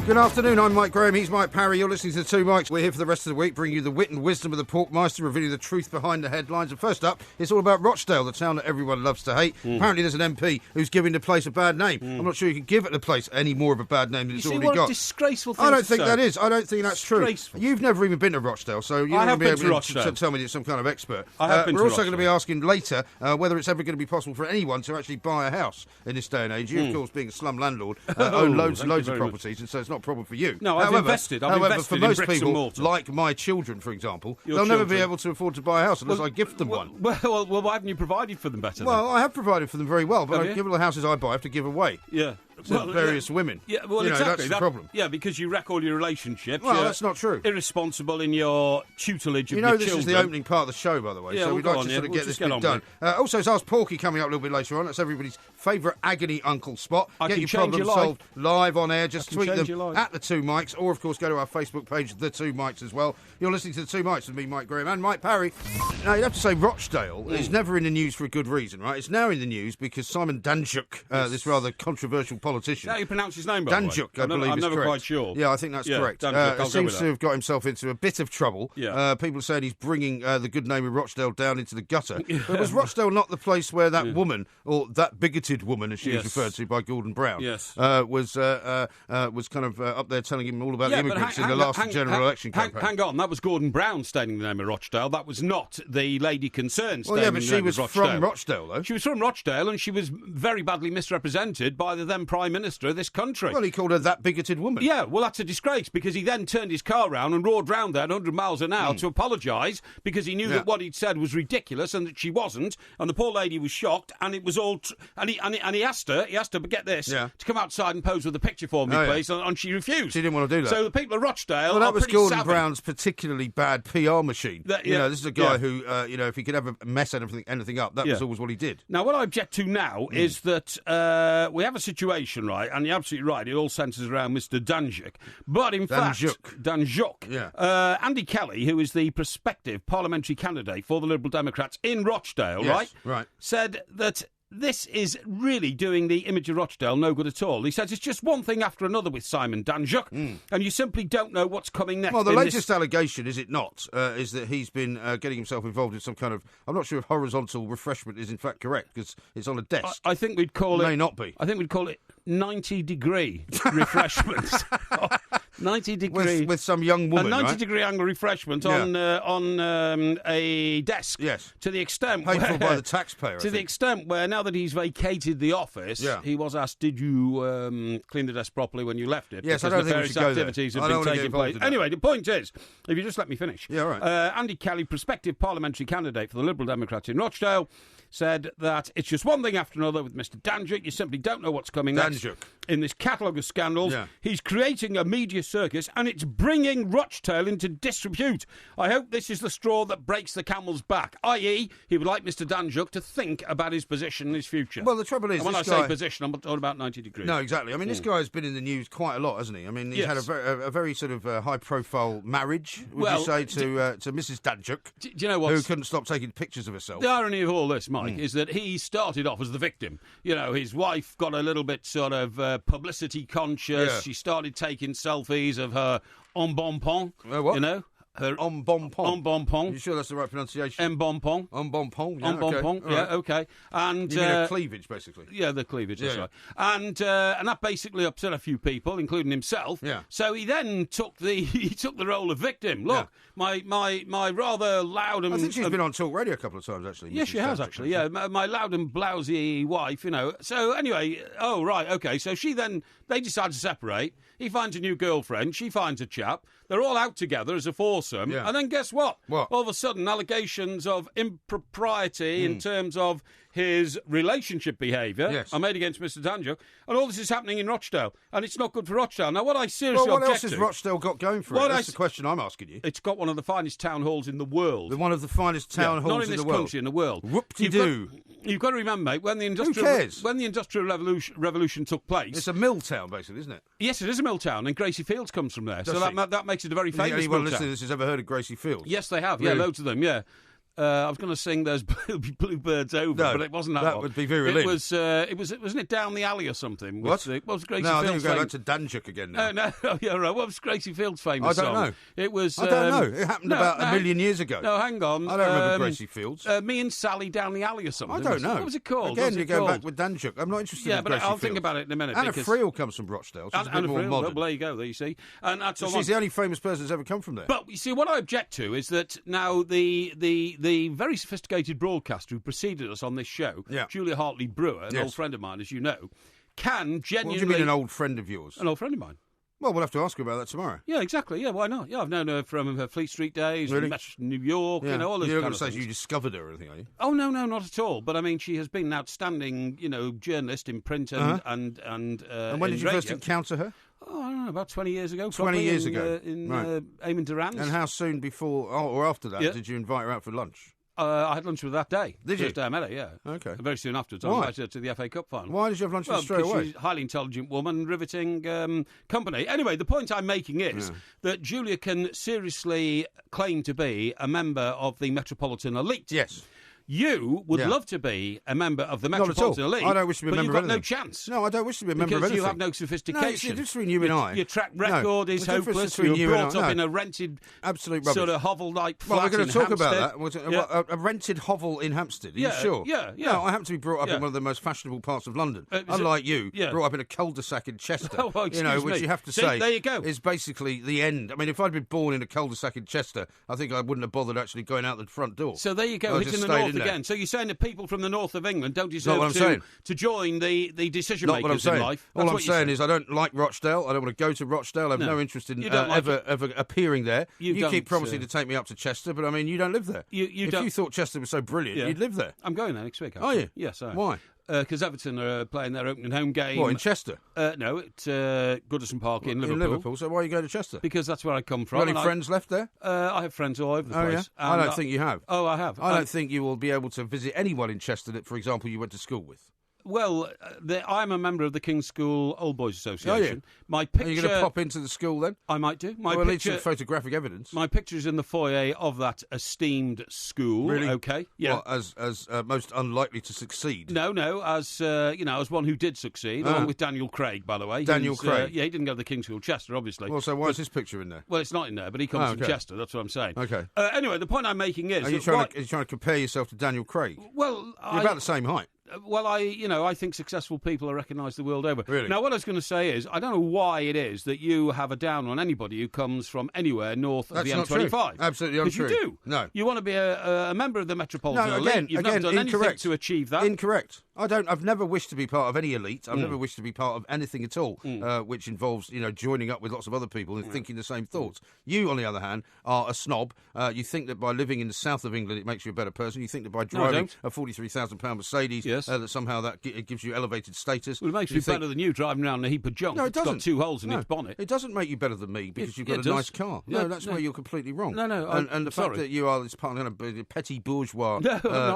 Good afternoon, I'm Mike Graham, he's Mike Parry, you're listening to The Two Mikes. We're here for the rest of the week, bringing you the wit and wisdom of the Porkmeister, revealing the truth behind the headlines. And first up, it's all about Rochdale, the town that everyone loves to hate. Apparently there's an MP who's giving the place a bad name. I'm not sure you can give it the place any more of a bad name than it's already got. What a disgraceful thing I don't to think say. that is. I don't think that's true. You've never even been to Rochdale, so you're not going to be able to tell me you're some kind of expert. I have been We're to also going to be Rochdale. asking later whether it's ever going to be possible for anyone to actually buy a house in this day and age. You, of course, being a slum landlord, own loads and loads of properties, and so it's not a problem for you. No, I've invested. However, for most in bricks and people, mortar. like my children, for example, Your they'll never children. be able to afford to buy a house unless I gift them one. Well, why haven't you provided for them better then? Well, I have provided for them very well, but Have I you? give all the houses I buy I have to give away Yeah. to various women. Yeah, well, you know, exactly. that's the problem. Yeah, because you wreck all your relationships. Well, You're that's not true. Irresponsible in your tutelage of You know, your this children. is the opening part of the show, by the way, Yeah, so we'll we'd go like on, to yeah. sort of We'll get this just get bit on done. with Also, it's Ask Porky coming up a little bit later on. That's everybody's favourite agony uncle spot. I Get can your change problems your life. solved live on air. Just I can tweet change them your life. at The Two Mics, or, of course, go to our Facebook page, The Two Mics, as well. You're listening to The Two Mics with me, Mike Graham, and Mike Parry. Now, you'd have to say Rochdale is never in the news for a good reason, right? It's now in the news because Simon Danczuk, this rather controversial politician... How do you pronounce his name, by the way? Danczuk, I believe is I'm never correct. quite sure. Yeah, I think that's correct. Danczuk, I'll go seems with to that. have got himself into a bit of trouble. Yeah. People are saying he's bringing the good name of Rochdale down into the gutter. But was Rochdale not the place where that woman, or that bigoted woman, as she was referred to by Gordon Brown, was kind of up there telling him all about the immigrants in the last general election campaign? Hang on, that was Gordon Brown stating the name of Rochdale. That was not the lady concerned stating Well, yeah, but the she name was of Rochdale. from Rochdale, though. She was from Rochdale, and she was very badly misrepresented by the then Prime Minister of this country. Well, he called her that bigoted woman. Yeah, well, that's a disgrace, because he then turned his car round and roared round there at 100 miles an hour to apologise, because he knew that what he'd said was ridiculous and that she wasn't, and the poor lady was shocked, and it was all... and he asked her, but get this, to come outside and pose with a picture for me, please, and she refused. She didn't want to do that. So the people of Rochdale Well, that are was pretty Gordon savvy. Brown's particularly bad PR machine. This is a guy who, if he could ever mess anything up, that was always what he did. Now, what I object to now is that we have a situation, right, and you're absolutely right, it all centres around Mr. Danczuk. But in fact... Danczuk. Yeah. Andy Kelly, who is the prospective parliamentary candidate for the Liberal Democrats in Rochdale, right, said that this is really doing the image of Rochdale no good at all. He says it's just one thing after another with Simon Danczuk, and you simply don't know what's coming next. Well, the latest allegation, is it not, is that he's been getting himself involved in some kind of... I'm not sure if horizontal refreshment is in fact correct, because it's on a desk. I think we'd call it... May not be. I think we'd call it 90-degree refreshment. 90-degree... With some young woman, a 90-degree angle refreshment on a desk. Yes. To the extent Paid where... for by the taxpayer, To the extent where, now that he's vacated the office, he was asked, did you clean the desk properly when you left it? Yes, because I don't the think we various should go there. activities have I don't been want to get taking involved place. in that. Anyway, the point is, if you just let me finish. Yeah, right. Andy Kelly, prospective parliamentary candidate for the Liberal Democrats in Rochdale, said that it's just one thing after another with Mr. Danczuk. You simply don't know what's coming next in this catalogue of scandals. Yeah. He's creating a media circus, and it's bringing Rochdale into disrepute. I hope this is the straw that breaks the camel's back, i.e. he would like Mr. Danczuk to think about his position and his future. Well, the trouble is... And when I say position, I'm talking about 90 degrees. No, exactly. I mean, this guy has been in the news quite a lot, hasn't he? I mean, he's had a very sort of high-profile marriage, would you say, to Mrs. Danczuk, do you know what? who couldn't stop taking pictures of herself. The irony of all this, Mike, is that he started off as the victim. You know, his wife got a little bit sort of publicity conscious. Yeah. She started taking selfies of her embonpoint. What? You know? Her embonpoint. Embonpoint. You sure that's the right pronunciation? Embonpoint. Embonpoint. Yeah, Embonpoint. okay. Yeah, Right. okay. And You mean a cleavage, basically? yeah, the cleavage. That's Yeah. right. And that basically upset a few people, including himself. Yeah. So he then took the role of victim. Look, my rather loud and I think she's been on talk radio a couple of times, actually. Yes, Mrs. she has, Danczuk, actually, yeah. My loud and blousy wife, you know. So, anyway, okay. So they decide to separate. He finds a new girlfriend. She finds a chap. They're all out together as a foursome. Yeah. And then guess what? What? All of a sudden, allegations of impropriety in terms of his relationship behaviour are made against Mr. Danczuk. And all this is happening in Rochdale. And it's not good for Rochdale. Now, what I seriously Well, what object else has to... Rochdale got going for it? That's the question I'm asking you. It's got one of the finest town halls in the world. One of the finest town halls not in the this world. country, in the world. Whoop-de-doo. You've got to remember, mate, when the Industrial Revolution took place... It's a mill town, basically, isn't it? Yes, it is a mill town, and Gracie Fields comes from there. So that makes it a very famous mill Anyone town. listening to this has ever heard of Gracie Fields? Yes, they have. Really? Yeah, loads of them, yeah. I was going to sing "There's Bluebirds Over," but it wasn't that one. That would be very late. Wasn't it Down the Alley or something? What? What was Gracie No, I Fields? think we're going back to Danjuk again now. No, yeah, right. What was Gracie Fields' famous song? I don't know. It was. I don't know. It happened about a million years ago. No, hang on. I don't remember Gracie Fields. Me and Sally Down the Alley or something. I don't know. What was it called? Again, you're going back with Danjuk. I'm not interested in Gracie Fields. Yeah, but I'll think about it in a minute. Anna Friel comes from Rochdale. She's a bit more modern. Well, there you go. There you see. And that's all. She's the only famous person that's ever come from there. But you see, what I object to is that now the very sophisticated broadcaster who preceded us on this show, Julia Hartley-Brewer, an old friend of mine, as you know, can genuinely... What do you mean an old friend of yours? An old friend of mine. Well, we'll have to ask her about that tomorrow. Yeah, exactly. Yeah, why not? Yeah, I've known her from her Fleet Street days, from New York, all those kind of things. You're not going to say you discovered her or anything, are you? Oh, no, not at all. But, I mean, she has been an outstanding, journalist in print and when did you first encounter her? Oh, I don't know, about 20 years ago. 20 years ago. In Eamon Durand's. And how soon before or after that did you invite her out for lunch? I had lunch with her that day. Did you? First day I met her, yeah. Okay. Very soon afterwards, I invited her to the FA Cup final. Why did you have lunch with her straight away? She's a highly intelligent woman, riveting company. Anyway, the point I'm making is that Julia can seriously claim to be a member of the Metropolitan elite. Yes. You would love to be a member of the Metropolitan Elite. I don't wish to be a member of anything. But you've got no chance. No, I don't wish to be a member of anything. Because you have no sophistication. No, it's the difference between you and I. Your track record is hopeless. You were brought up in a rented, absolute rubbish, sort of hovel-like flat in we're going to talk Hampstead. about that. A rented hovel in Hampstead, are you sure? Yeah. No, I happen to be brought up in one of the most fashionable parts of London. Unlike you, brought up in a cul-de-sac in Chester. Well, which you have to say there you go. is basically the end. I mean, if I'd been born in a cul-de-sac in Chester, I think I wouldn't have bothered actually going out the front door. So there you go, hitting the north again. So you're saying that people from the north of England don't deserve to join the decision makers in life. All I'm saying is I don't like Rochdale. I don't want to go to Rochdale. I have no interest in ever appearing there. You keep promising to take me up to Chester, but I mean, you don't live there. If you thought Chester was so brilliant, you'd live there. I'm going there next week, actually. Are you? Yes, I am. Why? Because Everton are playing their opening home game. What, in Chester? No, at Goodison Park in Liverpool. In Liverpool, so why are you going to Chester? Because that's where I come from. Have you any friends left there? I have friends all over the place. Yeah? I don't think you have. Oh, I have. I don't think you will be able to visit anyone in Chester that, for example, you went to school with. Well, I'm a member of the King's School Old Boys Association. My picture. Are you going to pop into the school then? I might do. At least some photographic evidence. My picture's in the foyer of that esteemed school. Really? Okay. Yeah. Well, as most unlikely to succeed. No. As as one who did succeed, along with Daniel Craig, by the way. Daniel Craig. He didn't go to the King's School Chester, obviously. Well, so why is his picture in there? Well, it's not in there, but he comes from Chester. That's what I'm saying. Okay. Anyway, the point I'm making is, are you trying to compare yourself to Daniel Craig? Well, you're about the same height. Well, I think successful people are recognised the world over. Really? Now, what I was going to say is, I don't know why it is that you have a down on anybody who comes from anywhere north of the M25. True. Absolutely untrue. Because you do. No. You want to be a member of the Metropolitan Elite. You've never done anything to achieve that. Incorrect. I've never wished to be part of any elite. I've never wished to be part of anything at all, which involves, joining up with lots of other people and thinking the same thoughts. You, on the other hand, are a snob. You think that by living in the south of England, it makes you a better person. You think that by driving a £43,000 Mercedes, that somehow that it gives you elevated status. Well, it makes you better than you driving around in a heap of junk. No, it doesn't. It's got 2 holes in its bonnet. It doesn't make you better than me because you've got a nice car. No, that's where you're completely wrong. No. And the fact that you are this part of a petty bourgeois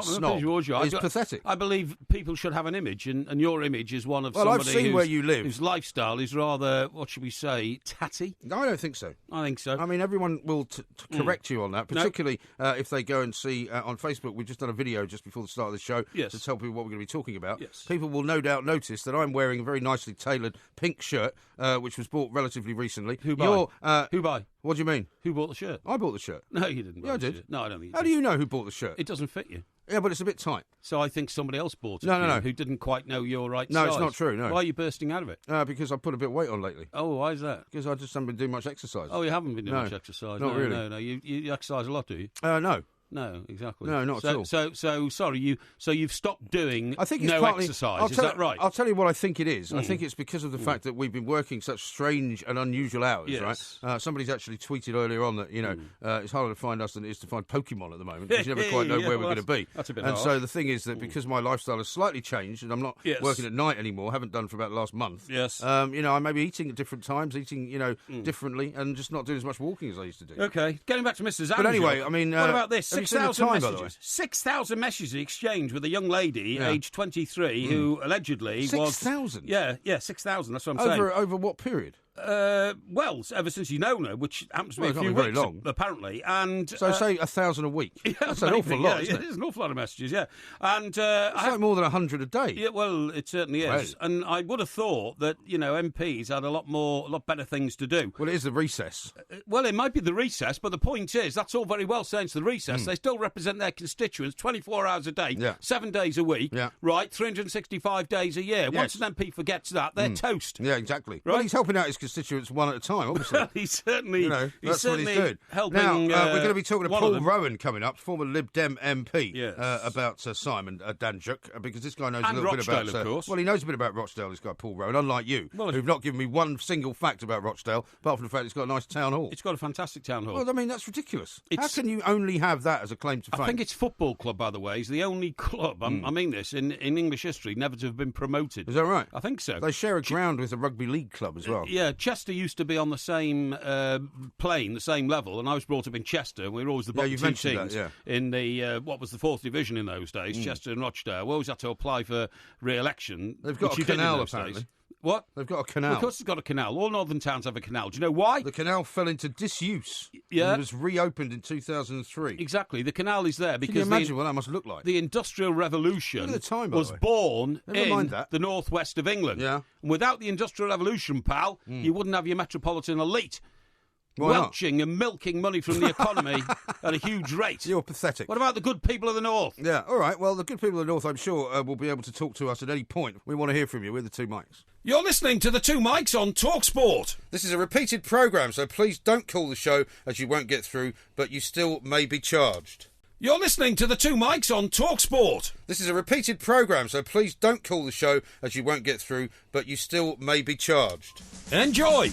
snob is pathetic. I believe people should have an image, and your image is one of I've seen where you live. Whose lifestyle is rather, what should we say, tatty? No, I don't think so. I think so. I mean, everyone will correct you on that, particularly if they go and see on Facebook. We've just done a video just before the start of the show to tell people what we're going to be talking about. Yes. People will no doubt notice that I'm wearing a very nicely tailored pink shirt, which was bought relatively recently. Who buy? Who buy? What do you mean? Who bought the shirt? I bought the shirt. No, you didn't. Yeah, I did. No, I don't think you did. How do you know who bought the shirt? It doesn't fit you. Yeah, but it's a bit tight. So I think somebody else bought it. No. Who didn't quite know your right size. No, it's not true, no. Why are you bursting out of it? Because I've put a bit of weight on lately. Oh, why is that? Because I just haven't been doing much exercise. Oh, you haven't been doing much exercise? Not really. No. You exercise a lot, do you? No. No, exactly. No, not at all. So sorry. You've stopped doing I think it's partly, exercise. Is that right? I'll tell you what I think it is. I think it's because of the fact that we've been working such strange and unusual hours. Yes. Right? Somebody's actually tweeted earlier on that it's harder to find us than it is to find Pokemon at the moment because you never quite know where we're going to be. That's a bit. And harsh. so the thing is that because my lifestyle has slightly changed and I'm not working at night anymore, haven't done for about the last month. Yes. I may be eating at different times, eating differently, and just not doing as much walking as I used to do. Okay, getting back to Mrs. But anyway, I mean, what about this? 6,000 messages. 6,000 messages exchanged with a young lady, aged 23, who allegedly was... 6,000? Yeah, 6,000, that's what I'm saying. Over what period? Well, ever since you know her, which happens to be a few very weeks, long. apparently. And So say 1,000 a week. Yeah, That's an awful lot, isn't it? It is an awful lot of messages, yeah. And It's like more than 100 a day. yeah, well, it certainly is. Really? And I would have thought that, MPs had a lot better things to do. Well, it is the recess. Well, it might be the recess, but the point is, that's all very well saying it's the recess. They still represent their constituents 24 hours a day, 7 days a week, right, 365 days a year. Once an MP forgets that, they're toast. Yeah, exactly. Right? Well, he's helping out his constituents one at a time, obviously. He's certainly, that's what he's doing. Helping. Now, we're going to be talking to one of Paul them. Rowan coming up, former Lib Dem MP, Yes. about Simon Danjuk, because this guy knows And a little Rochdale, bit about... of course. Well, he knows a bit about Rochdale, this guy Paul Rowan, unlike you, Well, who've not given me one single fact about Rochdale, apart from the fact it's got a nice town hall. It's got a fantastic town hall. Well, I mean, that's ridiculous. How It's- can you only have that as a claim to fame? I think it's football club, by the way. It's the only club, I mean this, in English history, never to have been promoted. Is that right? I think so. They share a ground with the rugby league club as well. Yeah, Chester used to be on the same plane, the same level, and I was brought up in Chester, and we were always the bottom you've two mentioned teams that, in the, what was the 4th division in those days, Chester and Rochdale. We always had to apply for re-election. They've got which a you did in canal, those apparently. days. What? They've got a Well, canal. of course it's got a canal. All northern towns have a canal. Do you know why? The canal fell into disuse. Yeah. And was reopened in 2003. Exactly. The canal is there Can you because imagine what that must look like? the Industrial Revolution Look at the time, by was the way. born Never mind in that. the northwest of England. Yeah. And without the Industrial Revolution, pal, you wouldn't have your metropolitan elite Why not? welching and milking money from the economy at a huge rate. You're pathetic. What about the good people of the north? Yeah, all right. Well, the good people of the North, I'm sure, will be able to talk to us at any point. We want to hear from you. We're the Two Mics. You're listening to the Two Mics on TalkSport. This is a repeated programme, so please don't call the show as you won't get through, but you still may be charged. You're listening to the Two Mics on TalkSport. This is a repeated programme, so please don't call the show as you won't get through, but you still may be charged. Enjoy.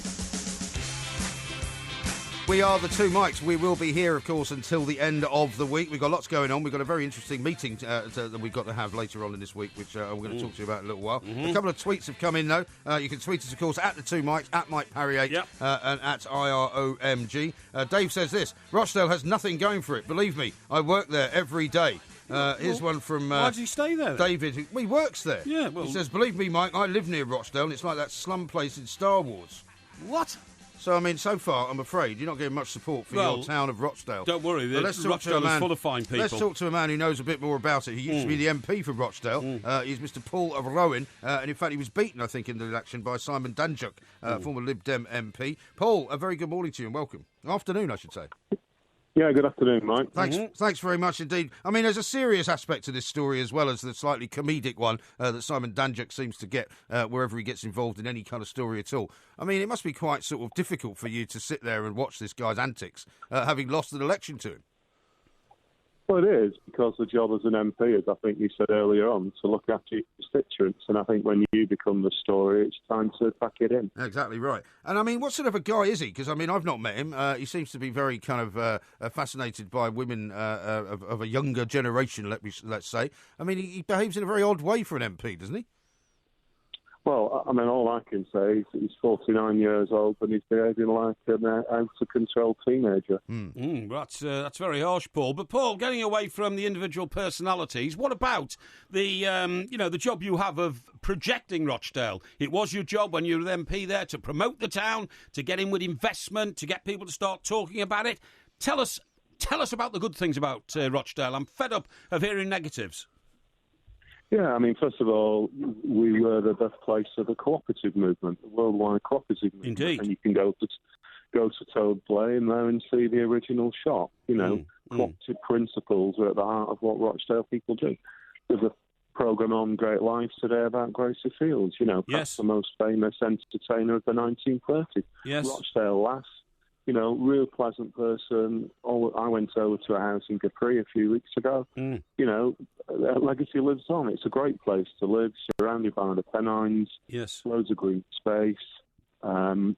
We are the Two Mics. We will be here, of course, until the end of the week. We've got lots going on. We've got a very interesting meeting that we've got to have later on in this week, which I'm going to talk to you about in a little while. A couple of tweets have come in, though. You can tweet us, of course, at the Two Mics, at Mike Parry 8, and at IROMG. Dave says this: Rochdale has nothing going for it. Believe me, I work there every day. Here's one from Why does he stay there, then? David, he works there. Yeah, well- He says, believe me, Mike, I live near Rochdale, and it's like that slum place in Star Wars. What? So, I mean, so far, I'm afraid you're not getting much support for your town of Rochdale. Don't worry, But Rochdale is full of fine people. Let's talk to a man who knows a bit more about it. He used to be the MP for Rochdale. He's Mr. Paul Rowan, and in fact, he was beaten, I think, in the election by Simon Danjuk, former Lib Dem MP. Paul, a very good morning to you and welcome. Afternoon, I should say. Yeah, good afternoon, Mike. Thanks very much indeed. I mean, there's a serious aspect to this story as well as the slightly comedic one that Simon Danjuk seems to get wherever he gets involved in any kind of story at all. I mean, it must be quite sort of difficult for you to sit there and watch this guy's antics, having lost an election to him. Well, it is, because the job as an MP is, I think you said earlier on, to look after your constituents. And I think when you become the story, it's time to pack it in. Exactly right. And I mean, what sort of a guy is he? Because I mean, I've not met him. He seems to be very kind of fascinated by women of a younger generation. Let's say. I mean, he behaves in a very odd way for an MP, doesn't he? Well, I mean, all I can say is he's 49 years old and he's behaving like an out-of-control teenager. That's very harsh, Paul. But, Paul, getting away from the individual personalities, what about the the job you have of projecting Rochdale? It was your job when you were the MP there to promote the town, to get in with investment, to get people to start talking about it. Tell us about the good things about Rochdale. I'm fed up of hearing negatives. Yeah, I mean, first of all, we were the birthplace of the cooperative movement, the worldwide cooperative movement. Indeed. And you can go to Toad Lane there and see the original shop. Cooperative principles are at the heart of what Rochdale people do. There's a programme on Great Lives today about Gracie Fields, perhaps the most famous entertainer of the 1930s. Yes. Rochdale lass. Real pleasant person. I went over to a house in Capri a few weeks ago. Legacy lives on. It's a great place to live, surrounded by the Pennines. Yes. Loads of green space. And,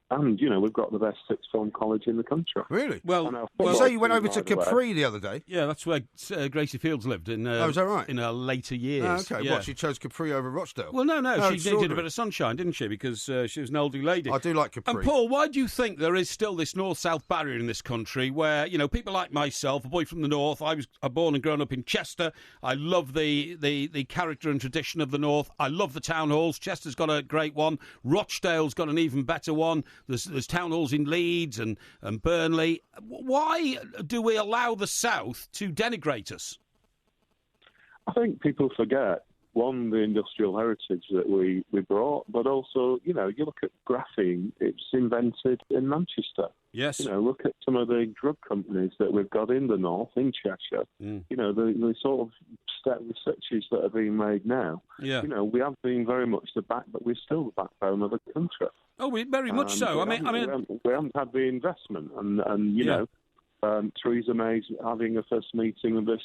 we've got the best sixth form college in the country. Really? Well, you say you went over to Capri the other day? Yeah, that's where Gracie Fields lived in. Is that right? In her later years. Okay. Yeah. What, she chose Capri over Rochdale? Well, no, she needed a bit of sunshine, didn't she? Because she was an elderly lady. I do like Capri. And Paul, why do you think there is still this north-south barrier in this country where, people like myself, a boy from the north, I was born and grown up in Chester. I love the character and tradition of the north. I love the town halls. Chester's got a great one. Rochdale's got an even better one. There's town halls in Leeds and Burnley. Why do we allow the South to denigrate us? I think people forget, one, the industrial heritage that we brought, but also, you look at graphene, it's invented in Manchester. Yes. Look at some of the drug companies that we've got in the north, in Cheshire. The sort of step researches that are being made now. Yeah. We have been very much but we're still the backbone of the country. Oh, very much so. We haven't had the investment, and Theresa May's having a first meeting of this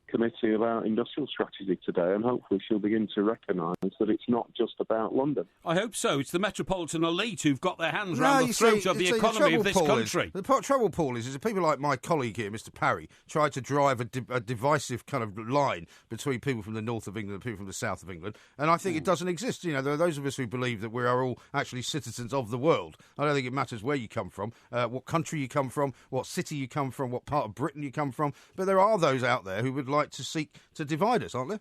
committee about industrial strategy today, and hopefully she'll begin to recognise that it's not just about London. I hope so. It's the metropolitan elite who've got their hands around the throat of the economy of this country. The trouble, Paul, is that people like my colleague here, Mr. Parry, try to drive a divisive kind of line between people from the north of England and people from the south of England, and I think it doesn't exist. There are those of us who believe that we are all actually citizens of the world. I don't think it matters where you come from, what country you come from, what city you come from, what part of Britain you come from, but there are those out there who would like to seek to divide us, aren't there?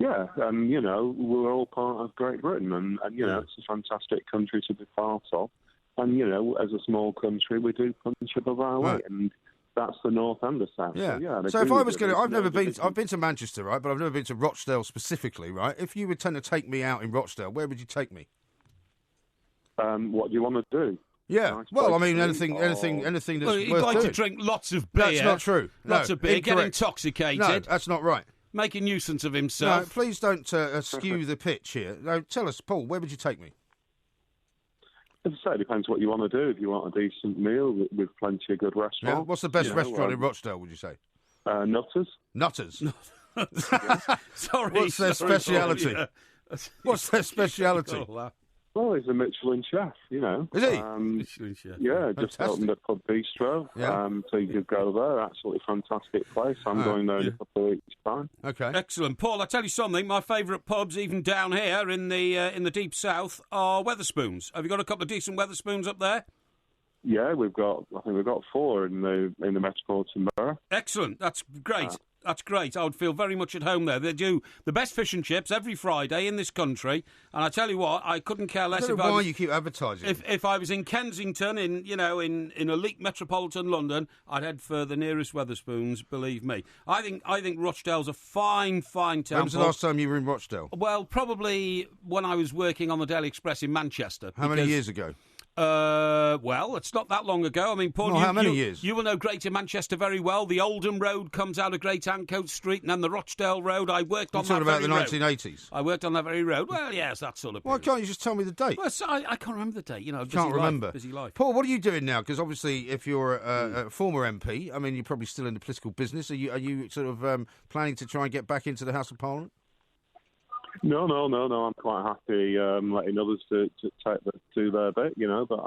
Yeah, and, we're all part of Great Britain, and it's a fantastic country to be part of. And, as a small country, we do punch above our weight, and that's the north and the south. Yeah. So if I was going to... I've been to Manchester, right, but I've never been to Rochdale specifically, right? If you were tend to take me out in Rochdale, where would you take me? What do you want to do? Yeah, well, I mean, anything that's you'd worth like doing. to drink lots of beer. That's not true. Lots of beer, incorrect. get intoxicated. No, that's not right. Make a nuisance of himself. No, please don't skew the pitch here. No, tell us, Paul, where would you take me? As I say, it depends what you want to do. If you want a decent meal with plenty of good restaurants. Yeah. What's the best restaurant in Rochdale, would you say? Nutters. Nutters? Sorry. What's their speciality? What's their speciality? Well, he's a Michelin chef, Is he? Michelin chef. Yeah, just opened a pub bistro. Yeah. So you could go there. Absolutely fantastic place. I'm going there in a couple of weeks' time. Okay. Excellent. Paul, I'll tell you something. My favourite pubs, even down here in the deep south, are Wetherspoons. Have you got a couple of decent Wetherspoons up there? Yeah, I think we've got 4 in the metropolitan borough. Excellent. That's great. That's great. I would feel very much at home there. They do the best fish and chips every Friday in this country, and I tell you what, I couldn't care less. I don't know why you keep advertising. If I was in Kensington, in elite metropolitan London, I'd head for the nearest Wetherspoons. Believe me. I think Rochdale's a fine town. When was the last time you were in Rochdale? Well, probably when I was working on the Daily Express in Manchester. How many years ago? Well, it's not that long ago. I mean, Paul, how many years? You will know Greater Manchester very well. The Oldham Road comes out of Great Ancoats Street, and then the Rochdale Road. I worked on that very road. You're talking about the 1980s? I worked on that very road. Well, yes, that sort of period. Why can't you just tell me the date? Well, I can't remember the date. Can't remember. Busy life. Paul, what are you doing now? Because obviously, if you're a former MP, I mean, you're probably still in the political business. Are you sort of planning to try and get back into the House of Parliament? No. I'm quite happy letting others do their bit, but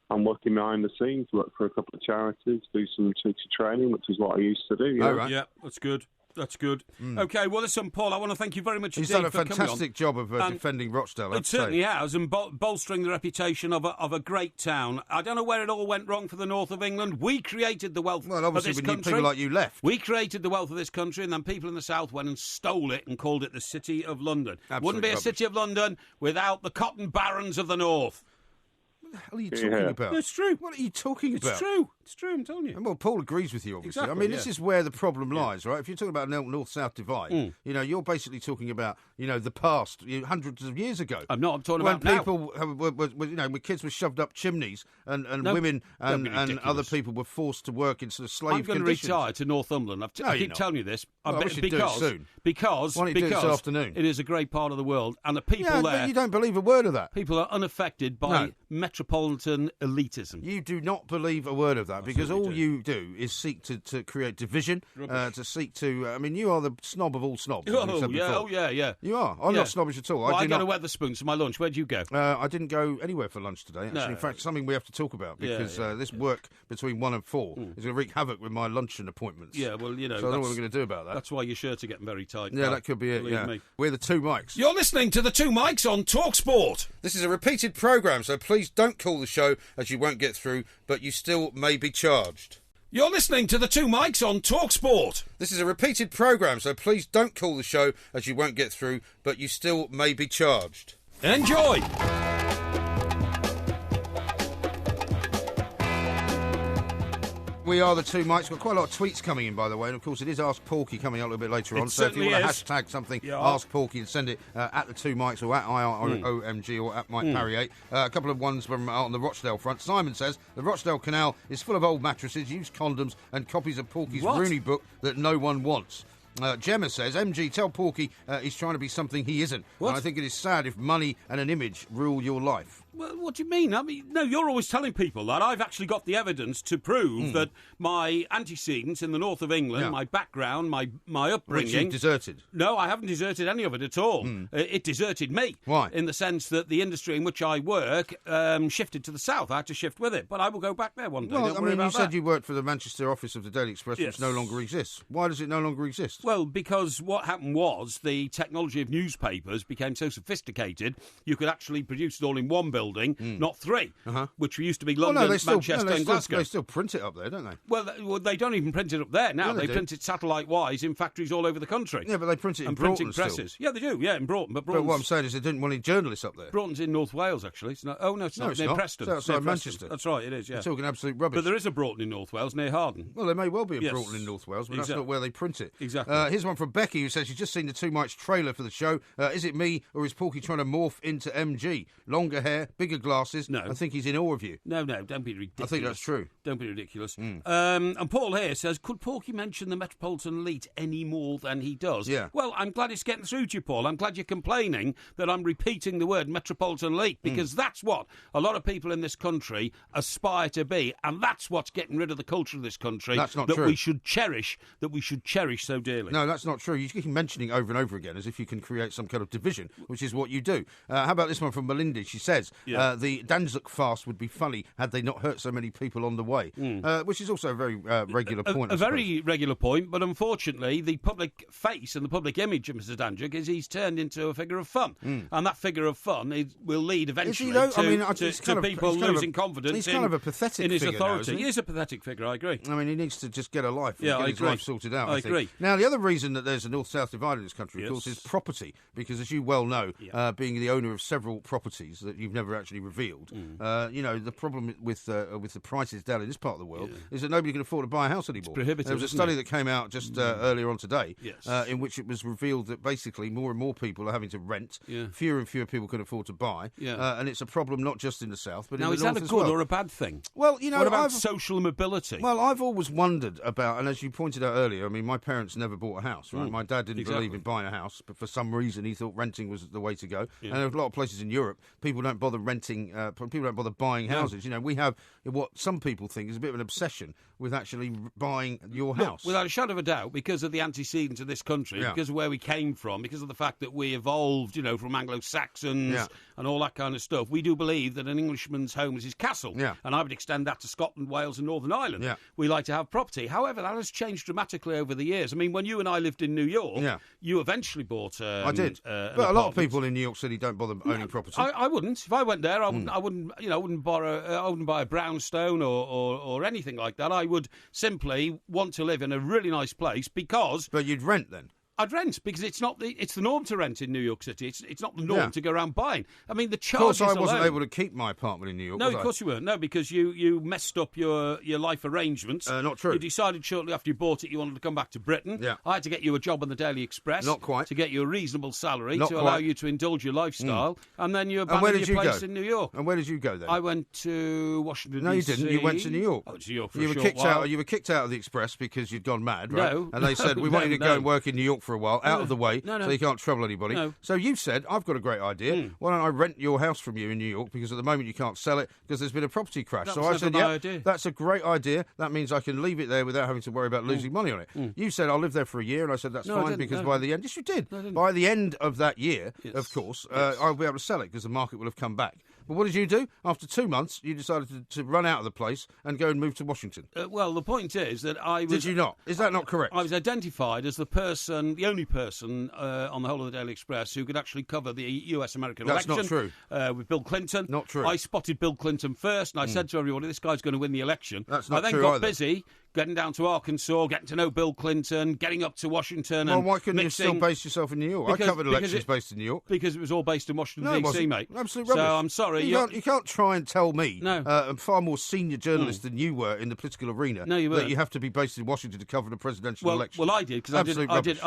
I'm working behind the scenes, work for a couple of charities, do some teacher training, which is what I used to do. Oh, right. Yeah, that's good. That's good. Okay, well, listen, Paul, I want to thank you very much indeed. He's done a fantastic job of defending Rochdale. It certainly has, and bolstering the reputation of a great town. I don't know where it all went wrong for the north of England. We created the wealth of this country. Well, obviously, when people like you left. We created the wealth of this country, and then people in the south went and stole it and called it the City of London. Wouldn't be a City of London without the cotton barons of the north. What the hell are you talking about? It's true. What are you talking about? It's true, I'm telling you. Well, Paul agrees with you, obviously. Exactly, I mean, this is where the problem lies, right? If you're talking about a north-south divide, you're basically talking about, the past, hundreds of years ago. I'm talking when about now. When people, when kids were shoved up chimneys and women and other people were forced to work in sort of slave conditions. I'm going to retire to Northumberland. I keep telling you this. I wish you'd do it soon. Because why don't you do it this afternoon? It is a great part of the world, and the people there... But you don't believe a word of that. People are unaffected by metropolitan elitism. You do not believe a word of that, because all you do is seek to create division, to seek to... I mean, you are the snob of all snobs. Yeah. You are. I'm not snobbish at all. Well, I go to Wetherspoons for my lunch. Where'd you go? I didn't go anywhere for lunch today, actually. In fact, something we have to talk about, because this work between 1 and 4 is going to wreak havoc with my luncheon appointments. Yeah, well, So I don't know what we're going to do about that. That's why your shirts are getting very tight. Yeah, that could be it, Me. We're the Two Mics. You're listening to the Two Mics on TalkSport. This is a repeated programme, so please don't call the show, as you won't get through, but you still may be charged. You're listening to the Two Mics on TalkSport. This is a repeated programme, so please don't call the show, as you won't get through, but you still may be charged. Enjoy. We are the Two Mics. Got quite a lot of tweets coming in, by the way, and of course it is Ask Porky coming out a little bit later on. So if you want to hashtag something, Ask Porky, and send it at the Two Mics or at IROMG or at Mike Parry 8. A couple of ones from on the Rochdale front. Simon says the Rochdale Canal is full of old mattresses, used condoms, and copies of Porky's Rooney book that no one wants. Gemma says, MG, tell Porky he's trying to be something he isn't. And I think it is sad if money and an image rule your life. Well, what do you mean? I mean, no, you're always telling people that. I've actually got the evidence to prove that my antecedents in the north of England, my background, my upbringing... Which you deserted? No, I haven't deserted any of it at all. It deserted me. Why? In the sense that the industry in which I work shifted to the south. I had to shift with it. But I will go back there one day. Well, I mean, you said you worked for the Manchester office of the Daily Express, yes. which no longer exists. Why does it no longer exist? Well, because what happened was the technology of newspapers became so sophisticated, you could actually produce it all in one building, not three, which used to be London, Manchester and Glasgow. They still print it up there, don't they? Well, they don't even print it up there now. They print it satellite-wise in factories all over the country. Yeah, but they print it in Broughton presses. Still. Yeah, they do, in Broughton. But what I'm saying is they didn't want any journalists up there. Broughton's in North Wales, actually. It's not, it's not. It's near not. Preston. It's outside Manchester. That's right, it is, yeah. You're talking absolute rubbish. But there is a Broughton in North Wales, near Harden. Well, there may well be a Broughton in North Wales, but that's not where they print it. Exactly. Here's one from Becky, who says she's just seen the Two Mics trailer for the show. Is it me, or is Porky trying to morph into MG? Longer hair, bigger glasses. No. I think he's in awe of you. No, don't be ridiculous. I think that's true. Don't be ridiculous. And Paul here says, could Porky mention the Metropolitan Elite any more than he does? Yeah. Well, I'm glad it's getting through to you, Paul. I'm glad you're complaining that I'm repeating the word Metropolitan Elite, because that's what a lot of people in this country aspire to be, and that's what's getting rid of the culture of this country. That's not that true. We should cherish so dearly. No, that's not true. You keep mentioning over and over again as if you can create some kind of division, which is what you do. How about this one from Melinda? She says, the Danzig fast would be funny had they not hurt so many people on the way, which is also a very regular point. A very regular point, but unfortunately the public face and the public image of Mr. Danzig is he's turned into a figure of fun, and that figure of fun will lead eventually to people losing confidence he's kind of a pathetic in his figure authority. Now, he is a pathetic figure, I agree. I mean, he needs to just get a life and get his life sorted out, I think. agree. Now, the other reason that there's a north-south divide in this country, of course, is property, because as you well know, being the owner of several properties that you've never actually revealed, the problem with the prices down in this part of the world is that nobody can afford to buy a house anymore. It's prohibitive. There was a study that came out just earlier on today, in which it was revealed that basically more and more people are having to rent, fewer and fewer people can afford to buy, and it's a problem not just in the south, but in the north as well. Now, is that a good or a bad thing? Well, what about social mobility? Well, I've always wondered about, and as you pointed out earlier, I mean, my parents never bought a house, right? My dad didn't believe in buying a house, but for some reason he thought renting was the way to go. And there are a lot of places in Europe, people don't bother renting, people don't bother buying houses. You know, we have what some people think is a bit of an obsession with actually buying your house. Without a shadow of a doubt, because of the antecedents of this country, because of where we came from, because of the fact that we evolved, from Anglo-Saxons and all that kind of stuff, we do believe that an Englishman's home is his castle. And I would extend that to Scotland, Wales and Northern Ireland. We like to have property. However, that has changed dramatically over the years. I mean, when you and I lived in New York, you eventually bought I did. But a lot of people in New York City don't bother owning property. I wouldn't. If I went there, I wouldn't buy a brownstone or anything like that. I would simply want to live in a really nice place because... But you'd rent then? I'd rent because it's the norm to rent in New York City. It's not the norm to go around buying. I mean, the charges Of course, I wasn't alone, able to keep my apartment in New York. No, of course you weren't. No, because you messed up your life arrangements. Not true. You decided shortly after you bought it you wanted to come back to Britain. I had to get you a job on the Daily Express. Not quite. To get you a reasonable salary Not to quite. allow you to indulge your lifestyle, and then you abandoned your place in New York. And where did you go then? I went to Washington. No, you didn't. You went to New York. I went to New York for you a were short kicked while. out. You were kicked out of the Express because you'd gone mad, right? No. And they said we want you to go and work in New York for a while, out of the way. No. So you can't trouble anybody. No. So you said, I've got a great idea. Why don't I rent your house from you in New York? Because at the moment you can't sell it because there's been a property crash. So I said, that's a great idea. That means I can leave it there without having to worry about losing money on it. You said, I'll live there for a year. And I said, that's fine because by the end... Yes, you did. By the end of that year, of course, I'll be able to sell it because the market will have come back. But what did you do? After 2 months, you decided to run out of the place and go and move to Washington. Well, the point is that I was... Did you not? Is that not correct? I was identified as the only person on the whole of the Daily Express who could actually cover the US-American election. That's not true. With Bill Clinton. Not true. I spotted Bill Clinton first, and I said to everybody, this guy's going to win the election. That's not true. I then got busy getting down to Arkansas, getting to know Bill Clinton, getting up to Washington. Well, and why couldn't mixing... you still base yourself in New York? I covered elections based in New York. Because it was all based in Washington, D.C., mate. Absolutely rubbish. So I'm sorry. You can't try and tell me, No. a far more senior journalist than you were in the political arena, that you have to be based in Washington to cover the presidential election. Well, I did, because I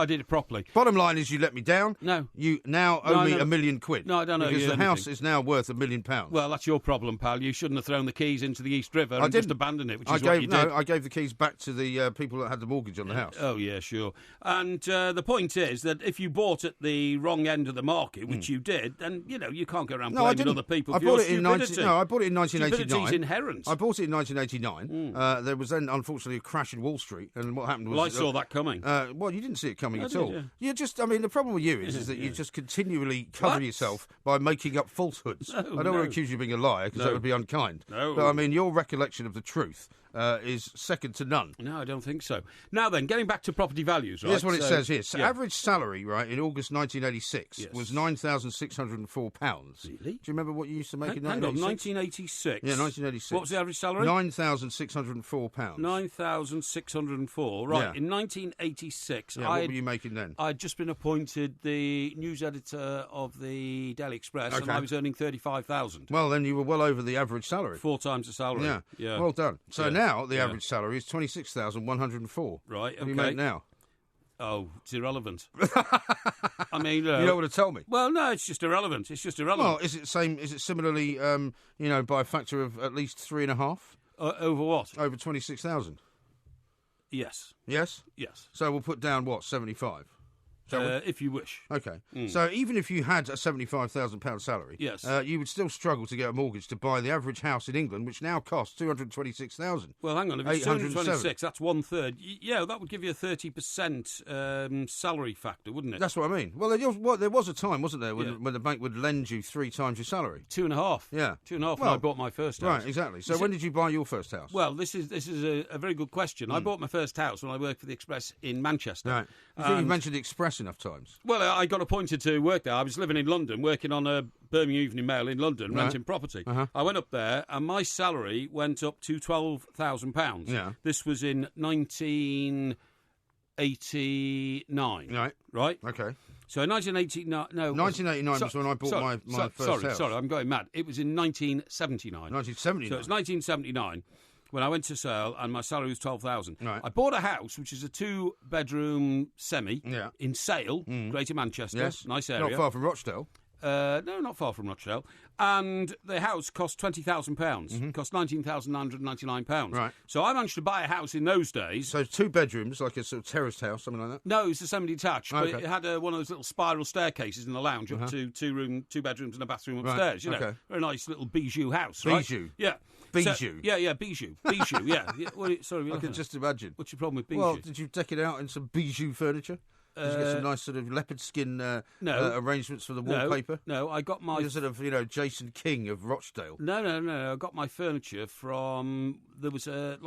did it properly. Bottom line is you let me down. No. You now owe me £1 million. No, I don't know. Because the house is now worth £1 million. Well, that's your problem, pal. You shouldn't have thrown the keys into the East River and just abandoned it, which is what you did. No, I gave the keys back to the people that had the mortgage on the house. Oh, yeah, sure. And the point is that if you bought at the wrong end of the market, which you did, then, you can't go around blaming other people for your stupidity. I bought it in 1989. Stupidity's inherent. I bought it in 1989. There was then, unfortunately, a crash in Wall Street, and what happened was... Well, I saw that coming. Well, you didn't see it coming at all. Yeah. You just, the problem with you is that you just continually cover yourself by making up falsehoods. I don't want to accuse you of being a liar, because that would be unkind. No. But, your recollection of the truth is second to none. No, I don't think so. Now then, getting back to property values, right? Here's what it says here. So average salary, right, in August 1986 was £9,604. Really? Do you remember what you used to make in 1986? Yeah, 1986. What was the average salary? £9,604. 9,604. Right. Yeah. In 1986, what were you making then? I'd just been appointed the news editor of the Daily Express, and I was earning 35,000. Well, then you were well over the average salary. 4 times the salary. Yeah. Well done. So now the average salary is 26,104. Right. Okay. What do you make now? Oh, it's irrelevant. You don't want to tell me. Well, no, it's just irrelevant. Well, is it same? Is it similarly, by a factor of at least 3.5? Over what? Over 26,000. Yes. Yes. Yes. So we'll put down what, 75. If you wish. Okay. So even if you had a £75,000 salary, yes, you would still struggle to get a mortgage to buy the average house in England, which now costs $226,000. Well, hang on. If it's 226, that's 1/3. Yeah, that would give you a 30% salary factor, wouldn't it? That's what I mean. Well, there was a time, wasn't there, when the bank would lend you 3 times your salary? 2.5. Yeah. 2.5 when I bought my first house. Right, exactly. So when did you buy your first house? Well, this is a very good question. I bought my first house when I worked for the Express in Manchester. Right. I think you've mentioned the Express enough times. Well, I got appointed to work there. I was living in London, working on a Birmingham Evening Mail in London, renting property. I went up there, and my salary went up to £12,000. Yeah. This was in 1989. Right. Okay. So in 1989... No, 1989 was when I bought my first house. Sorry, I'm going mad. It was in 1979. 1979. So it's 1979. When I went to sale, and my salary was $12,000. Right. I bought a house, which is a 2-bedroom semi in Sale, Greater Manchester. Yes. Nice area. Not far from Rochdale. No, not far from Rochdale. And the house cost £20,000. Cost £19,999. Right. So I managed to buy a house in those days. So 2 bedrooms, like a sort of terraced house, something like that? No, it's a semi-detached, Okay. but it had one of those little spiral staircases in the lounge up to 2 bedrooms and a bathroom upstairs. Right. Okay. Very nice little bijou house, right? Bijou? Yeah. Bijou? So, yeah, bijou. Bijou, yeah. Sorry, I can just imagine. What's your problem with bijou? Well, did you deck it out in some bijou furniture? Did you get some nice sort of leopard skin arrangements for the wallpaper? No, I got my... You're sort of, Jason King of Rochdale. No. I got my furniture from... There was a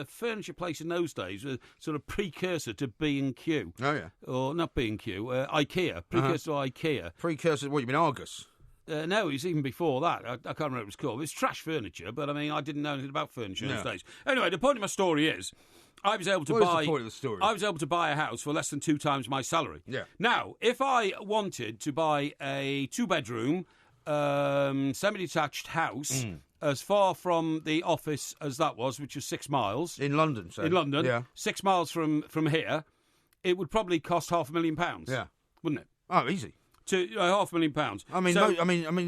furniture place in those days, a sort of precursor to B&Q. Oh, yeah. Or not B&Q, IKEA. Precursor to IKEA. Precursor, what, you mean Argus? No, it was even before that. I can't remember what it was called. It was trash furniture, but I didn't know anything about furniture in those days. Anyway, the point of my story is, I was able to buy. What is the point of the story? I was able to buy a house for less than 2 times my salary. Yeah. Now, if I wanted to buy a 2-bedroom, semi-detached house, as far from the office as that was, which was 6 miles in London, in London, 6 miles from here, it would probably cost £500,000. Yeah, wouldn't it? Oh, easy. To £500,000. I mean,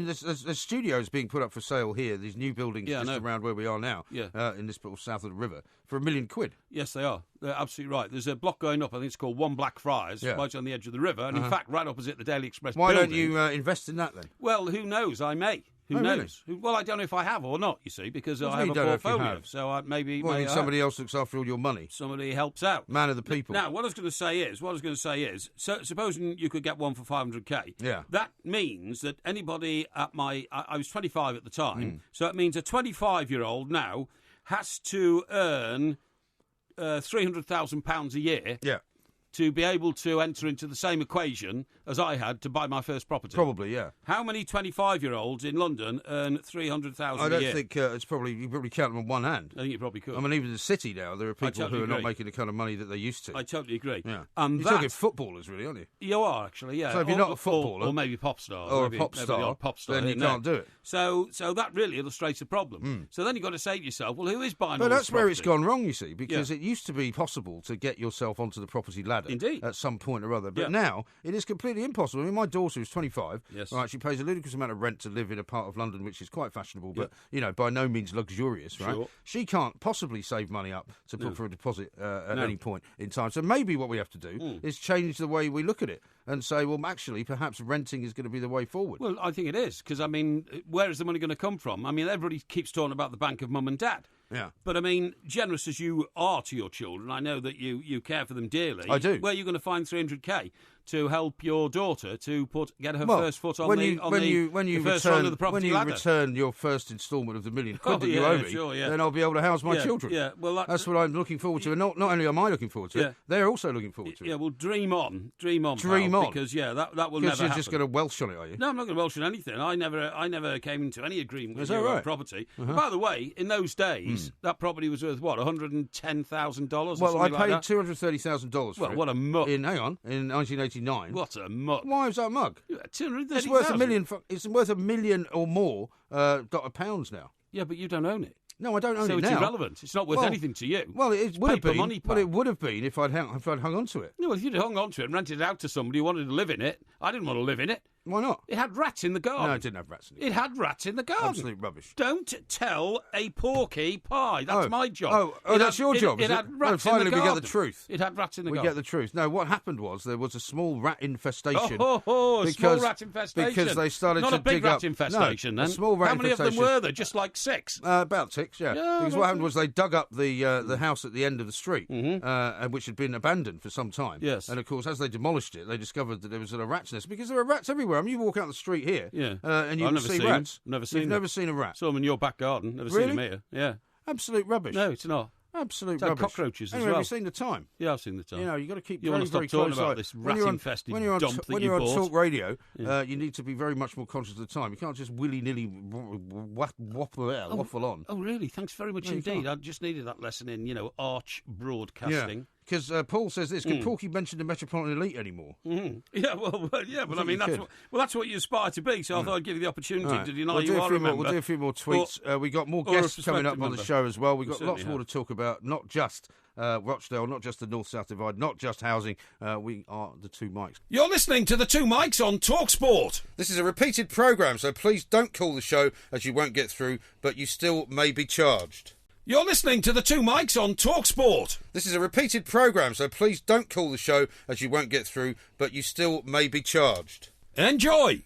there's studios being put up for sale here. These new buildings around where we are now, in this little south of the river, for £1 million. Yes, they are. They're absolutely right. There's a block going up. I think it's called One Blackfriars, right on the edge of the river, and in fact, right opposite the Daily Express. Why building. don't you invest in that then? Well, who knows? I may. Who knows? Really? Well, I don't know if I have or not, you see, because I have a portfolio. So maybe somebody else looks after all your money. Somebody helps out. Man of the people. Now, what I was going to say is, so supposing you could get one for $500K, that means that anybody at I was 25 at the time, so that means a 25-year-old now has to earn £300,000 a year to be able to enter into the same equation as I had to buy my first property. Probably, yeah. How many 25-year-olds in London earn $300,000 a year? I don't think it's probably, you probably count them on one hand. I think you probably could. I mean, even in the city now, there are people totally who are agree. not making the kind of money that they used to. I totally agree. Yeah. And You're talking footballers, really, aren't you? You are, actually, yeah. So if you're not a footballer... Or maybe pop star. Or a pop star, then you can't do it. So that really illustrates the problem. So then you've got to say to yourself, well, who is buying all But this that's where property? it's gone wrong, you see, because it used to be possible to get yourself onto the property ladder at some point or other. But now it is completely impossible. I mean, my daughter is 25. Yes. Right, she pays a ludicrous amount of rent to live in a part of London which is quite fashionable, but, you know, by no means luxurious, right? Sure. She can't possibly save money up to put for a deposit at any point in time. So maybe what we have to do is change the way we look at it and say, well, actually, perhaps renting is going to be the way forward. Well, I think it is, because, I mean, where is the money going to come from? I mean, everybody keeps talking about the bank of mum and dad. Yeah. But, I mean, generous as you are to your children, I know that you care for them dearly. I do. Where are you going to find $300K to help your daughter to get her first foot on when the you first rung of the property when you ladder? return your first instalment of the £1 million that you owe me, then I'll be able to house my children. Yeah, well, that's what I'm looking forward to. And not only am I looking forward to it, they're also looking forward to it. Yeah, well, dream on, pal, because that will never happen. You're just going to Welsh on it, are you? No, I'm not going to Welsh on anything. I never came into any agreement with you on property. By the way, in those days, that property was worth what, $110,000? Well, I paid $230,000 for it. Well, what a muck! In 1989. What a muck! Why was that a mug? $230,000. It's worth $1 million. It's worth $1 million or more pounds now. Yeah, but you don't own it. No, I don't own it now. So it's irrelevant. It's not worth anything to you. Well, it would have been. Money, but it would have been if I'd hung on to it. No, well, if you'd hung on to it and rented it out to somebody who wanted to live in it, I didn't want to live in it. Why not? It had rats in the garden. No, it didn't have rats in it. It had rats in the garden. Absolute rubbish. Don't tell a porky pie. That's my job. That's your job. It had rats in the garden. Finally, we get the truth. It had rats in the garden. We get the truth. No, what happened was there was a small rat infestation. Small rat infestation. Because they started Not to a big dig rat up, infestation, no, then. A small rat How many infestation. of them were there? Just like 6? About 6, yeah. Because what happened was they dug up the house at the end of the street, which had been abandoned for some time. Yes. And of course, as they demolished it, they discovered that there was a rat's nest because there are rats everywhere. I mean, you walk out the street here, and you see rats. Never seen You've them. never seen a rat. Saw them in your back garden. Never seen them here. Yeah. Absolute rubbish. No, it's not. Absolute rubbish. Cockroaches as well. Have you seen the time? Yeah, I've seen the time. You know, you've got to keep you very, want to stop very talking close about eye. this rat-infested dump that you bought. When you're on talk radio, you need to be very much more conscious of the time. You can't just willy-nilly waffle on. Oh, really? Thanks very much indeed. I just needed that lesson in, arch broadcasting. Yeah. Because Paul says this, can Porky mention the Metropolitan Elite anymore? Yeah, but I mean, that's what you aspire to be, so I thought I'd give you the opportunity to deny you are a member. We'll do a few more tweets. We got more guests coming up on the show as well. We've got lots more to talk about, not just Rochdale, not just the North-South Divide, not just housing. We are the Two Mics. You're listening to the Two Mics on TalkSport. This is a repeated programme, so please don't call the show as you won't get through, but you still may be charged. You're listening to the Two Mics on TalkSport. This is a repeated programme, so please don't call the show as you won't get through, but you still may be charged. Enjoy!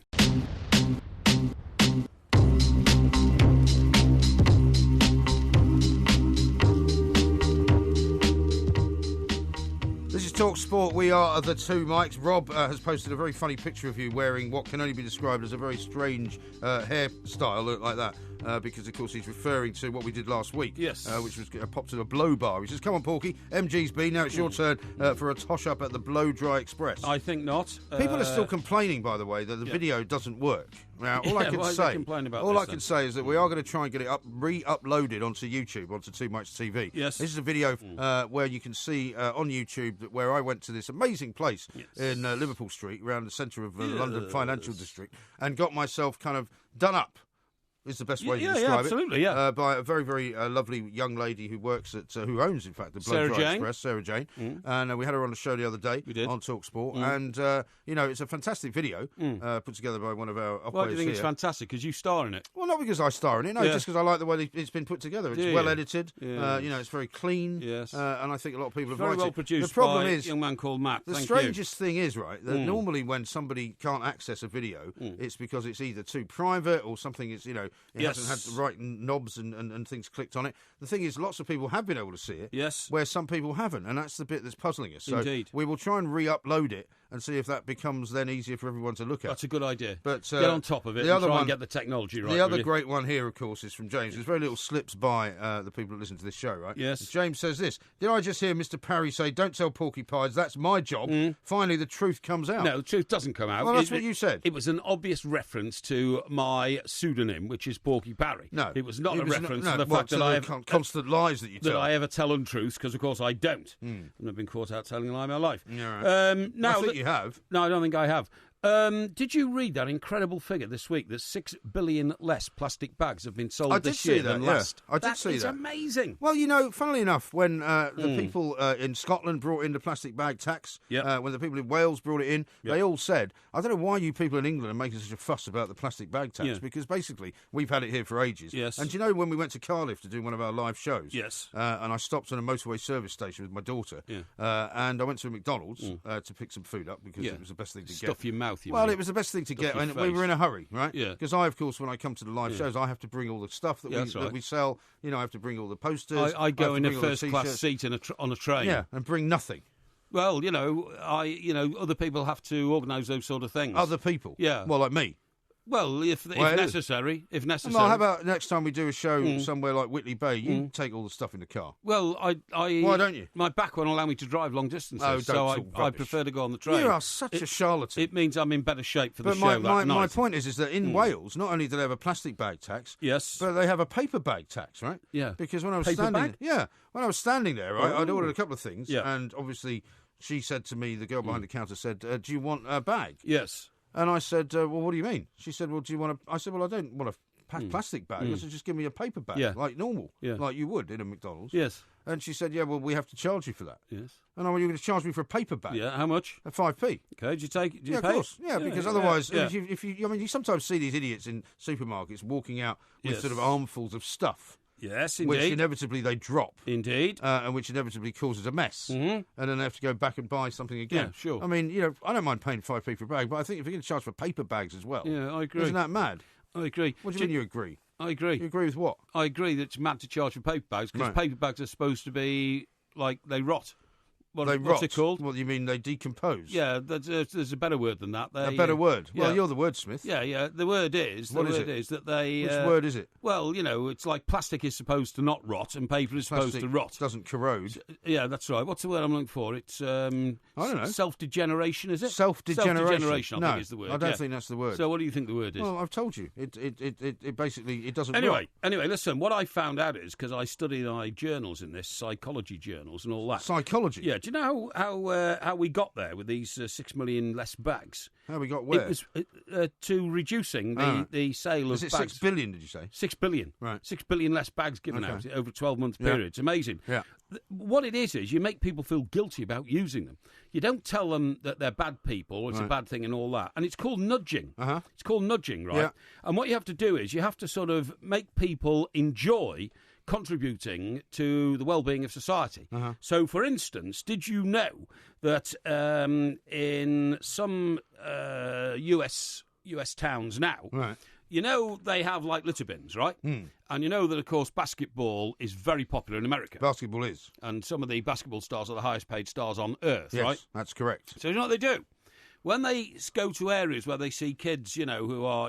This is TalkSport. We are the Two Mics. Rob has posted a very funny picture of you wearing what can only be described as a very strange hairstyle, look like that. Because, of course, he's referring to what we did last week. Yes. Which was popped to a blow bar. He says, come on, Porky, MG's been. Now it's your turn for a tosh-up at the Blow Dry Express. I think not. People are still complaining, by the way, that the video doesn't work. Now, all I can say is that we are going to try and get it re-uploaded onto YouTube, onto Two Mics TV. Yes. This is a video where you can see on YouTube where I went to this amazing place in Liverpool Street, around the centre of the London financial district, and got myself kind of done up. Is the best way to describe absolutely, it. By a very, very lovely young lady who works at, who owns, in fact, the Blow Dry Express, Sarah Jane. And we had her on the show the other day on TalkSport. And, it's a fantastic video put together by one of our operators. Why do you think it's fantastic? Because you star in it? Well, not because I star in it, no, just because I like the way it's been put together. It's well edited, it's very clean, and I think a lot of people have liked it. Very well produced the problem by is, a young man called Matt. The strangest thing is, right, that normally when somebody can't access a video, it's because it's either too private or something is, it hasn't had the right knobs and things clicked on it. The thing is, lots of people have been able to see it, where some people haven't, and that's the bit that's puzzling us. So Indeed. we will try and re-upload it and see if that becomes then easier for everyone to look at. That's a good idea. But get on top of it and try and get the technology right. The other great one here, of course, is from James. There's very little slips by the people that listen to this show, right? Yes. James says this: did I just hear Mr. Parry say, "Don't tell porcupines, that's my job"? Finally, the truth comes out. No, the truth doesn't come out. Well, that's what you said. It was an obvious reference to my pseudonym, which is Porky Parry. No, it was not a reference to the fact that I have constant lies that you tell. That I ever tell untruths, because of course I don't. I've never been caught out telling a lie in my life. Yeah, right. Now, I think you have. No, I don't think I have. Did you read that incredible figure this week that 6 billion less plastic bags have been sold this year than last? I did see that. It's amazing. Well, funnily enough, when the people in Scotland brought in the plastic bag tax, when the people in Wales brought it in, they all said, I don't know why you people in England are making such a fuss about the plastic bag tax, because basically we've had it here for ages. Yes. And when we went to Cardiff to do one of our live shows, and I stopped on a motorway service station with my daughter, and I went to a McDonald's to pick some food up because it was the best thing to get. Stuff your mouth, Well, it was the best thing to get, and we were in a hurry, right? Yeah. Because I, of course, when I come to the live shows, I have to bring all the stuff that we sell. I have to bring all the posters. I go in a first-class seat on a train. Yeah, and bring nothing. Well, other people have to organise those sort of things. Other people? Yeah. Well, like me. Well, if necessary. Well, how about next time we do a show somewhere like Whitley Bay, you take all the stuff in the car? Well, why don't you? My back won't allow me to drive long distances, so I prefer to go on the train. You are such a charlatan. It means I'm in better shape for the show that night. My point is that in Wales, not only do they have a plastic bag tax, but they have a paper bag tax, right? Yeah. Because when I was when I was standing there, right, I'd ordered a couple of things, and obviously she said to me, the girl behind the counter said, "Do you want a bag?" Yes. And I said, well, what do you mean? She said, well, do you want a... I said, well, I don't want a plastic bag. I said, just give me a paper bag, like normal, like you would in a McDonald's. Yes. And she said, yeah, well, we have to charge you for that. Yes. And I went, you're going to charge me for a paper bag? Yeah, how much? 5p. Okay, did you take it? Of course. Yeah, because otherwise, if you you sometimes see these idiots in supermarkets walking out with sort of armfuls of stuff. Yes, indeed. Which inevitably they drop. Indeed. And which inevitably causes a mess. And then they have to go back and buy something again. Yeah, sure. I mean, I don't mind paying 5p for a bag, but I think if you're going to charge for paper bags as well... Yeah, I agree. Isn't that mad? I agree. What do you mean you agree? I agree. You agree with what? I agree that it's mad to charge for paper bags, because paper bags are supposed to be, like, they rot. What's it called? What do you mean, they decompose? Yeah, there's a better word than that. A better word? Well, you're the wordsmith. Yeah. The word is... What is it? That they... Which word is it? Well, it's like plastic is supposed to not rot and paper is supposed to rot. Doesn't corrode. Yeah, that's right. What's the word I'm looking for? It's... I don't know. Self-degeneration, is it? Self-degeneration. I think is the word. I don't think that's the word. So what do you think the word is? Well, I've told you. It basically, it doesn't Anyway, listen, what I found out is, because I studied journals in this, psychology journals and all that. Psychology? Yeah. Do you know how we got there with these 6 million less bags? How we got where? It was to reducing the sale of bags. Is it 6 billion, did you say? 6 billion. Right. 6 billion less bags given out over a 12-month period. It's amazing. Yeah. What it is you make people feel guilty about using them. You don't tell them that they're bad people or it's a bad thing and all that. And it's called nudging. It's called nudging, right? Yeah. And what you have to do is you have to sort of make people enjoy contributing to the well-being of society. So, for instance, did you know that in some US towns now, they have like litter bins, right? And you know that, of course, basketball is very popular in America. Basketball is. And some of the basketball stars are the highest paid stars on earth, right? Yes, that's correct. So you know what they do? When they go to areas where they see kids, who are,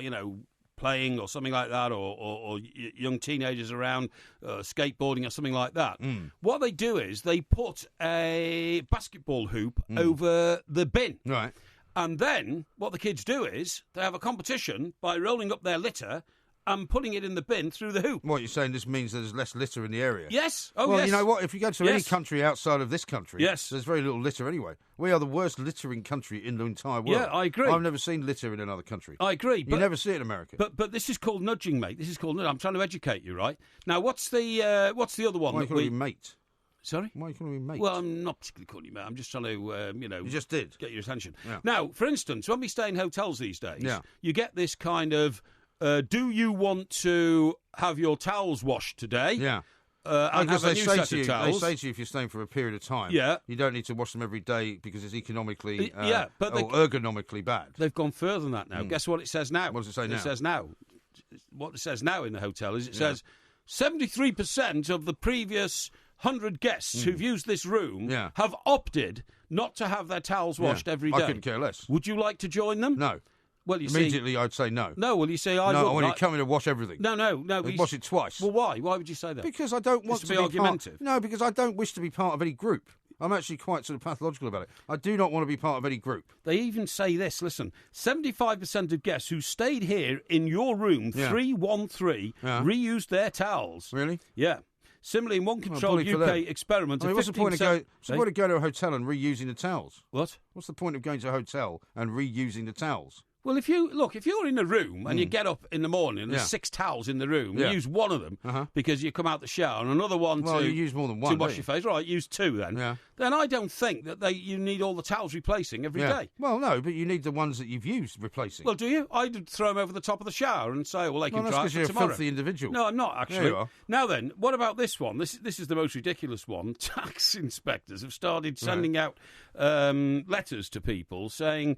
playing or something like that, or young teenagers around skateboarding or something like that, what they do is they put a basketball hoop over the bin. Right. And then what the kids do is they have a competition by rolling up their litter and putting it in the bin through the hoop. What, you're saying this means there's less litter in the area? Yes. Well, yes. You know what? If you go to any country outside of this country, yes, there's very little litter anyway. We are the worst littering country in the entire world. Yeah, I agree. I've never seen litter in another country. I agree. You never see it in America. But this is called nudging, mate. This is called nudging. I'm trying to educate you, right? Now, what's the other one? Why are you calling me mate? Sorry? Why are you calling me mate? Well, I'm not particularly calling you mate. I'm just trying to, You just did. Get your attention. Yeah. Now, for instance, when we stay in hotels these days, yeah, you get this kind of, do you want to have your towels washed today? Yeah. And have a new set of towels. They say to you, if you're staying for a period of time, you don't need to wash them every day because it's economically or ergonomically bad. They've gone further than that now. Guess what it says now? What does it say now? It says now. What it says now in the hotel is it says 73% of the previous 100 guests who've used this room have opted not to have their towels washed every day. I couldn't care less. Would you like to join them? No. Well, you Immediately, I'd say no. No, well, you say I No, would. I want you to come in and wash everything. No. Wash it twice. Well, why? Why would you say that? Because I don't want to be argumentative. No, because I don't wish to be part of any group. I'm actually quite sort of pathological about it. I do not want to be part of any group. They even say this, listen, 75% of guests who stayed here in your room, 313, reused their towels. Really? Yeah. Similarly, in one controlled UK experiment... what's the point of going to a hotel and reusing the towels? What? What's the point of going to a hotel and reusing the towels? Well, if you're in a room and you get up in the morning and there's 6 towels in the room, you use one of them because you come out the shower and another one you use more than one, to wash your face. Right, use 2 then. Yeah. Then I don't think that you need all the towels replacing every day. Well, no, but you need the ones that you've used replacing. Well, do you? I'd throw them over the top of the shower and say, well, they can dry it for you're tomorrow. a filthy individual. No, I'm not, actually. Yeah, you are. Now then, what about this one? This is the most ridiculous one. Tax inspectors have started sending out letters to people saying...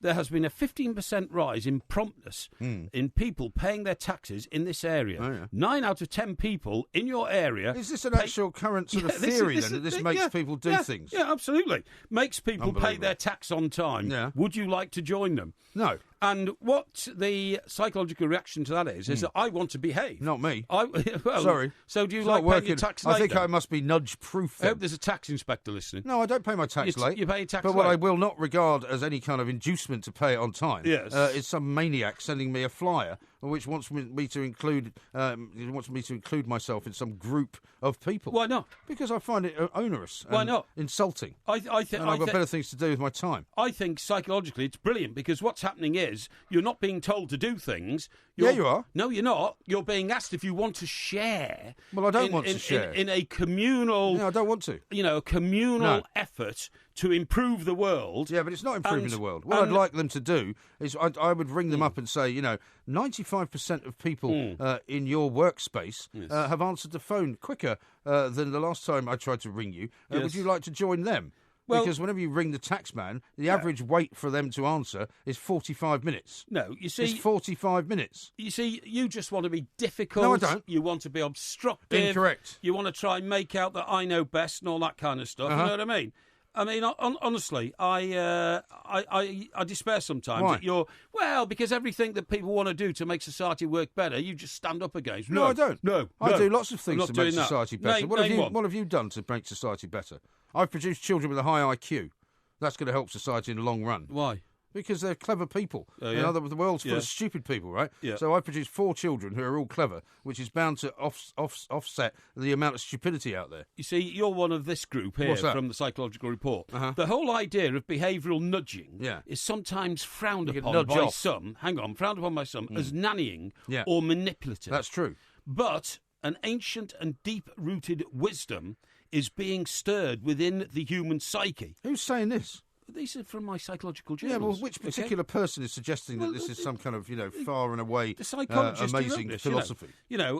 there has been a 15% rise in promptness in people paying their taxes in this area. Oh, yeah. 9 out of 10 people in your area... Is this an actual current sort of theory, then, that this makes people do things? Yeah, absolutely. Makes people pay their tax on time. Yeah. Would you like to join them? No. And what the psychological reaction to that is that I want to behave. Not me. Well, sorry. So do you like paying your tax late? I think I must be nudge-proof. I hope there's a tax inspector listening. No, I don't pay my tax late. You pay your tax but late. what I will not regard as any kind of inducement to pay it on time is some maniac sending me a flyer which wants me to include myself in some group of people. Why not? Because I find it onerous. Why not? Insulting. I've got better things to do with my time. I think psychologically it's brilliant because what's happening is you're not being told to do things. You are. No, you're not. You're being asked if you want to share. Well, I don't want to share. In a communal... No, I don't want to. A communal effort to improve the world. Yeah, but it's not improving the world. What I'd like them to do is I would ring them up and say, 95% of people in your workspace have answered the phone quicker than the last time I tried to ring you. Would you like to join them? Well, because whenever you ring the taxman, the average wait for them to answer is 45 minutes. No, you see... It's 45 minutes. You see, you just want to be difficult. No, I don't. You want to be obstructive. Incorrect. You want to try and make out that I know best and all that kind of stuff. You know what I mean? I mean, honestly, I despair sometimes Why? that because everything that people want to do to make society work better, you just stand up against. No, I don't. No, I do lots of things to make that. society better. What have you done to make society better? I've produced children with a high IQ. That's going to help society in the long run. Why? Because they're clever people. The world's full of stupid people, right? Yeah. So I've produced 4 children who are all clever, which is bound to offset the amount of stupidity out there. You see, you're one of this group here from the Psychological Report. The whole idea of behavioural nudging is sometimes frowned upon by some. Hang on, frowned upon by some as nannying or manipulative. That's true. But an ancient and deep-rooted wisdom is being stirred within the human psyche. Who's saying this? These are from my psychological journals. Yeah, well, which particular person is suggesting that this is some kind of, far and away the psychologist amazing this, philosophy?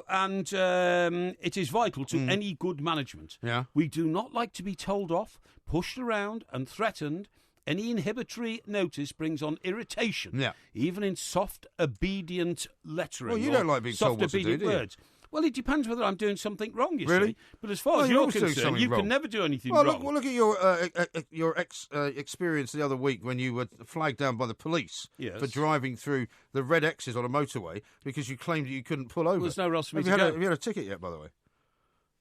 And it is vital to any good management. Yeah. We do not like to be told off, pushed around and threatened. Any inhibitory notice brings on irritation, even in soft, obedient lettering. Well, you don't like being told what to do, do you? Words. Well, it depends whether I'm doing something wrong, you really? see. But as far as you're concerned, you can never do anything wrong. Look at your experience the other week when you were flagged down by the police for driving through the red X's on a motorway because you claimed that you couldn't pull over. Well, there's nowhere else for me to go. go. Have you had a ticket yet, by the way?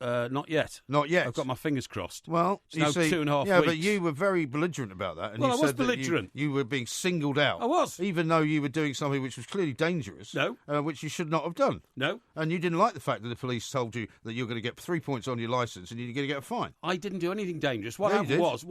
Not yet. Not yet. I've got my fingers crossed. Well, it's now 2.5 weeks. Yeah, but you were very belligerent about that. And I was said belligerent. You were being singled out. I was. Even though you were doing something which was clearly dangerous. No. Which you should not have done. No. And you didn't like the fact that the police told you that you're going to get 3 points on your licence and you're going to get a fine. I didn't do anything dangerous. What happened was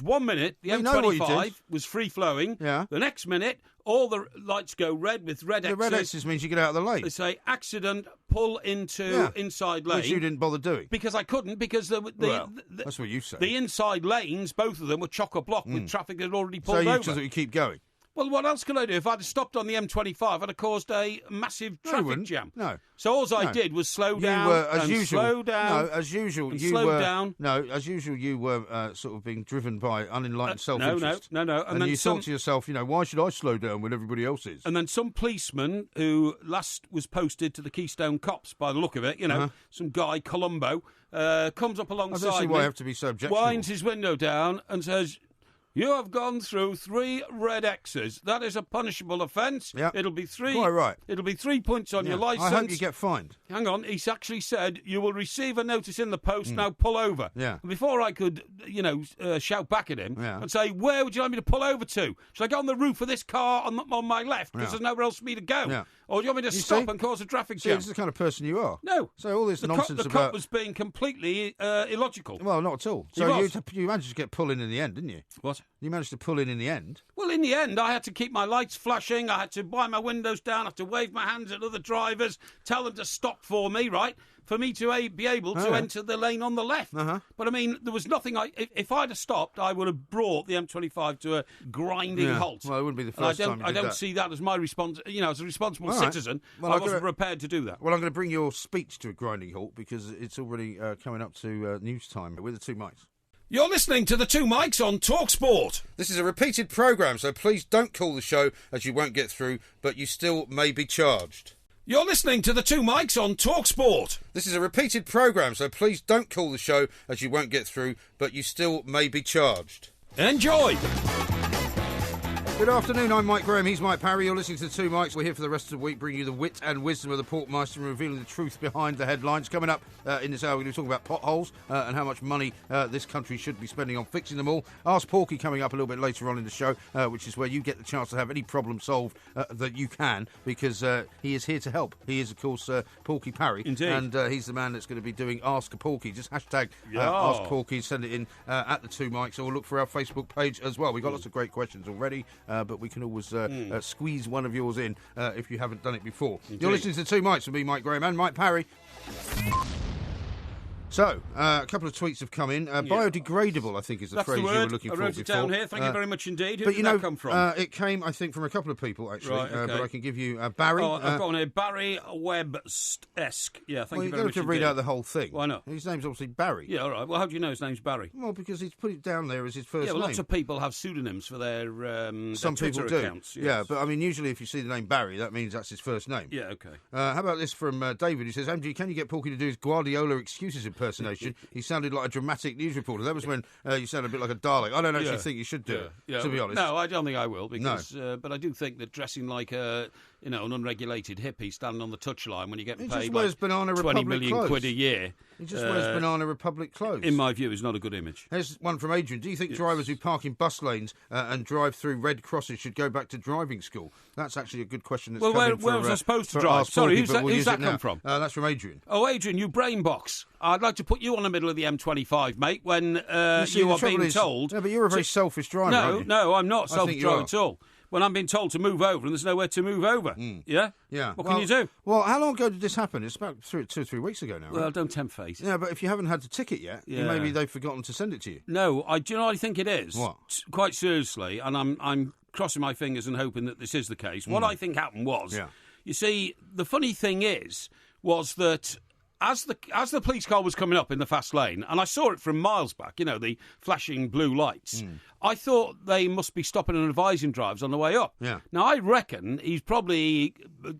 1 minute, the M25 was free-flowing. Yeah. The next minute, all the lights go red with red X's. The red X's means you get out of the lane. They say, accident, pull into inside lane. Which you didn't bother doing. Because I couldn't, because that's what you say. The inside lanes, both of them, were chock-a-block with traffic that had already pulled over. So you keep going? Well, what else could I do? If I'd stopped on the M25, I'd have caused a massive traffic jam. No. So all I did was slow down slow down. No, as usual, you slowed were down. No, as usual, you were sort of being driven by unenlightened self-interest. No. And then you thought to yourself, why should I slow down when everybody else is? And then some policeman who last was posted to the Keystone Cops, by the look of it, some guy Colombo comes up alongside me. I don't see why I have to be so objectionable. Winds his window down and says, "You have gone through 3 red X's. That is a punishable offence. Yep. It'll be 3. Quite right. It'll be 3 points on your licence. I hope you get fined." Hang on. He's actually said you will receive a notice in the post. Now pull over. Yeah. And before I could, shout back at him Yeah. and say, "Where would you like me to pull over to? Should I get on the roof of this car on my left because there's nowhere else for me to go? Yeah. Or do you want me to stop and cause a traffic jam?" This is the kind of person you are. No. So all this nonsense the about... cop was being completely illogical. Well, not at all. He So was. you managed to get pull in the end, didn't you? What? You managed to pull in the end. Well, in the end, I had to keep my lights flashing. I had to wind my windows down. I had to wave my hands at other drivers, tell them to stop for me, right? For me to be able to enter the lane on the left. Uh-huh. But, I mean, there was nothing... If I'd have stopped, I would have brought the M25 to a grinding halt. Well, it wouldn't be the first time you did I don't that. see that as my response. As a responsible All right. citizen, Well, I wasn't prepared to do that. Well, I'm going to bring your speech to a grinding halt because it's already coming up to news time with the 2 mics. You're listening to the 2 mics on TalkSport. This is a repeated programme, so please don't call the show as you won't get through, but you still may be charged. You're listening to the 2 mics on TalkSport. This is a repeated programme, so please don't call the show as you won't get through, but you still may be charged. Enjoy. Good afternoon, I'm Mike Graham, he's Mike Parry, you're listening to the 2 mics. We're here for the rest of the week, bringing you the wit and wisdom of the Porkmeister and revealing the truth behind the headlines. Coming up in this hour, we're going to be talking about potholes and how much money this country should be spending on fixing them all. Ask Porky coming up a little bit later on in the show, which is where you get the chance to have any problem solved that you can, because he is here to help. He is, of course, Porky Parry. Indeed. And he's the man that's going to be doing Ask a Porky. Just hashtag Ask Porky, send it in at the 2 mics, or look for our Facebook page as well. We've got lots of great questions already, but we can always squeeze one of yours in if you haven't done it before. Indeed. You're listening to the 2 mics with me, Mike Graham, and Mike Parry. So, a couple of tweets have come in. Biodegradable, I think, is the phrase you were looking for I wrote it before. down here. Thank you very much indeed. Who But did that come from? It came, I think, from a couple of people, actually. Right, okay. But I can give you Barry. I've got one here. Barry Webb-esque. Yeah, thank you very much You've got to read out the whole thing. Why not? His name's obviously Barry. Yeah, all right. Well, how do you know his name's Barry? Well, because he's put it down there as his first Yeah, well, name. lots of people have pseudonyms for their Some Twitter people do. accounts. Yes. Yeah, but I mean, usually if you see the name Barry, that means that's his first name. Yeah, okay. How about this from David, who says, MG, can you get Porky to do his Guardiola excuses impersonation? He sounded like a dramatic news reporter. That was when you sounded a bit like a Dalek. I don't actually think you should do it, to be honest. No, I don't think I will, because, but I do think that dressing like an unregulated hippie standing on the touchline when you get paid like 20 million quid a year. He just wears Banana Republic clothes. In my view, is not a good image. Here's one from Adrian. Do you think drivers who park in bus lanes and drive through red crosses should go back to driving school? That's actually a good question that's come in where was I supposed to drive? Ask Sorry, Porky, who's that come from? That's from Adrian. Oh, Adrian, you brain box. I'd like to put you on the middle of the M25, mate, when you are being told... No, but you're a very selfish driver, aren't you? No, I'm not selfish driver at all. When I'm being told to move over and there's nowhere to move over. Yeah? Yeah. What can you do? Well, how long ago did this happen? It's about 2 or 3 weeks ago now, right? Well, don't tempt fate. Yeah, but if you haven't had the ticket yet, maybe they've forgotten to send it to you. No, do you know what I think it is? What? Quite seriously, and I'm crossing my fingers and hoping that this is the case. What I think happened was, you see, the funny thing was that as the police car was coming up in the fast lane, and I saw it from miles back, the flashing blue lights, I thought they must be stopping and advising drivers on the way up. Yeah. Now, I reckon he's probably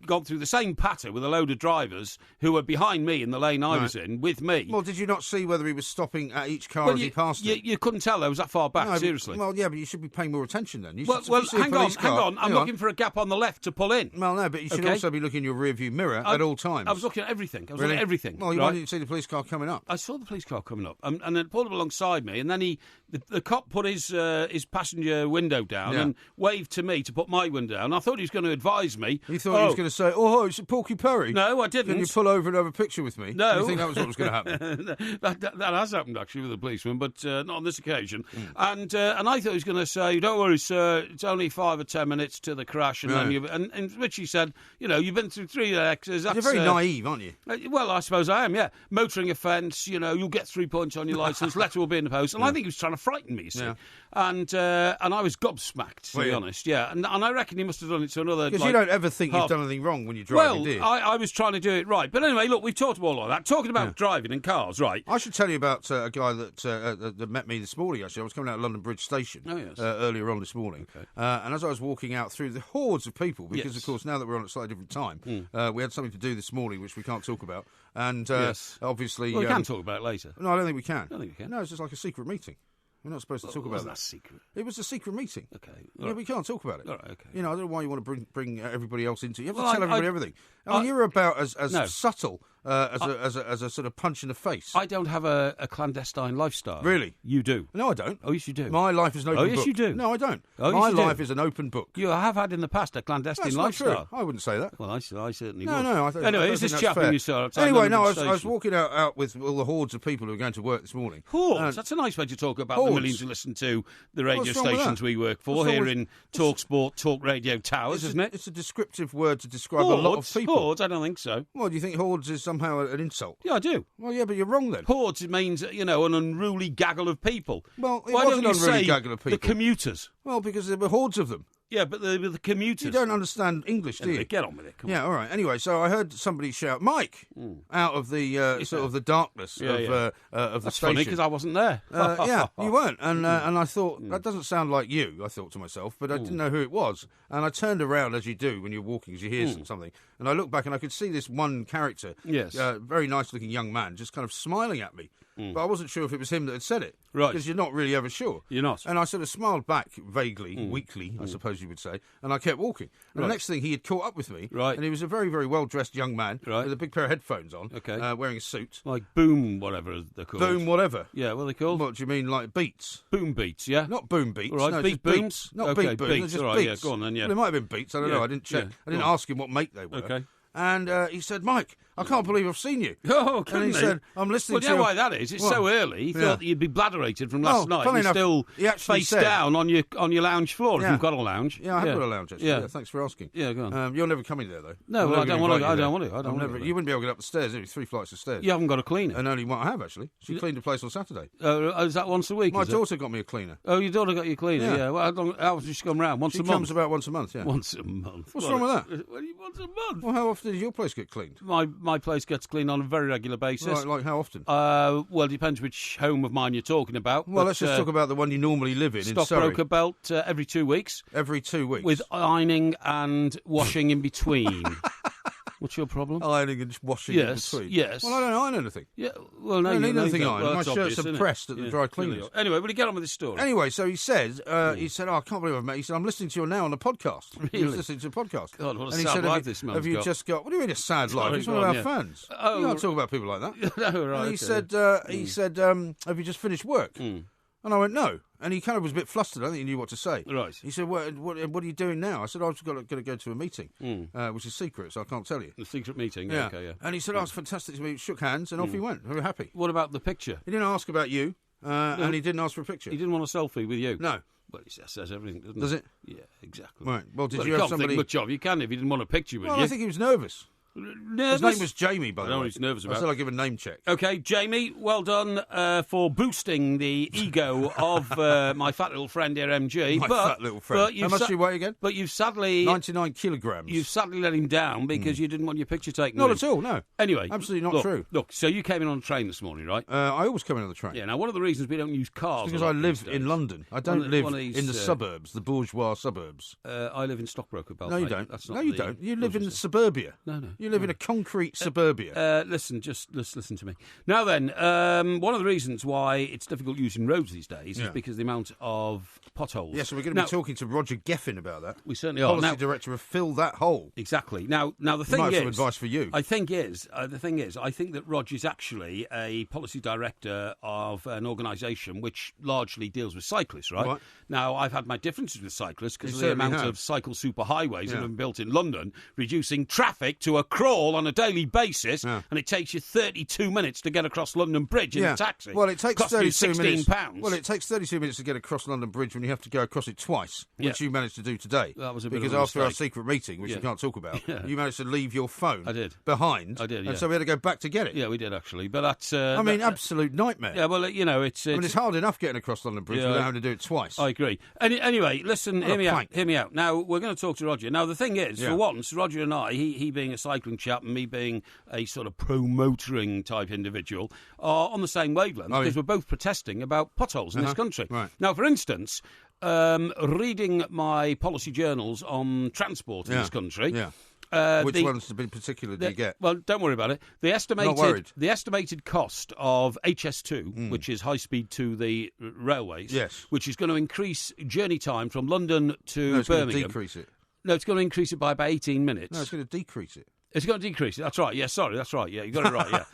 gone through the same patter with a load of drivers who were behind me in the lane I was in, with me. Well, did you not see whether he was stopping at each car as he passed it? You couldn't tell. I was that far back, seriously. But you should be paying more attention then. Hang on. I'm looking for a gap on the left to pull in. Well, no, but you should also be looking in your rear-view mirror at all times. I was looking at everything. Well, why didn't you see the police car coming up? I saw the police car coming up, and then it pulled up alongside me, and then the cop put his passenger window down and waved to me to put my window down. I thought he was going to advise me. You thought he was going to say, "Oh, it's Porky Parry"? No, I didn't. Can you pull over and have a picture with me? No. You think that was what was going to happen? that has happened actually with a policeman, but not on this occasion. And I thought he was going to say, "Don't worry, sir, it's only 5 or 10 minutes to the crash," and then and which he said, "You've been through 3 X's." You're very naive, aren't you? Well, I suppose I am. Yeah, motoring offence. You'll get 3 points on your licence. Letter will be in the post. And I think he was trying to frighten me. You see. And I was gobsmacked, to be honest, yeah. And I reckon he must have done it to another... Because you don't ever think you've done anything wrong when you're driving, do you? I was trying to do it right. But anyway, look, we've talked about all of that. Talking about driving and cars, right. I should tell you about a guy that met me this morning, actually. I was coming out of London Bridge Station earlier on this morning. Okay. And as I was walking out through the hordes of people, because, of course, now that we're on a slightly different time, we had something to do this morning which we can't talk about. And obviously... Well, we can talk about it later. No, I don't think we can. I don't think we can. No, it's just like a secret meeting. We're not supposed to talk about that. Secret? It was a secret meeting. Okay. Yeah, we can't talk about it. All right, okay. You know, I don't know why you want to bring everybody else into it. You have to tell everybody everything. I mean, you're about as subtle as a sort of punch in the face. I don't have a clandestine lifestyle. Really? You do? No, I don't. Oh, yes, you do. My life is an open book. Oh, yes, you do. No, I don't. Oh, my life is an open book. You have had in the past a clandestine That's lifestyle. Not true. I wouldn't say that. Well, I certainly would. No, anyway, who's this chap you saw outside Anyway, London no, I Station? was walking out with all the hordes of people who were going to work this morning. Hordes? That's a nice way to talk about the millions who listen to the radio stations we work for here in Talk Sport, Talk Radio Towers, isn't it? It's a descriptive word to describe a lot of people. Hordes? I don't think so. Well, do you think hordes is somehow an insult? Yeah, I do. Well, yeah, but you're wrong then. Hordes means, an unruly gaggle of people. Well, why don't you say gaggle of people. The commuters? Well, because there were hordes of them. Yeah, but they were the commuters. You don't understand English, do you? Get on with it. Come on. All right. Anyway, so I heard somebody shout, "Mike!" out of the sort of the darkness of the That's station. funny because I wasn't there. Yeah, you weren't, and I thought that doesn't sound like you. I thought to myself, but I didn't know who it was, and I turned around as you do when you're walking, as you hear something, and I looked back and I could see this one character, very nice-looking young man, just kind of smiling at me. But I wasn't sure if it was him that had said it. Right. Because you're not really ever sure. You're not. And I sort of smiled back vaguely, weakly, I suppose you would say, and I kept walking. And the next thing, he had caught up with me. Right. And he was a very, very well-dressed young man with a big pair of headphones on, okay. Wearing a suit. Like Boom, whatever they're called. Boom, whatever. Yeah, what are they called? What do you mean, like Beats? Boom Beats, yeah? Not Boom Beats. All right, no, Beat Booms. Beats? Not Okay, Beat Booms, Beats. just All right, Beats. yeah, go on then, yeah. Well, it might have been Beats, I don't know, I didn't check. Yeah. I didn't ask him what make they were. Okay. And he said, "Mike, I can't believe I've seen you." Oh, couldn't And he said, "I'm listening well, to you know your-" why that is? It's so early. He thought that you'd be bladderated from last night. funny And enough, still he actually face said- down on your lounge floor if you've got a lounge. Yeah, I have got a lounge, actually. Yeah, thanks for asking. Yeah, go on. You're never coming there, though. No, I'm well, I never don't gonna want to. invite I you don't there. want to. I don't want to. You wouldn't be able to get up the stairs, do you? 3 flights of stairs. You haven't got a cleaner. And only one I have, actually. She cleaned the place on Saturday. Is that once a week? My daughter got me a cleaner. Oh, your daughter got you a cleaner? Yeah. Yeah. Well, how often does she come round? Once a month? She comes about once a month, yeah. Once a month. What's wrong with that? Once a month. Well, how often does your place get cleaned? My place gets cleaned on a very regular basis. Right, like how often? Well, it depends which home of mine you're talking about. Well, let's just talk about the one you normally live in Surrey. Stockbroker belt every 2 weeks. Every 2 weeks? With ironing and washing in between. What's your problem? Ironing and washing in between? Yes. Well, I don't iron anything. Yeah. Well, no, I don't need anything ironed. ironed. My shirts are pressed at the dry cleaners. Anyway, will you get on with this story? Anyway, so he said, "Oh, I can't believe I've met you." He said, "I'm listening to you now on the podcast." Really? He was listening to the podcast. God, what a and he sad said, life this man's Have you got. just got? What do you mean a sad life? He's one of our fans. Oh, you can't talk about people like that. No, right. And he said, "Have you just finished work?" And I went, "No." And he kind of was a bit flustered. I don't think he knew what to say. Right. He said, what are you doing now? I said, "I've got to go to a meeting, which is secret, so I can't tell you." The secret meeting. Yeah. Okay, yeah. And he said, "Oh, it's fantastic to meet you." Shook hands, and off he went. Very happy. What about the picture? He didn't ask about you, and he didn't ask for a picture. He didn't want a selfie with you? No. Well, it says everything, doesn't it? Does it? Yeah, exactly. Right. Well, did you you have can't somebody... think much of you can if he didn't want a picture with Well, you. I think he was nervous. Nervous? His name was Jamie, by the way. I know what he's nervous about. I said I'd give a name check. Okay, Jamie, well done for boosting the ego of my fat little friend here, MG. Fat little friend. How much do you weigh again? But you've sadly... 99 kilograms. You've sadly let him down because you didn't want your picture taken. Not at all, no. Anyway. Absolutely not true. Look, so you came in on a train this morning, right? I always come in on the train. Yeah, now one of the reasons we don't use cars... It's because I live in London. I don't live in the suburbs, the bourgeois suburbs. I live in Stockbroker Belt. No, you don't. No, you don't. You live in suburbia. No. You live in a concrete suburbia. Listen to me. Now then, one of the reasons why it's difficult using roads these days is because of the amount of potholes. Yes, so we're going to be talking to Roger Geffin about that. We certainly are. Policy director of Fill That Hole. Exactly. Now the thing might is... have some advice for you. I think that Roger's actually a policy director of an organisation which largely deals with cyclists, right? Now, I've had my differences with cyclists because of the amount of cycle superhighways that have been built in London, reducing traffic to a crawl all on a daily basis, and it takes you 32 minutes to get across London Bridge in a taxi. Well, it takes Costs you 32 minutes. £16. Well, it takes 32 minutes to get across London Bridge when you have to go across it twice, which you managed to do today. That was a bit because of a after our mistake. secret meeting, which you can't talk about, you managed to leave your phone behind. I did, and so we had to go back to get it. Yeah, we did actually, but that's. Absolute nightmare. Yeah, well, it's hard enough getting across London Bridge without having to do it twice. I agree. Anyway, listen, hear me out. Now, we're going to talk to Roger. Now, the thing is, for once, Roger and I, he being a cycling chap and me being a sort of pro-motoring type individual, are on the same wavelength because we're both protesting about potholes in this country. Right. Now, for instance, reading my policy journals on transport in this country... Yeah. Which ones in particular do you get? Well, don't worry about it. The estimated cost of HS2, which is high speed to the railways, which is going to increase journey time from London to Birmingham. Birmingham. Going to decrease it. No, it's going to increase it by about 18 minutes. No, it's going to decrease it. It's going to decrease it. That's right. Yeah, sorry, that's right. Yeah, you got it right. Yeah.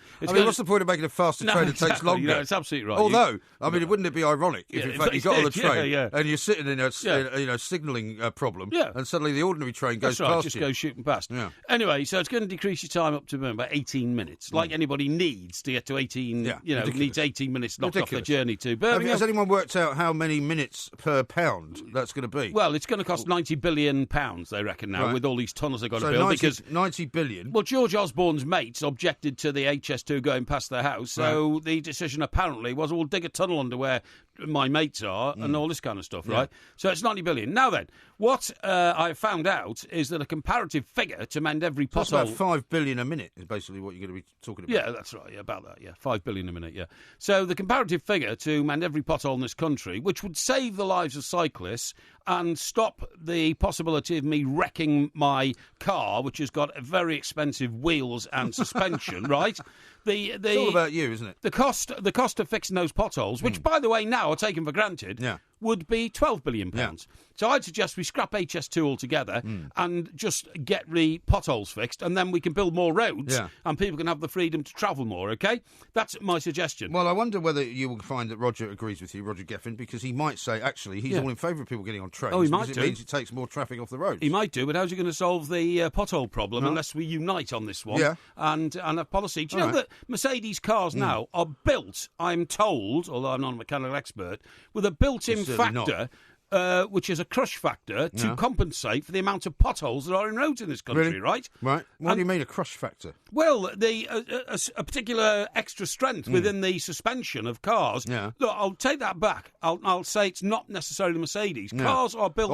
What's the point of making a faster train that takes longer? Yeah, it's absolutely right. Although, wouldn't it be ironic if, in fact, you got on the train and you're sitting in a signalling problem, and suddenly the ordinary train goes past just you? goes shooting past. Yeah. Anyway, so it's going to decrease your time up to about 18 minutes, like anybody needs to get to 18. Needs 18 minutes knocked off their journey to Birmingham. Has anyone worked out how many minutes per pound that's going to be? Well, it's going to cost £90 billion, they reckon now, with all these tunnels they've got to build. Because 90 billion. Well, George Osborne's mates objected to the HS2 going past their house, so the decision apparently was, we'll dig a tunnel under where my mates are and all this kind of stuff, right? So it's 90 billion. Now then, what I found out is that a comparative figure to mend every pothole... That's about 5 billion a minute is basically what you're going to be talking about. Yeah, that's right, about that, 5 billion a minute, So the comparative figure to mend every pothole in this country, which would save the lives of cyclists and stop the possibility of me wrecking my car, which has got very expensive wheels and suspension, right? It's all about you, isn't it? The cost of fixing those potholes, which, by the way, now are taken for granted, would be £12 billion. Yeah. So I'd suggest we scrap HS2 altogether and just get the potholes fixed, and then we can build more roads and people can have the freedom to travel more, OK? That's my suggestion. Well, I wonder whether you will find that Roger agrees with you, Roger Geffen, because he might say, actually, he's all in favour of people getting on trains. Oh, he might do. It means it takes more traffic off the roads. He might do, but how's he going to solve the pothole problem unless we unite on this one and have policy? Do you know that Mercedes cars now are built, I'm told, although I'm not a mechanical expert, with a built-in factor... which is a crush factor to compensate for the amount of potholes that are in roads in this country, right? Right. What do you mean a crush factor? Well, a particular extra strength within the suspension of cars. Yeah. Look, I'll take that back. I'll say it's not necessarily Mercedes. Yeah. Cars are built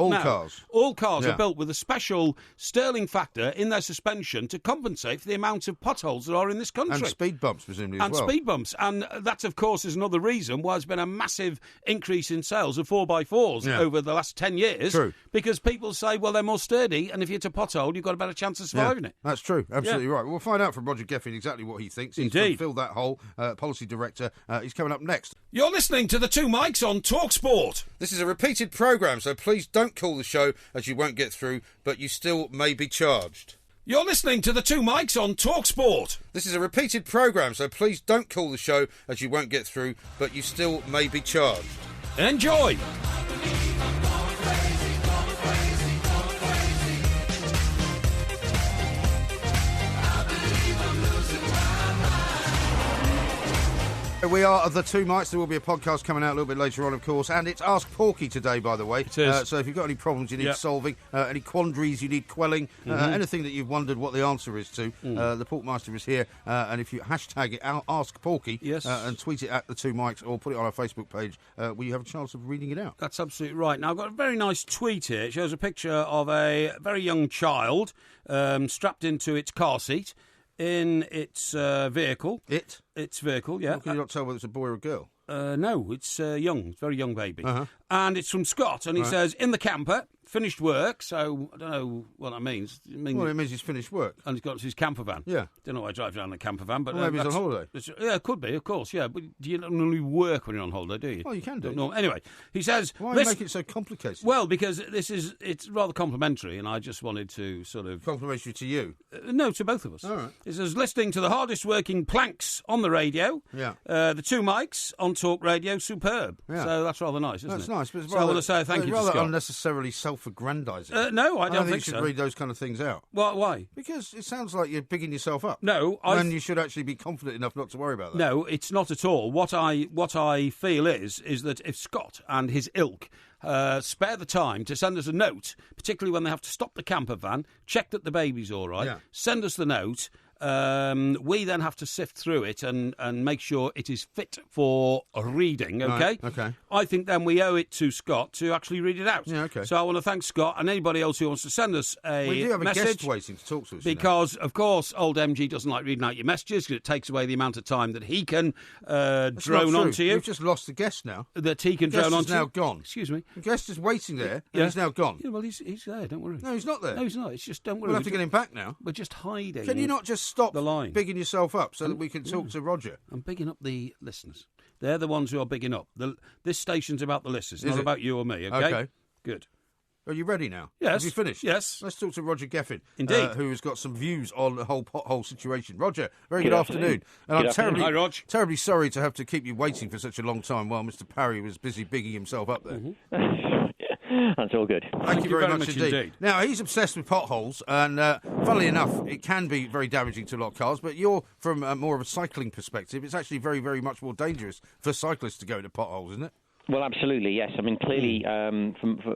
All cars are built with a special Stirling factor in their suspension to compensate for the amount of potholes that are in this country. And speed bumps, presumably, as well. And speed bumps. And that, of course, is another reason why there's been a massive increase in sales of 4x4s over the last 10 years. True. Because people say, well, they're more sturdy, and if you hit a pothole, you've got a better chance of surviving it. That's true. Absolutely right. We'll find out from Roger Geffen exactly what he thinks. He's fulfilled that hole. Policy director. He's coming up next. You're listening to the Two Mics on TalkSport. This is a repeated programme, so please don't call the show, as you won't get through, but you still may be charged. You're listening to the Two Mics on TalkSport. This is a repeated programme, so please don't call the show, as you won't get through, but you still may be charged. Enjoy. We are the Two Mics. There will be a podcast coming out a little bit later on, of course, and it's Ask Porky today, by the way. It is. So if you've got any problems you need solving, any quandaries you need quelling, anything that you've wondered what the answer is to, the Porkmeister is here, and if you hashtag it Ask Porky and tweet it at the Two Mics or put it on our Facebook page, you have a chance of reading it out. That's absolutely right. Now, I've got a very nice tweet here. It shows a picture of a very young child strapped into its car seat in its vehicle. Its vehicle, yeah. Well, can you not tell whether it's a boy or a girl? No, it's young. It's a very young baby. And it's from Scott, and he says, in the camper, finished work, so I don't know what that means. It means he's finished work. And he's got his camper van. Yeah. Don't know why I drive around in a camper van, but... Well, maybe he's on holiday. Yeah, it could be, of course, yeah. But do you not normally work when you're on holiday, do you? Well, you can do. No. Anyway, he says... Why make it so complicated? Well, because it's rather complimentary, and I just wanted to sort of... Complimentary to you? No, to both of us. All right. He says, listening to the hardest working planks on the radio. Yeah. The Two Mics on Talk Radio, superb. Yeah. So that's rather nice, isn't it? That's nice, but so I want to say thank you to Scott. Rather unnecessarily self self-aggrandising. No, I don't think you think should so. read those kind of things out. Why? Because it sounds like you're bigging yourself up. No, and you should actually be confident enough not to worry about that. No, it's not at all. What I feel is that if Scott and his ilk spare the time to send us a note, particularly when they have to stop the camper van, check that the baby's all right, send us the note. We then have to sift through it and make sure it is fit for reading, okay? Right, okay. I think then we owe it to Scott to actually read it out. Yeah, okay. So I want to thank Scott and anybody else who wants to send us a We do have message. a guest waiting to talk to us. Because, of course, old MG doesn't like reading out your messages because it takes away the amount of time that he can drone onto you. We've just lost the guest now. That he can drone onto you. The guest is now gone. Excuse me. The guest is waiting there, and he's now gone. Yeah, well, he's there, don't worry. No, he's not there. No, he's not. It's just, don't worry. We'll have to get him back now. We're just hiding. Can you not just stop the line? Bigging yourself up so that we can talk to Roger? I'm bigging up the listeners. They're the ones who are bigging up. This station's about the listeners, not about you or me, okay? Okay. Good. Are you ready now? Yes. Have you finished? Yes. Let's talk to Roger Geffin. Indeed. Who has got some views on the whole pothole situation. Roger, very good afternoon. And I'm Hi, Rog. terribly sorry to have to keep you waiting for such a long time while Mr. Parry was busy bigging himself up there. That's all good. Thank you very much indeed. Now, he's obsessed with potholes, and funnily enough, it can be very damaging to a lot of cars, but you're from more of a cycling perspective. It's actually very, very much more dangerous for cyclists to go into potholes, isn't it? Well, absolutely, yes. I mean, clearly,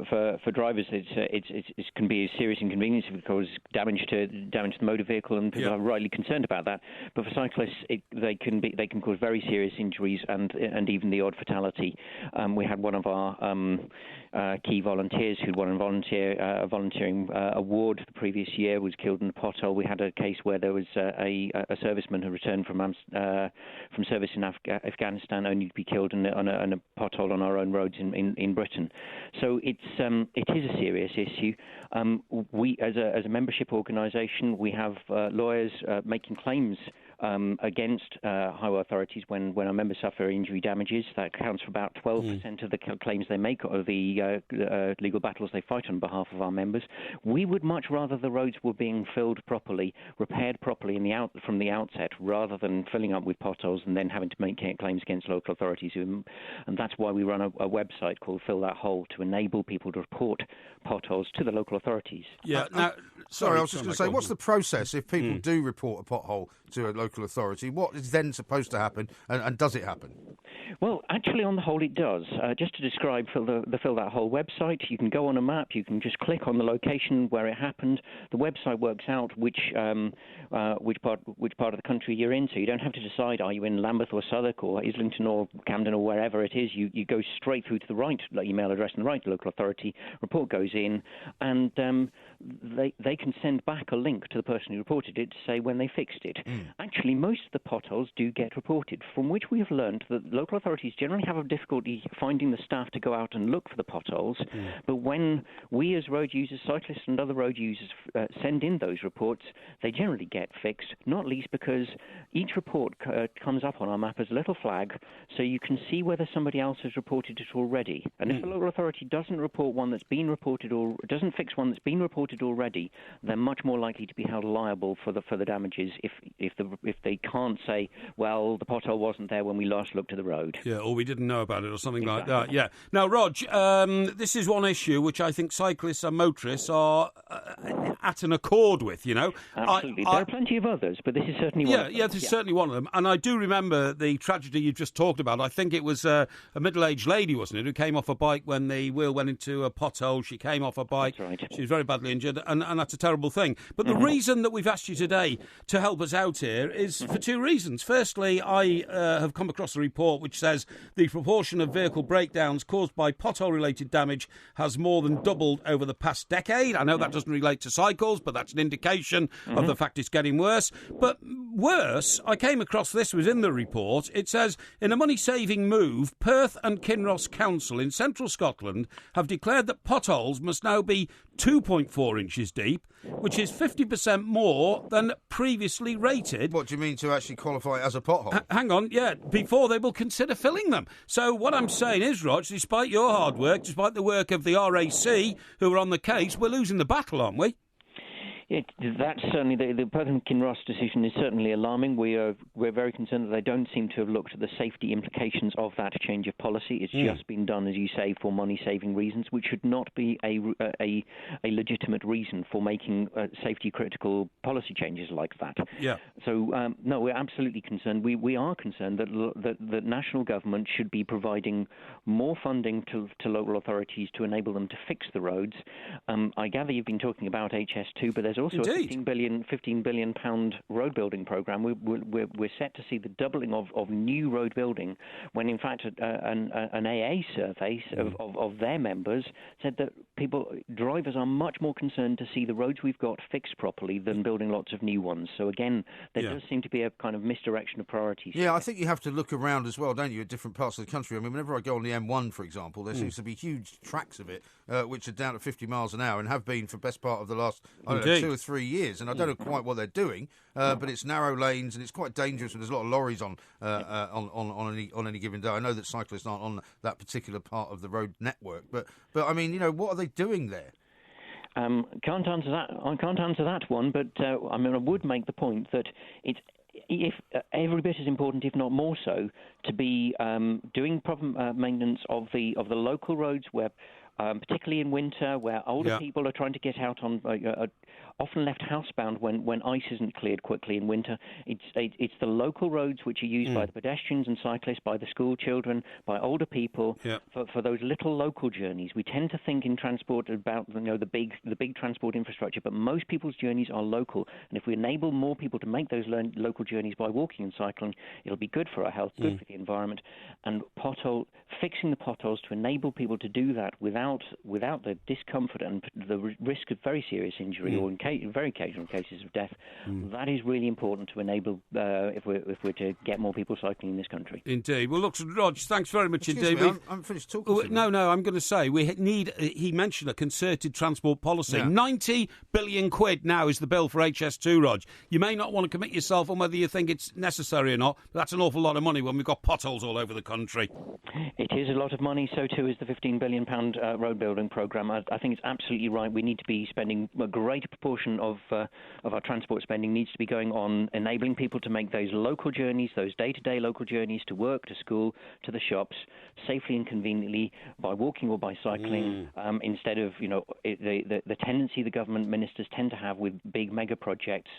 for drivers, it can be a serious inconvenience because damage to the motor vehicle, and people are rightly concerned about that. But for cyclists, they can cause very serious injuries and even the odd fatality. We had one of our key volunteers who'd won a volunteering award the previous year was killed in a pothole. We had a case where there was a serviceman who returned from service in Afghanistan only to be killed on a pothole on our own roads in Britain. So it is a serious issue. We, as a membership organisation, we have lawyers making claims against highway authorities when our members suffer injury damages. That accounts for about 12% of the claims they make, or the legal battles they fight on behalf of our members. We would much rather the roads were being filled properly, repaired properly from the outset, rather than filling up with potholes and then having to make claims against local authorities. And that's why we run a website called Fill That Hole, to enable people to report potholes to the local authorities. Yeah. Sorry, I was just going to say, what's the process if people do report a pothole to a local authority? What is then supposed to happen, and does it happen? Well, actually, on the whole, it does. Just to describe the Fill That Hole website, you can go on a map, you can just click on the location where it happened. The website works out which part of the country you're in, so you don't have to decide, are you in Lambeth or Southwark or Islington or Camden or wherever it is. You go straight through to the right email address and the right local authority. Report goes in, and they can send back a link to the person who reported it to say when they fixed it. Actually, most of the potholes do get reported, from which we have learned that local authorities generally have a difficulty finding the staff to go out and look for the potholes. But when we as road users, cyclists and other road users send in those reports, they generally get fixed, not least because each report comes up on our map as a little flag, so you can see whether somebody else has reported it already. And if the local authority doesn't report one that's been reported or doesn't fix one that's been reported already, they're much more likely to be held liable for the damages if they can't say, well, the pothole wasn't there when we last looked at the road. Yeah, or we didn't know about it or something like that. Yeah. Now, Rog, this is one issue which I think cyclists and motorists are at an accord with, you know. Absolutely. There are plenty of others, but this is certainly one of them. Yeah, this is certainly one of them. And I do remember the tragedy you just talked about. I think it was a middle-aged lady, wasn't it, who came off a bike when the wheel went into a pothole. She came off a bike. That's right. She was very badly injured, and that's a terrible thing. But the reason that we've asked you today to help us out here is for two reasons. Firstly, I have come across a report which says the proportion of vehicle breakdowns caused by pothole-related damage has more than doubled over the past decade. I know that doesn't relate to cycles, but that's an indication of the fact it's getting worse. But worse, I came across this was in the report. It says, in a money-saving move, Perth and Kinross Council in central Scotland have declared that potholes must now be 2.4 inches deep, which is 50% more than previously rated. What do you mean to actually qualify as a pothole? Hang on, before they will consider filling them. So what I'm saying is, Rog, despite your hard work, despite the work of the RAC, who are on the case, we're losing the battle, aren't we? That's certainly the Perkin-Ross decision is certainly alarming. We're very concerned that they don't seem to have looked at the safety implications of that change of policy. It's just been done, as you say, for money-saving reasons, which should not be a legitimate reason for making safety-critical policy changes like that. Yeah. So no, we're absolutely concerned. We are concerned that national government should be providing more funding to local authorities to enable them to fix the roads. I gather you've been talking about HS2, but there's also Indeed. a £15 billion road building programme. We're set to see the doubling of new road building, when in fact an AA survey of their members said that drivers are much more concerned to see the roads we've got fixed properly than building lots of new ones. So again, there does seem to be a kind of misdirection of priorities. Yeah, I think you have to look around as well, don't you, at different parts of the country. I mean, whenever I go on the M1, for example, there seems to be huge tracks of it which are down at 50 miles an hour and have been for the best part of the last 2 or 3 years. And I don't know quite what they're doing, but it's narrow lanes and it's quite dangerous when there's a lot of lorries on any given day. I know that cyclists aren't on that particular part of the road network, but I mean, you know, what are they doing there? Can't answer that. I can't answer that one, but I mean, I would make the point that it's every bit as important, if not more so, to be doing proper maintenance of the local roads where. Particularly in winter, where older people are trying to get out on, often left housebound when ice isn't cleared quickly in winter. It's the local roads which are used by the pedestrians and cyclists, by the school children, by older people for those little local journeys. We tend to think in transport about the big transport infrastructure, but most people's journeys are local. And if we enable more people to make those local journeys by walking and cycling, it'll be good for our health, good for the environment, and fixing the potholes to enable people to do that without the discomfort and the risk of very serious injury or in very occasional cases of death. That is really important to enable if we're to get more people cycling in this country. Indeed. Well, look, Rog, thanks very much indeed. Me, I'm finished talking. No, I'm going to say we need. He mentioned a concerted transport policy. 90 billion quid now is the bill for HS2, Rog. You may not want to commit yourself on whether you think it's necessary or not, but that's an awful lot of money when we've got potholes all over the country. It is a lot of money. So too is the £15 billion road building programme. I think it's absolutely right. We need to be spending a greater proportion of our transport spending needs to be going on enabling people to make those local journeys, those day-to-day local journeys to work, to school, to the shops, safely and conveniently by walking or by cycling, instead of the tendency the government ministers tend to have with big mega projects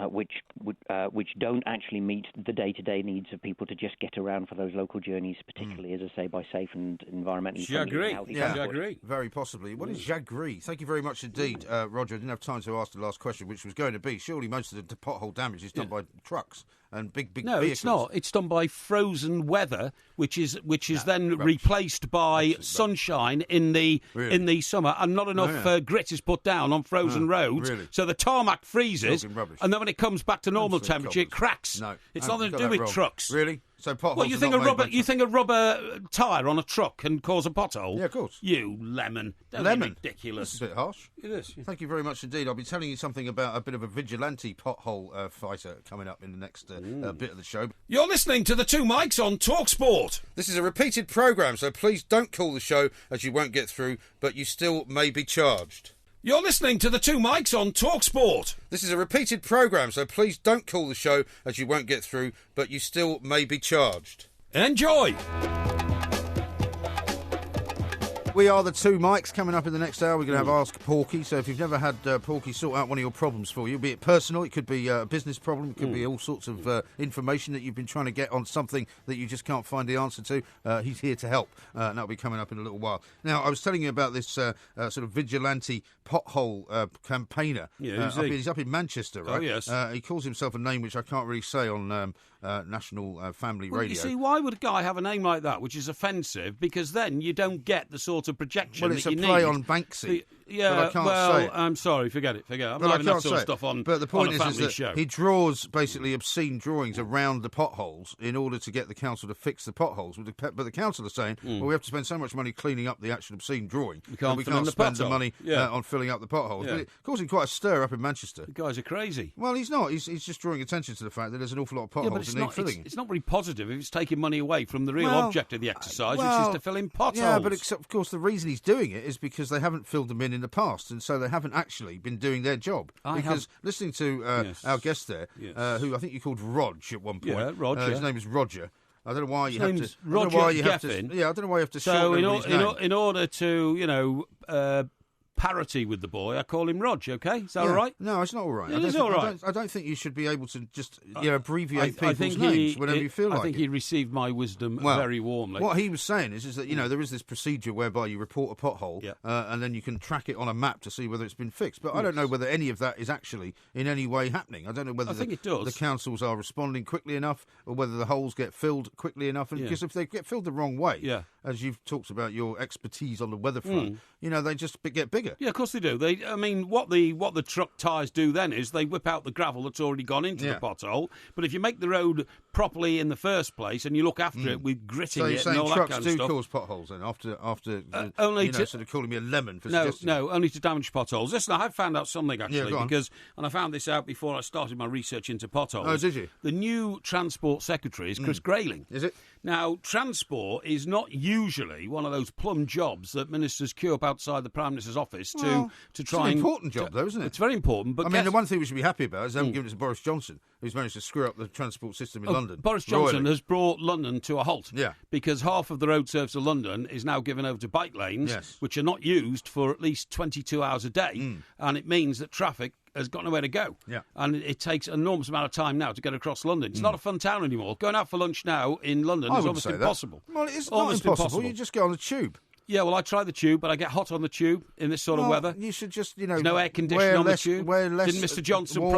which don't actually meet the day-to-day needs of people to just get around for those local journeys, particularly, as I say, by safe and environmentally friendly and healthy transport. Very possibly. What is Jagri? Thank you very much indeed, Roger. I didn't have time to ask the last question, which was going to be, surely most of the pothole damage is done by trucks and big no, vehicles. It's not. It's done by frozen weather, which is then replaced by sunshine in the summer, and not enough grit is put down on frozen roads, so the tarmac freezes, and then when it comes back to normal temperature, it cracks. No, it's nothing to do with trucks. Really? So potholes. Well, you think a rubber tyre on a truck can cause a pothole? Yeah, of course. You lemon. Don't be ridiculous. That's a bit harsh. It is. Thank you very much indeed. I'll be telling you something about a bit of a vigilante pothole fighter coming up in the next bit of the show. You're listening to the Two Mics on TalkSport. This is a repeated programme, so please don't call the show as you won't get through, but you still may be charged. You're listening to the Two Mics on TalkSport. This is a repeated programme, so please don't call the show as you won't get through, but you still may be charged. Enjoy! We are the Two Mics. Coming up in the next hour, we're going to have Ask Porky. So if you've never had Porky sort out one of your problems for you, be it personal, it could be a business problem, it could be all sorts of information that you've been trying to get on something that you just can't find the answer to, he's here to help. And that'll be coming up in a little while. Now, I was telling you about this sort of vigilante pothole campaigner. Yeah, he's up in Manchester, right? Oh, yes. He calls himself a name which I can't really say on National Family Radio. You see, why would a guy have a name like that, which is offensive? Because then you don't get the sort of projection that you need. Well, it's a play on Banksy. Yeah, but I can't say it. I'm sorry, forget it. I'm not having that sort of stuff on. But the point is that show. He draws basically obscene drawings around the potholes in order to get the council to fix the potholes. But the council are saying, well, we have to spend so much money cleaning up the actual obscene drawing. We can't spend the money on filling up the potholes. Yeah. But it's causing quite a stir up in Manchester. The guys are crazy. Well, he's not. He's just drawing attention to the fact that there's an awful lot of potholes that need filling. It's not very positive if it's taking money away from the real object of the exercise, which is to fill in potholes. Yeah, but of course the reason he's doing it is because they haven't filled them in in the past, and so they haven't actually been doing their job. Listening to our guest there, who I think you called Rog at one point. Yeah, Roger. His name is Roger. I don't know why you have to. Roger Geffin. I don't know why you have to. So in order to parity with the boy, I call him Rog, okay? Is that all right? No, it's not all right. It is all right. I don't think you should be able to just abbreviate people's names whenever you feel like it. I think he received my wisdom very warmly. What he was saying is that, there is this procedure whereby you report a pothole and then you can track it on a map to see whether it's been fixed. But I don't know whether any of that is actually in any way happening. I don't know whether the councils are responding quickly enough or whether the holes get filled quickly enough. And because if they get filled the wrong way, as you've talked about your expertise on the weather front, they just get bigger. Yeah, of course they do. What the truck tyres do then is they whip out the gravel that's already gone into the pothole. But if you make the road properly in the first place and you look after it with gritting it and all that kind of stuff. So you're saying trucks do cause potholes then after sort of calling me a lemon for suggesting No, only to damage potholes. Listen, I've found out something actually and I found this out before I started my research into potholes. Oh, did you? The new Transport Secretary is Chris Grayling. Is it? Now, transport is not usually one of those plum jobs that ministers queue up outside the Prime Minister's office to try and... It's an important job, though, isn't it? It's very important. But the one thing we should be happy about is they haven't given it to Boris Johnson, who's managed to screw up the transport system in London. Boris Johnson has brought London to a halt. Yeah. Because half of the road service of London is now given over to bike lanes, which are not used for at least 22 hours a day. And it means that traffic has got nowhere to go. Yeah. And it takes an enormous amount of time now to get across London. It's not a fun town anymore. Going out for lunch now in London is almost impossible. Well, it's not impossible. You just go on the tube. Yeah, well, I try the tube, but I get hot on the tube in this sort of weather. You should just, There's no air conditioning on the tube. Didn't Mr. Johnson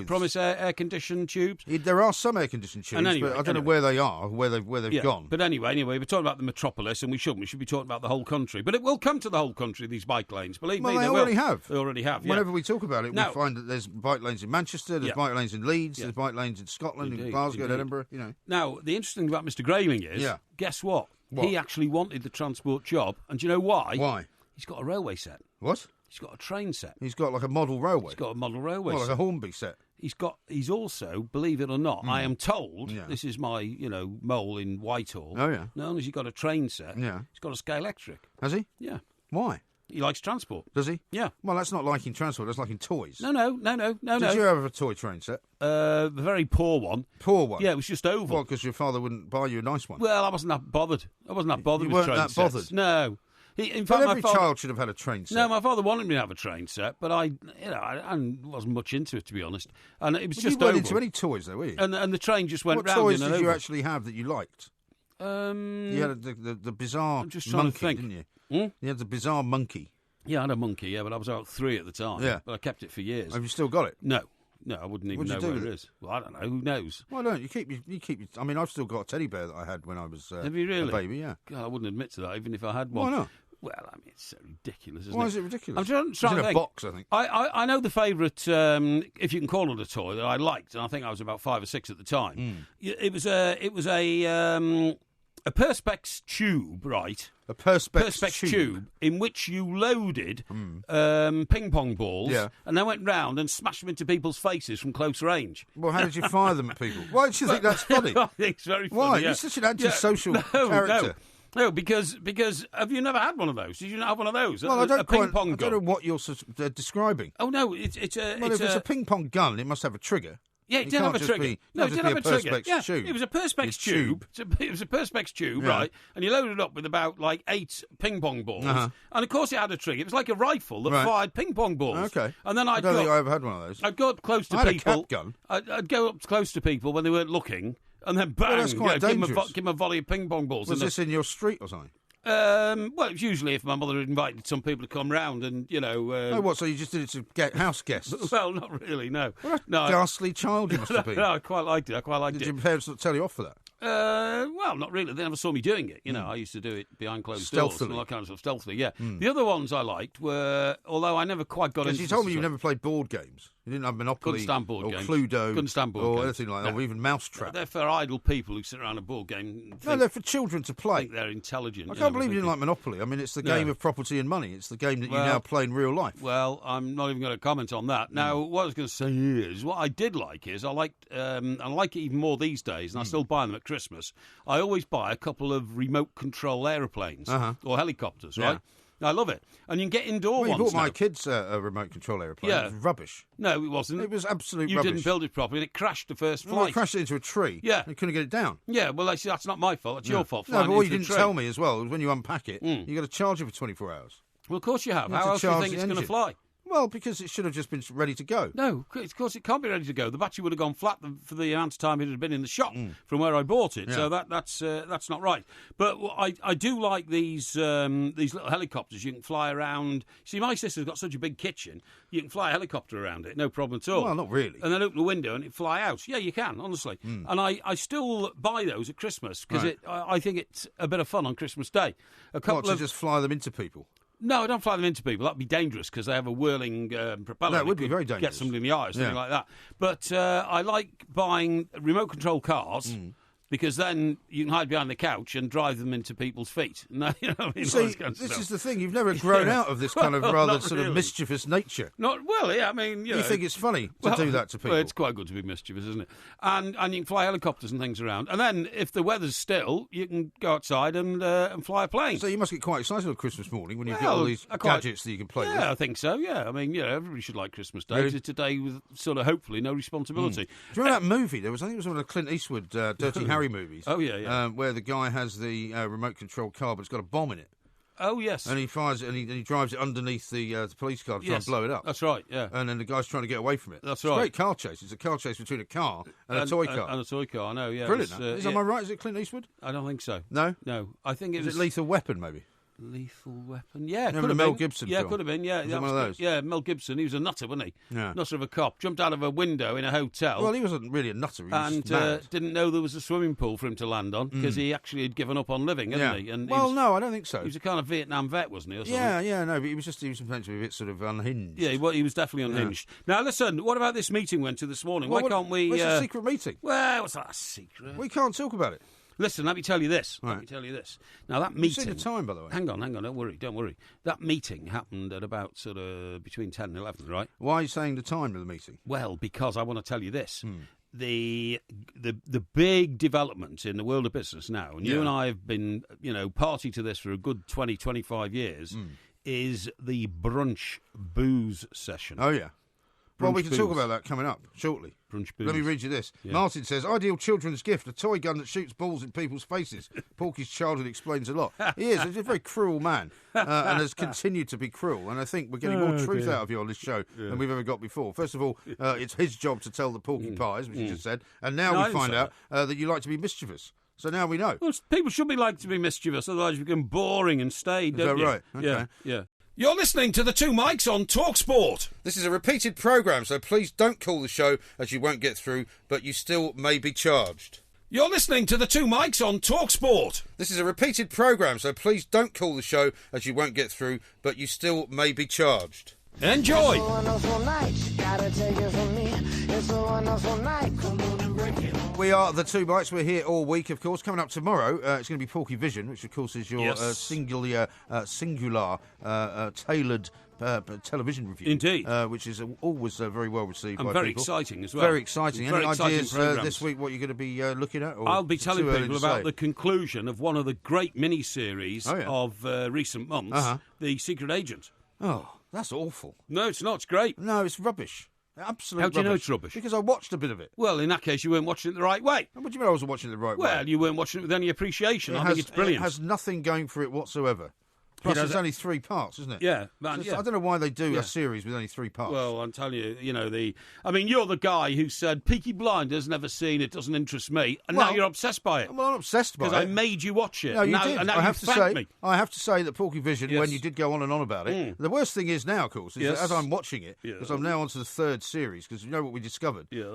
promise air-conditioned tubes? There are some air-conditioned tubes, but I don't know where they are, where they've gone. But anyway, we're talking about the metropolis, and we shouldn't. We should be talking about the whole country. But it will come to the whole country, these bike lanes. Believe me, they already have. They already have, Whenever we talk about it, we find that there's bike lanes in Manchester, there's bike lanes in Leeds, there's bike lanes in Scotland, in Glasgow, Edinburgh, Now, the interesting thing about Mr. Grayling is, guess what? He actually wanted the transport job, and do you know why? Why? He's got a railway set. What? He's got a train set. He's got like a model railway. He's got a model railway set. Like a Hornby set. He's also, believe it or not, I am told, this is my, mole in Whitehall. Oh, yeah. Not only has he got a train set, he's got a scale electric. Has he? Yeah. Why? He likes transport. Does he? Yeah. Well, that's not liking transport, that's liking toys. No. Did you have a toy train set? A very poor one. Poor one? Yeah, it was just oval. Well, because your father wouldn't buy you a nice one. Well, I wasn't that bothered. You with train weren't that bothered? sets. No. In fact, fact, every child should have had a train set. No, my father wanted me to have a train set, but I wasn't much into it, to be honest. And it was just you weren't oval. into any toys, though, were you? And the train just went round. What toys did you actually have that you liked? You had the bizarre monkey, didn't you? You had the bizarre monkey. Yeah, I had a monkey, but I was about 3 at the time. Yeah. But I kept it for years. Have you still got it? No, I wouldn't even know where it is. Well, I don't know. Who knows? Why don't you keep? I mean, I've still got a teddy bear that I had when I was Have you really? a baby. Yeah. God, I wouldn't admit to that, even if I had one. Why not? Well, I mean, it's so ridiculous, isn't it? Why is it ridiculous? I'm trying it's to in think. A box, I think. I know the favourite, if you can call it a toy, that I liked, and I think I was about 5 or 6 at the time. It was a perspex tube, right? A perspex tube in which you loaded ping pong balls and then went round and smashed them into people's faces from close range. Well, how did you fire them at people? Why do you think that's funny? I think it's very funny. Why? You're such an antisocial character. No, because have you never had one of those? Did you not have one of those? Well, a ping pong gun. I don't know what you're describing. Oh no, it's a. Well, if it's a ping pong gun, it must have a trigger. Yeah, it did have a trigger. It did have a trigger. Yeah, it was a perspex tube. It was a perspex tube, right? And you loaded it up with about 8 ping pong balls. And of course it had a trigger. It was like a rifle that fired ping pong balls. Okay. And then I don't think I ever had one of those. I'd go up close to people. I had a cap gun. I'd go up close to people when they weren't looking, and then bang, that's quite dangerous. give them a volley of ping pong balls. Was this in your street or something? Well, it's usually if my mother had invited some people to come round and, Oh, what, so you just did it to get house guests? Well, not really, no. What a ghastly child you must have been. No, I quite liked it. Did your parents not tell you off for that? Well, not really. They never saw me doing it. I used to do it behind closed doors and all that kind of stuff. Stealthily, yeah. The other ones I liked were, although I never quite got into... Because you told me you never played board games. You didn't have Monopoly Couldn't stand board or games. Cluedo Couldn't stand board or games. anything like that, or even Mousetrap. They're for idle people who sit around a board game. No, they're for children to play. Think they're intelligent. I can't believe you didn't like Monopoly. I mean, it's the game of property and money. It's the game that you now play in real life. Well, I'm not even going to comment on that. Now, what I was going to say is, what I did like is, I like it even more these days, and I still buy them at Christmas. I always buy a couple of remote control aeroplanes or helicopters, right? I love it. And you can get indoor Well, you ones bought my now. kids a remote control aeroplane. Yeah. It was rubbish. No, it wasn't. It was absolute You rubbish. didn't build it properly, and it crashed the first flight. Well, I crashed it into a tree. Yeah. And couldn't get it down. Yeah, well, that's not my fault. It's your fault. No, flying but what you into a didn't tree. tell me as well was when you unpack it, you got to charge it for 24 hours. Well, of course you have. You have How to else do you charge think the it's going to engine. fly? Well, because it should have just been ready to go. No, of course it can't be ready to go. The battery would have gone flat for the amount of time it had been in the shop from where I bought it. Yeah. So that's not right. But I do like these little helicopters. You can fly around. See, my sister's got such a big kitchen. You can fly a helicopter around it, no problem at all. Well, not really. And then open the window and it fly out. Yeah, you can, honestly. And I still buy those at Christmas because Right. I think it's a bit of fun on Christmas Day. What, to just fly them into people? No, I don't fly them into people. That'd be dangerous because they have a whirling propeller. That and would it be could very dangerous. Get somebody in the eye or something Yeah. like that. But I like buying remote control cars because then you can hide behind the couch and drive them into people's feet. No, you know what I mean? All See, this kind of this stuff. is the thing. You've never grown out of this kind of Well, rather not sort of really. mischievous nature. Yeah, I mean, You know, think it's funny to do that to people? Well, it's quite good to be mischievous, isn't it? And you can fly helicopters and things around. And then if the weather's still, you can go outside and fly a plane. So you must get quite excited on Christmas morning when you get Well, all these I quite- gadgets that you can play Yeah, with. I think so. Yeah, I mean, everybody should like Christmas Day. Really? It's a day with sort of hopefully no responsibility. Do you remember that movie? I think it was one of the Clint Eastwood Dirty Harry movies. Oh, yeah. Where the guy has the remote control car, but it's got a bomb in it, Oh yes, and he fires it and he drives it underneath the police car to try and blow it up. That's right. Yeah, And then the guy's trying to get away from it. That's It's a right. great car chase. It's a car chase between a car and a toy car. and a toy car. I know. Yeah, Brilliant. It's, Am I right? Is it Clint Eastwood? I don't think so. No? No, I think it Is was it Lethal Weapon, maybe? Lethal Weapon. Yeah, Remember could the have Mel been. Gibson Yeah, film? could have been. Yeah, Was that it one was of good. those? Yeah, Mel Gibson. He was a nutter, wasn't he? Yeah. Nutter of a cop. Jumped out of a window in a hotel. Well, he wasn't really a nutter. He was and mad. didn't know there was a swimming pool for him to land on because he actually had given up on living, hadn't he? And Well, he was, no, I don't think so. he was a kind of Vietnam vet, wasn't he? Or something? Yeah, no, but he was meant to be a bit sort of unhinged. Yeah, he was definitely unhinged. Now, listen, what about this meeting we went to this morning? Well, Why can't we... It's a secret meeting. Well, what's that secret? We can't talk about it. Listen, let me tell you this. Right. Let me tell you this. Now, that You've meeting... seen the time, by the way. Hang on, don't worry. That meeting happened at about sort of between 10 and 11, right? Why are you saying the time of the meeting? Well, because I want to tell you this. The big development in the world of business now, and you Yeah. and I have been, party to this for a good 20, 25 years, is the brunch booze session. Oh, yeah. Well, we Brunch can talk booze. about that coming up shortly. Brunch booze. Let me read you this. Yeah. Martin says, ideal children's gift, a toy gun that shoots balls in people's faces. Porky's childhood explains a lot. He is. He's a very cruel man and has continued to be cruel. And I think we're getting more truth out of you on this show than we've ever got before. First of all, it's his job to tell the Porky Pies, which you just said. And now No, I we didn't find say out that you like to be mischievous. So now we know. Well, people should be like to be mischievous, otherwise you become boring and staid, Is don't that you? right? Okay. Yeah. You're listening to the Two Mics on TalkSport. This is a repeated programme, so please don't call the show as you won't get through, but you still may be charged. You're listening to the Two Mics on TalkSport. This is a repeated programme, so please don't call the show as you won't get through, but you still may be charged. Enjoy. It's a wonderful night, gotta take it from me. It's a wonderful night, come on and break it. We are the Two Bites. We're here all week, of course. Coming up tomorrow, it's going to be Porky Vision, which, of course, is your Yes. singular tailored television review. Indeed. Which is always very well received And by very people. exciting as well. Very exciting. Very Any exciting ideas programmes. this week what you're going to be looking at? Or I'll be is it telling too early people to about say? the conclusion of one of the great mini-series Oh, yeah. of recent months, Uh-huh. The Secret Agent. Oh, that's awful. No, it's not. It's great. No, it's rubbish. Absolute How do you know rubbish. it's rubbish? Because I watched a bit of it. Well, in that case, you weren't watching it the right way. What do you mean I wasn't watching it the right way? Well, you weren't watching it with any appreciation. I think it's brilliant. It has nothing going for it whatsoever. Plus, It has- it's only 3 parts, isn't it? Yeah, man, Just- yeah. I don't know why they do Yeah. a series with only 3 parts. Well, I'm telling you, you're the guy who said Peaky Blinders, never seen it, doesn't interest me, and now Well, you're obsessed by it. Well, I'm obsessed by it. Because I made you watch it. No, you and now, did. And now I you have to thank say, me. I have to say that Porky Vision, Yes. when you did go on and on about it, the worst thing is now, of course, is Yes. that as I'm watching it, Yeah. because I'm now onto the 3rd series, because you know what we discovered? Yes.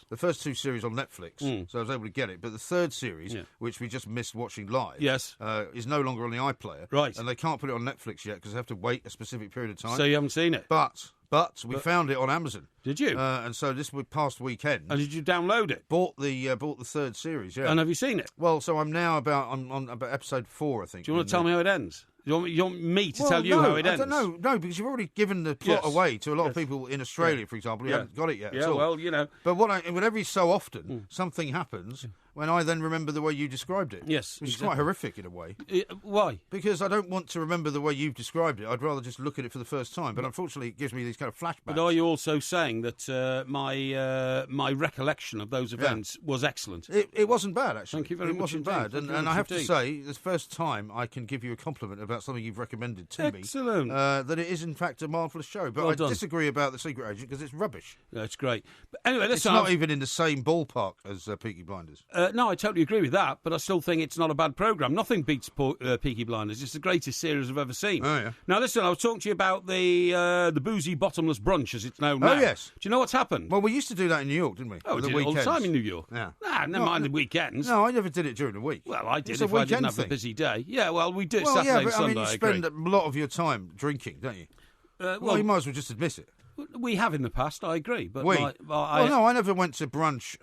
The first 2 series on Netflix, so I was able to get it, but the 3rd series, Yeah. which we just missed watching live, Yes. is no longer on the iPlayer. Right. And they can't put it on Netflix yet, because they have to wait a specific period of time. So you haven't seen it. But we found it on Amazon. Did you? And so this past weekend, And did you download it? bought the 3rd series. Yeah. And have you seen it? Well, so I'm now on about episode 4, I think. Do you want to tell me how it ends? You want me to tell you no, how it ends? I don't know. No, because you've already given the plot Yes. away to a lot of Yes. people in Australia, for example, who Yeah. haven't got it yet. Yeah, at all. well, But when every so often something happens, when I then remember the way you described it. Yes, Which exactly. is quite horrific in a way. Why? Because I don't want to remember the way you've described it. I'd rather just look at it for the first time. But unfortunately, it gives me these kind of flashbacks. But are you also saying that my recollection of those events was excellent? It wasn't bad, actually. Thank you very it much wasn't indeed. bad. Thank you And very I much have to indeed. say, the first time I can give you a compliment about something you've recommended to Excellent. me, that it is, in fact, a marvellous show. But Well I done. disagree about The Secret Agent because it's rubbish. Yeah, it's great. But anyway, It's listen. not even in the same ballpark as Peaky Blinders. No, I totally agree with that, but I still think it's not a bad programme. Nothing beats Peaky Blinders. It's the greatest series I've ever seen. Oh, yeah. Now, listen, I was talking to you about the boozy bottomless brunch, as it's known now. Oh, yes. Do you know what's happened? Well, we used to do that in New York, didn't we? we At the did it all the weekends. time in New York. Yeah. Nah, never mind the weekends. No, I never did it during the week. Well, I did It's a if I didn't weekend have a thing. busy day. Yeah, well, we do it Well, Saturday yeah, and but Sunday, I mean, you I spend agree. a lot of your time drinking, don't you? Well, you might as well just admit it. We have in the past, I agree. But We? I No, I never went to brunch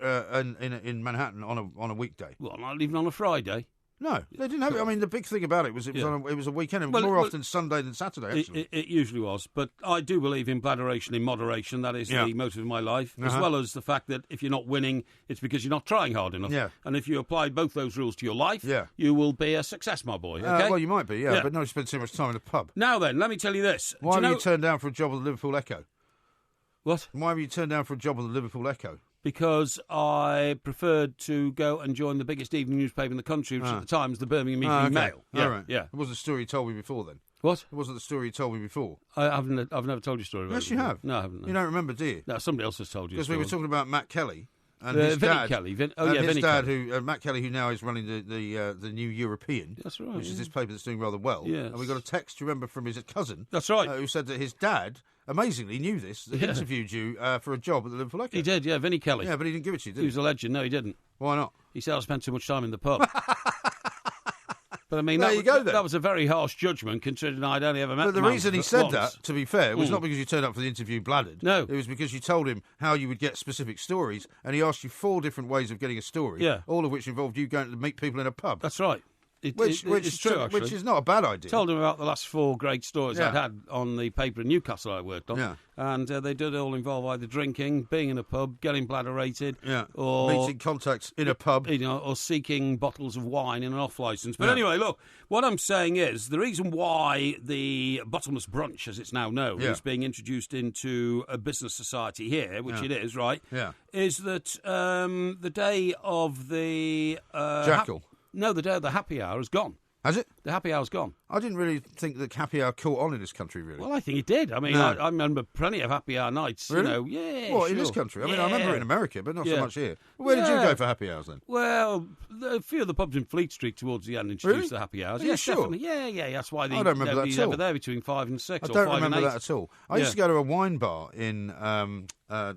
in Manhattan on a weekday. Well, not even on a Friday. No, they didn't have it. I mean, the big thing about it was it was a weekend, and more often Sunday than Saturday, actually. It usually was, but I do believe in bladderation in moderation. That is the motive of my life, as well as the fact that if you're not winning, it's because you're not trying hard enough. Yeah. And if you apply both those rules to your life, you will be a success, my boy. Okay? Well, you might be, but not spend too much time in a pub. Now then, let me tell you this. Why have you turned down for a job at the Liverpool Echo? What? Why have you turned down for a job at the Liverpool Echo? Because I preferred to go and join the biggest evening newspaper in the country, which at the time was the Birmingham Evening Mail. Yeah, all right. Yeah. It wasn't the story you told me before, then. What? It wasn't the story you told me before. I've never told you a story about it. Yes, you before. have. No, I haven't. No. You don't remember, do you? No, somebody else has told you. Because we were talking about Matt Kelly and Vinnie his dad. Kelly. His Vinnie dad, Kelly. Matt Kelly, who now is running the New European. That's right. Which is this paper that's doing rather well. Yes. And we got a text, do you remember, from his cousin. That's right. Who said that his dad, amazingly, knew this, that interviewed you for a job at the Liverpool Echo. He did, yeah, Vinnie Kelly. Yeah, but he didn't give it to you, did He was a legend. No, he didn't. Why not? He said I spent too much time in the pub. But I mean, There you go, then. that was a very harsh judgment, considering I'd only ever met But the man reason he said once. that, to be fair, was not because you turned up for the interview bladdered. No. It was because you told him how you would get specific stories, and he asked you 4 different ways of getting a story, all of which involved you going to meet people in a pub. That's right. Which it's true, actually. Which is not a bad idea. Told him about the last 4 great stories I'd had on the paper in Newcastle I worked on. Yeah. And they did all involve either drinking, being in a pub, getting bladderated, or meeting contacts in a pub, or seeking bottles of wine in an off licence. But anyway, look, what I'm saying is the reason why the bottomless brunch, as it's now known, is being introduced into a business society here, which it is, right? Yeah. Is that the day of the Jackal. No, the day of the happy hour is gone. Has it? The happy hour's gone. I didn't really think that happy hour caught on in this country, really. Well, I think it did. I mean, No. I remember plenty of happy hour nights. Really? You know, yeah. What, sure. in this country? I mean, I remember it in America, but not so Yeah. much here. Where did you go for happy hours then? Well, a few of the pubs in Fleet Street towards the end introduced Really? the happy hours. Are you Yes, sure? definitely. Yeah. That's why I don't remember that nobody's at all. ever there between 5 and 6 I or don't 5 remember and 8. that at all. I used to go to a wine bar in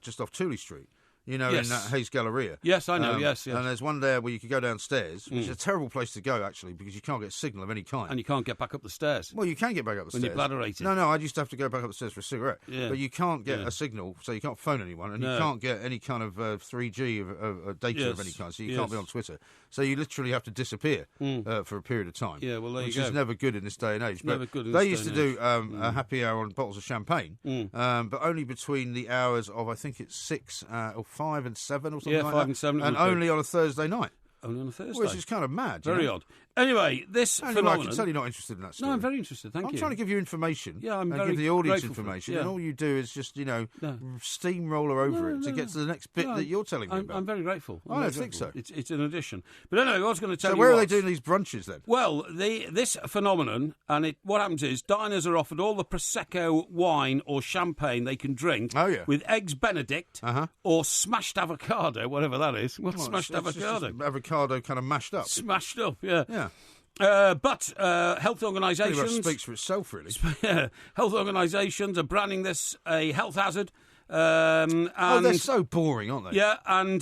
just off Tooley Street. You know, Yes. in Hayes Galleria. Yes, I know, yes. And there's one there where you could go downstairs, which is a terrible place to go, actually, because you can't get signal of any kind. And you can't get back up the stairs. Well, you can get back up the When stairs. you're bladderated. No, I used to have to go back up the stairs for a cigarette. Yeah. But you can't get a signal, so you can't phone anyone, and you can't get any kind of 3G of data of any kind, so you can't be on Twitter. So you literally have to disappear for a period of time. Yeah, well, there which you go. is never good in this day and age. Never But good in they this used day to and do a happy hour on bottles of champagne, but only between the hours of, I think it's 6 or 5 and 7 or something like that. 5 and 7 it and would be. only on a Thursday night. Only on a Thursday. Which is kind of mad. Very odd. Anyway, this phenomenon... I can tell you're not interested in that story. No, I'm very interested, thank you. I'm trying to give you information. Yeah, I'm and very give the audience grateful for it, information, yeah. and all you do is just, steamroller over it to get to the next bit that you're telling me about. I'm very grateful. I don't think so. It's an addition. But anyway, I was going to tell you So where are what. they doing these brunches then? Well, this phenomenon, and what happens is diners are offered all the Prosecco wine or champagne they can drink with eggs Benedict or smashed avocado, whatever that is. What's smashed It's avocado? just avocado kind of mashed up. Smashed up, yeah. Yeah. But health Pretty much organisations... speaks for itself, really. Health organisations are branding this a health hazard. And they're so boring, aren't they? Yeah, and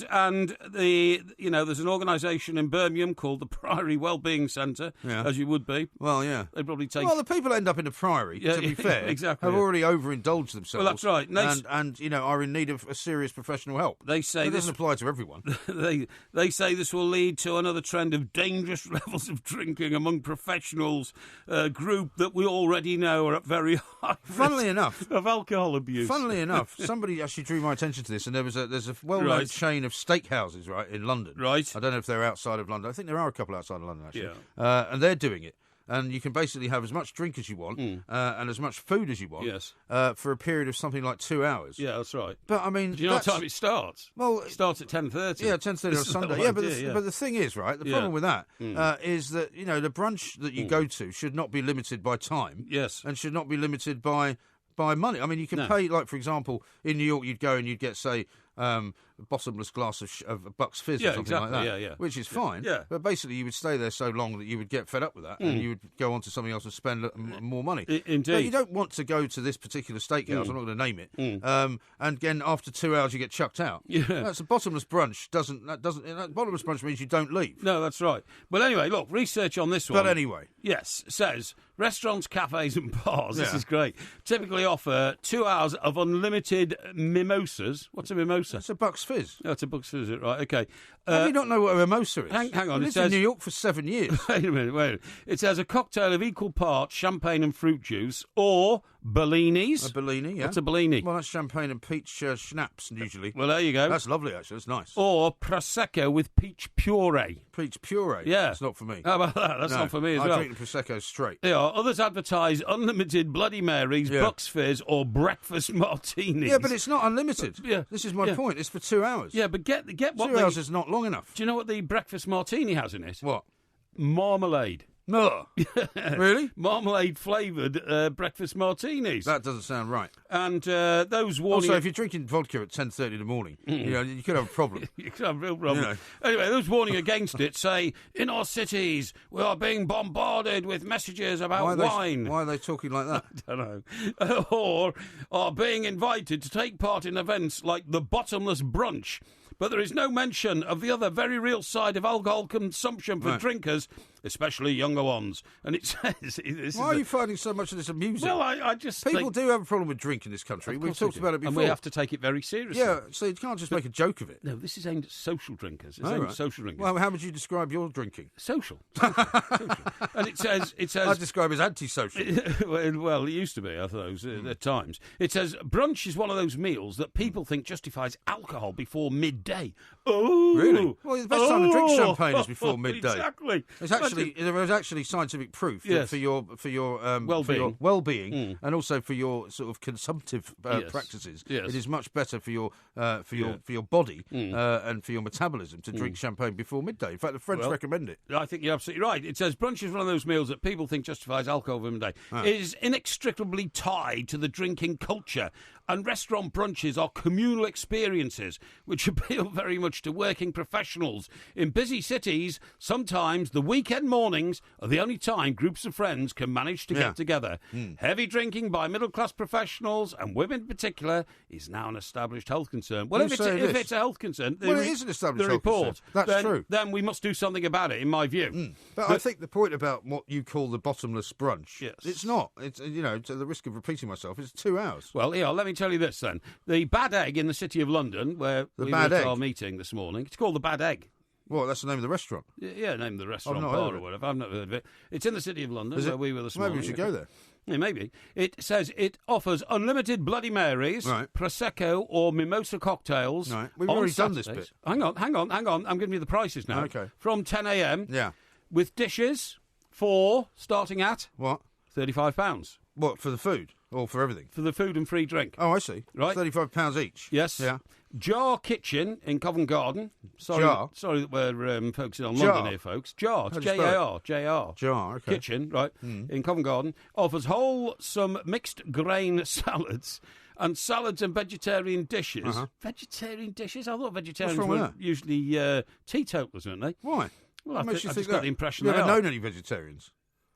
there's an organisation in Birmingham called the Parry Wellbeing Centre, as you would be. Well, yeah. They probably take. Well, the people that end up in the Priory, to be fair, exactly, have already overindulged themselves. Well, that's right. And are in need of a serious professional help. They say it doesn't apply to everyone. They say this will lead to another trend of dangerous levels of drinking among professionals, a group that we already know are at very high Funnily risk enough, of alcohol abuse. Funnily enough, somebody actually drew my attention to this, and there's a well-known chain of steakhouses, right, in London. Right. I don't know if they're outside of London. I think there are a couple outside of London, actually. Yeah. And they're doing it. And you can basically have as much drink as you want and as much food as you want for a period of something like 2 hours. Yeah, that's right. But, I mean... Do you know what time it starts? Well... It starts at 10:30. Yeah, 10:30 on Sunday. Yeah, but the thing is, right, the problem with that is that, you know, the brunch that you go to should not be limited by time. Yes. And should not be limited by money. I mean, you can pay, like, for example, in New York, you'd go and you'd get, say... a bottomless glass of Bucks Fizz or something like that, which is fine. Yeah. But basically, you would stay there so long that you would get fed up with that, and you would go on to something else and spend more money. Indeed. But you don't want to go to this particular steakhouse. I'm not going to name it. And again, after 2 hours, you get chucked out. Yeah. That's a bottomless brunch. Bottomless brunch means you don't leave. No, that's right. But anyway, look, research on this one. But anyway, yes, says restaurants, cafes, and bars. This is great. Typically offer 2 hours of unlimited mimosas. What's a mimosa? It's a Bucks Fizz. Oh, it's a Bucks Fizz, right? Okay. How do you not know what a mimosa is? Hang on. I lived in New York for 7 years. Wait a minute. It says a cocktail of equal parts champagne and fruit juice, or Bellinis. A Bellini, yeah. What's a Bellini? Well, that's champagne and peach schnapps, usually. Well, there you go. That's lovely, actually. That's nice. Or Prosecco with peach puree. Peach puree? Yeah. That's not for me. How about that? That's not for me as well. I drink the Prosecco straight. Yeah, others advertise unlimited Bloody Marys, Bucks Fizz, or breakfast martinis. Yeah, but it's not unlimited. Yeah. This is my point. It's for 2 hours. Yeah, but get what 2 hours is not long enough. Do you know what the breakfast martini has in it? What? Marmalade. No. Really? Marmalade flavoured breakfast martinis. That doesn't sound right. And those warning... Also, if you're drinking vodka at 10:30 in the morning, you could have a problem. You could have a real problem. You know. Anyway, those warning against it say, in our cities, we are being bombarded with messages about wine. Why are they talking like that? I don't know. Or are being invited to take part in events like the bottomless brunch. But there is no mention of the other very real side of alcohol consumption for drinkers, especially younger ones. And it says... Why are you finding so much of this amusing? Well, I just People think... do have a problem with drink in this country. We've talked about it before. And we have to take it very seriously. Yeah, so you can't just make a joke of it. No, this is aimed at social drinkers. It's aimed at social drinkers. Well, how would you describe your drinking? Social. And it says... I'd describe it as antisocial. Well, it used to be, I suppose, at times. It says, brunch is one of those meals that people think justifies alcohol before midday. Oh, really? Well, the best time to drink champagne is before midday. Exactly. There is actually scientific proof that for your well-being, and also for your sort of consumptive practices. Yes. It is much better for your body and for your metabolism to drink champagne before midday. In fact, the French recommend it. I think you're absolutely right. It says brunch is one of those meals that people think justifies alcohol for midday. It is inextricably tied to the drinking culture. And restaurant brunches are communal experiences which appeal very much to working professionals. In busy cities, sometimes the weekend mornings are the only time groups of friends can manage to get together. Heavy drinking by middle-class professionals, and women in particular, is now an established health concern. Well, if it's a health concern... Well, it is an established health concern. That's true. Then we must do something about it, in my view. But I think the point about what you call the bottomless brunch, it's not. It's, to the risk of repeating myself, it's 2 hours. Well, let me tell you this then. The Bad Egg in the City of London, where we were at our meeting this morning, it's called the Bad Egg. Well, that's the name of the restaurant. Yeah, name of the restaurant bar or whatever. I've never heard of it. It's in the City of London, where we were this morning. Maybe we should go there. Yeah, maybe. It says it offers unlimited Bloody Marys, Prosecco or mimosa cocktails. Right. We've already done this bit. Hang on. I'm giving you the prices now. Okay. From 10 a.m. Yeah. With dishes starting at... What? £35. What, for the food? Or for everything? For the food and free drink. Oh, I see. Right. £35 each. Yes. Yeah. Jar Kitchen in Covent Garden. Sorry that we're focusing on London here, folks. Jar. Jar. Jar. Jar, okay. Kitchen, right, in Covent Garden. Offers wholesome mixed grain salads and salads and vegetarian dishes. Vegetarian dishes? I thought vegetarians were usually teetotalers, weren't they? Why? Well, I just got the impression you they are. never known any vegetarians?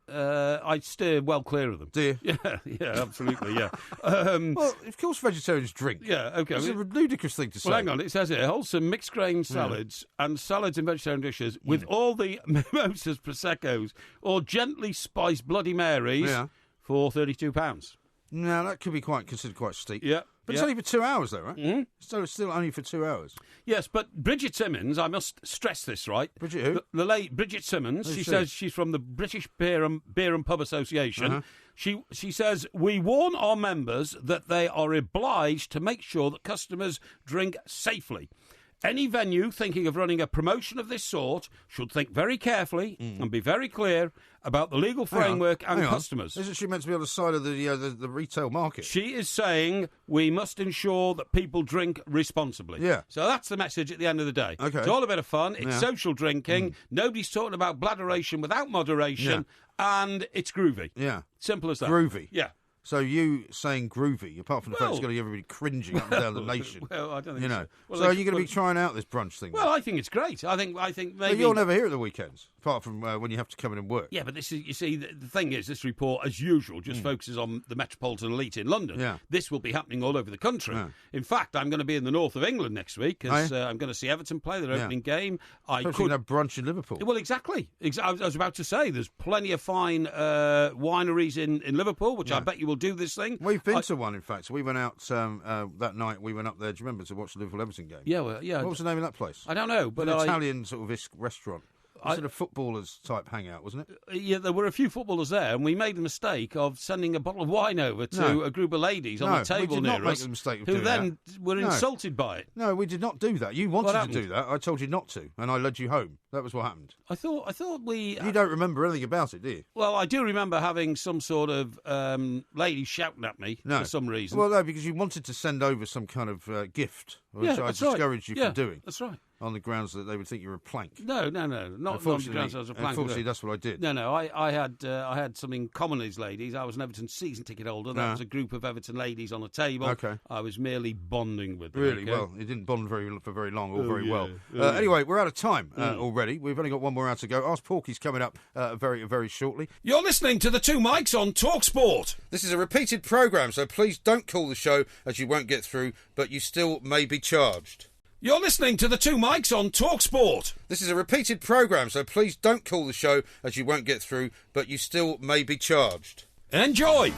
I steer well clear of them. Do you? Yeah, absolutely, yeah. Well, of course vegetarians drink. Yeah, okay. It's a ludicrous thing to say. Well, hang on, it says here, wholesome mixed grain salads and salads and vegetarian dishes with all the mimosas, Proseccos, or gently spiced Bloody Marys for £32. Now, that could be considered quite steep. Yeah. But it's only for 2 hours, though, right? Mm-hmm. So it's still only for 2 hours. Yes, but Bridget Simmons, I must stress this, right? Bridget who? The late Bridget Simmons. She says she's from the British Beer and Pub Association. Uh-huh. She says, we warn our members that they are obliged to make sure that customers drink safely. Any venue thinking of running a promotion of this sort should think very carefully and be very clear about the legal framework and customers. Isn't she meant to be on the side of the retail market? She is saying we must ensure that people drink responsibly. Yeah. So that's the message at the end of the day. Okay. It's all a bit of fun. It's social drinking. Nobody's talking about bladderation without moderation. And it's groovy. Yeah. Simple as that. Groovy. Yeah. So you saying groovy, apart from the fact it's going to get everybody cringing up and down the nation. Well, I don't think you know. Well, so are you going to be trying out this brunch thing? Well, I think it's great. I think maybe. But you're never here at the weekends, apart from when you have to come in and work. Yeah, but this is, you see, the thing is, this report, as usual, just focuses on the metropolitan elite in London. Yeah. This will be happening all over the country. Yeah. In fact, I'm going to be in the north of England next week because I'm going to see Everton play their opening game. You can have brunch in Liverpool. Well, exactly. I was about to say, there's plenty of fine wineries in Liverpool, which I bet you will do this thing. We've been to one, in fact. So we went out that night. We went up there. Do you remember to watch the Liverpool-Everton game? Yeah, well, yeah. What was the name of that place? I don't know, but an Italian sort of restaurant. Was it a footballers type hangout, wasn't it? Yeah, there were a few footballers there, and we made the mistake of sending a bottle of wine over to a group of ladies on the table near us, we did not make the mistake of who doing then that. were insulted by it. No, we did not do that. You wanted to do that. I told you not to, and I led you home. That was what happened. I thought we. You don't remember anything about it, do you? Well, I do remember having some sort of lady shouting at me for some reason. Well, no, because you wanted to send over some kind of gift, which I discouraged you from doing. That's right. On the grounds that they would think you were a plank. No, not on the grounds I was a plank. Unfortunately, that's what I did. No, I had something in common with these ladies. I was an Everton season ticket holder. That was a group of Everton ladies on a table. Okay. I was merely bonding with them. Really? Okay? Well, it didn't bond for very long or very well. Yeah. Anyway, we're out of time already. We've only got one more hour to go. Ask Porky's coming up very shortly. You're listening to the Two Mics on TalkSport. This is a repeated programme, so please don't call the show as you won't get through, but you still may be charged. You're listening to the Two Mics on TalkSport. This is a repeated programme, so please don't call the show as you won't get through, but you still may be charged. Enjoy!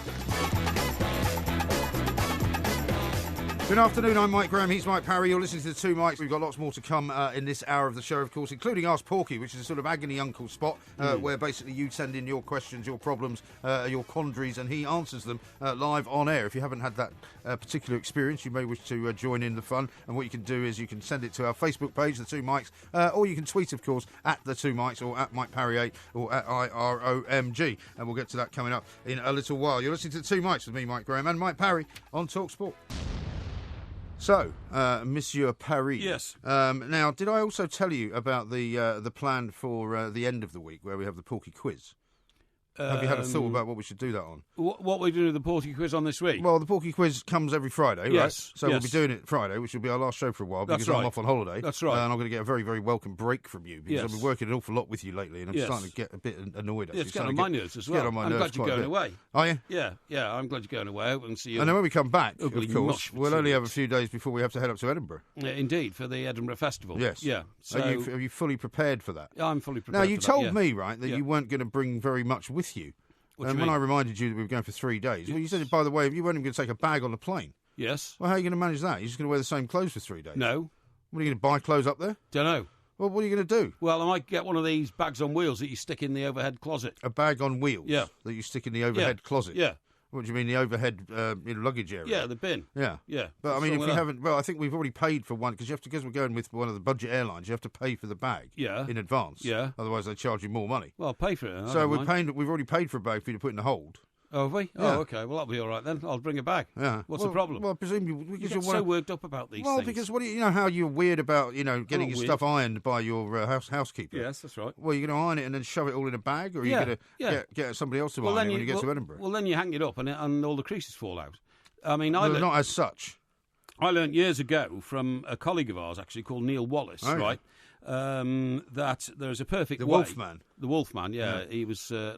Good afternoon, I'm Mike Graham, he's Mike Parry, you're listening to the Two Mics. We've got lots more to come in this hour of the show, of course, including Ask Porky, which is a sort of agony uncle spot where basically you send in your questions, your problems, your quandaries, and he answers them live on air. If you haven't had that particular experience, you may wish to join in the fun, and what you can do is you can send it to our Facebook page, The Two Mics, or you can tweet, of course, at The Two Mics, or at Mike Parry 8, or at IROMG, and we'll get to that coming up in a little while. You're listening to The Two Mics with me, Mike Graham, and Mike Parry on TalkSport. So, Monsieur Parry. Yes. Now, did I also tell you about the plan for the end of the week, where we have the Porky quiz? Have you had a thought about what we should do that on? What we do with the Porky quiz on this week? Well, the Porky quiz comes every Friday, yes, right? So we'll be doing it Friday, which will be our last show for a while because I'm off on holiday. That's right. And I'm going to get a very, very welcome break from you because I've been working an awful lot with you lately and I'm starting to get a bit annoyed. It's getting on my nerves as well. I'm glad you're going away. Are you? Yeah, I'm glad you're going away. I hope and see you. And then when we come back, of course, we'll only have a few days before we have to head up to Edinburgh. Indeed, for the Edinburgh Festival. Yes. Yeah. So are you fully prepared for that? I'm fully prepared. Now, you told me, right, that you weren't going to bring very much with you. And when I reminded you that we were going for 3 days, well, you said, by the way, you weren't even going to take a bag on the plane. Yes. Well, how are you going to manage that? You're just going to wear the same clothes for 3 days? No. What are you going to buy clothes up there? Don't know. Well, what are you going to do? Well, I might get one of these bags on wheels that you stick in the overhead closet. A bag on wheels? Yeah. That you stick in the overhead closet? Yeah. What do you mean, the overhead luggage area? Yeah, the bin. Yeah. Yeah. But, I mean, if you haven't... Well, I think we've already paid for one, because we're going with one of the budget airlines, you have to pay for the bag in advance. Yeah. Otherwise, they charge you more money. Well, I'll pay for it. So we've already paid for a bag for you to put in the hold. Oh, have we? Yeah. Oh, okay. Well, that'll be all right then. I'll bring it back. Yeah. What's the problem? Well, presumably because you're so worked up about these things. Well, because you know how you're weird about getting your stuff ironed by your housekeeper. Yes, that's right. Well, you're going to iron it and then shove it all in a bag, or are you going to get somebody else to iron it when you get to Edinburgh? Well, then you hang it up and all the creases fall out. I mean, not as such. I learned years ago from a colleague of ours, actually, called Neil Wallace, right? That there's a perfect way. The Wolfman. The Wolfman, he was a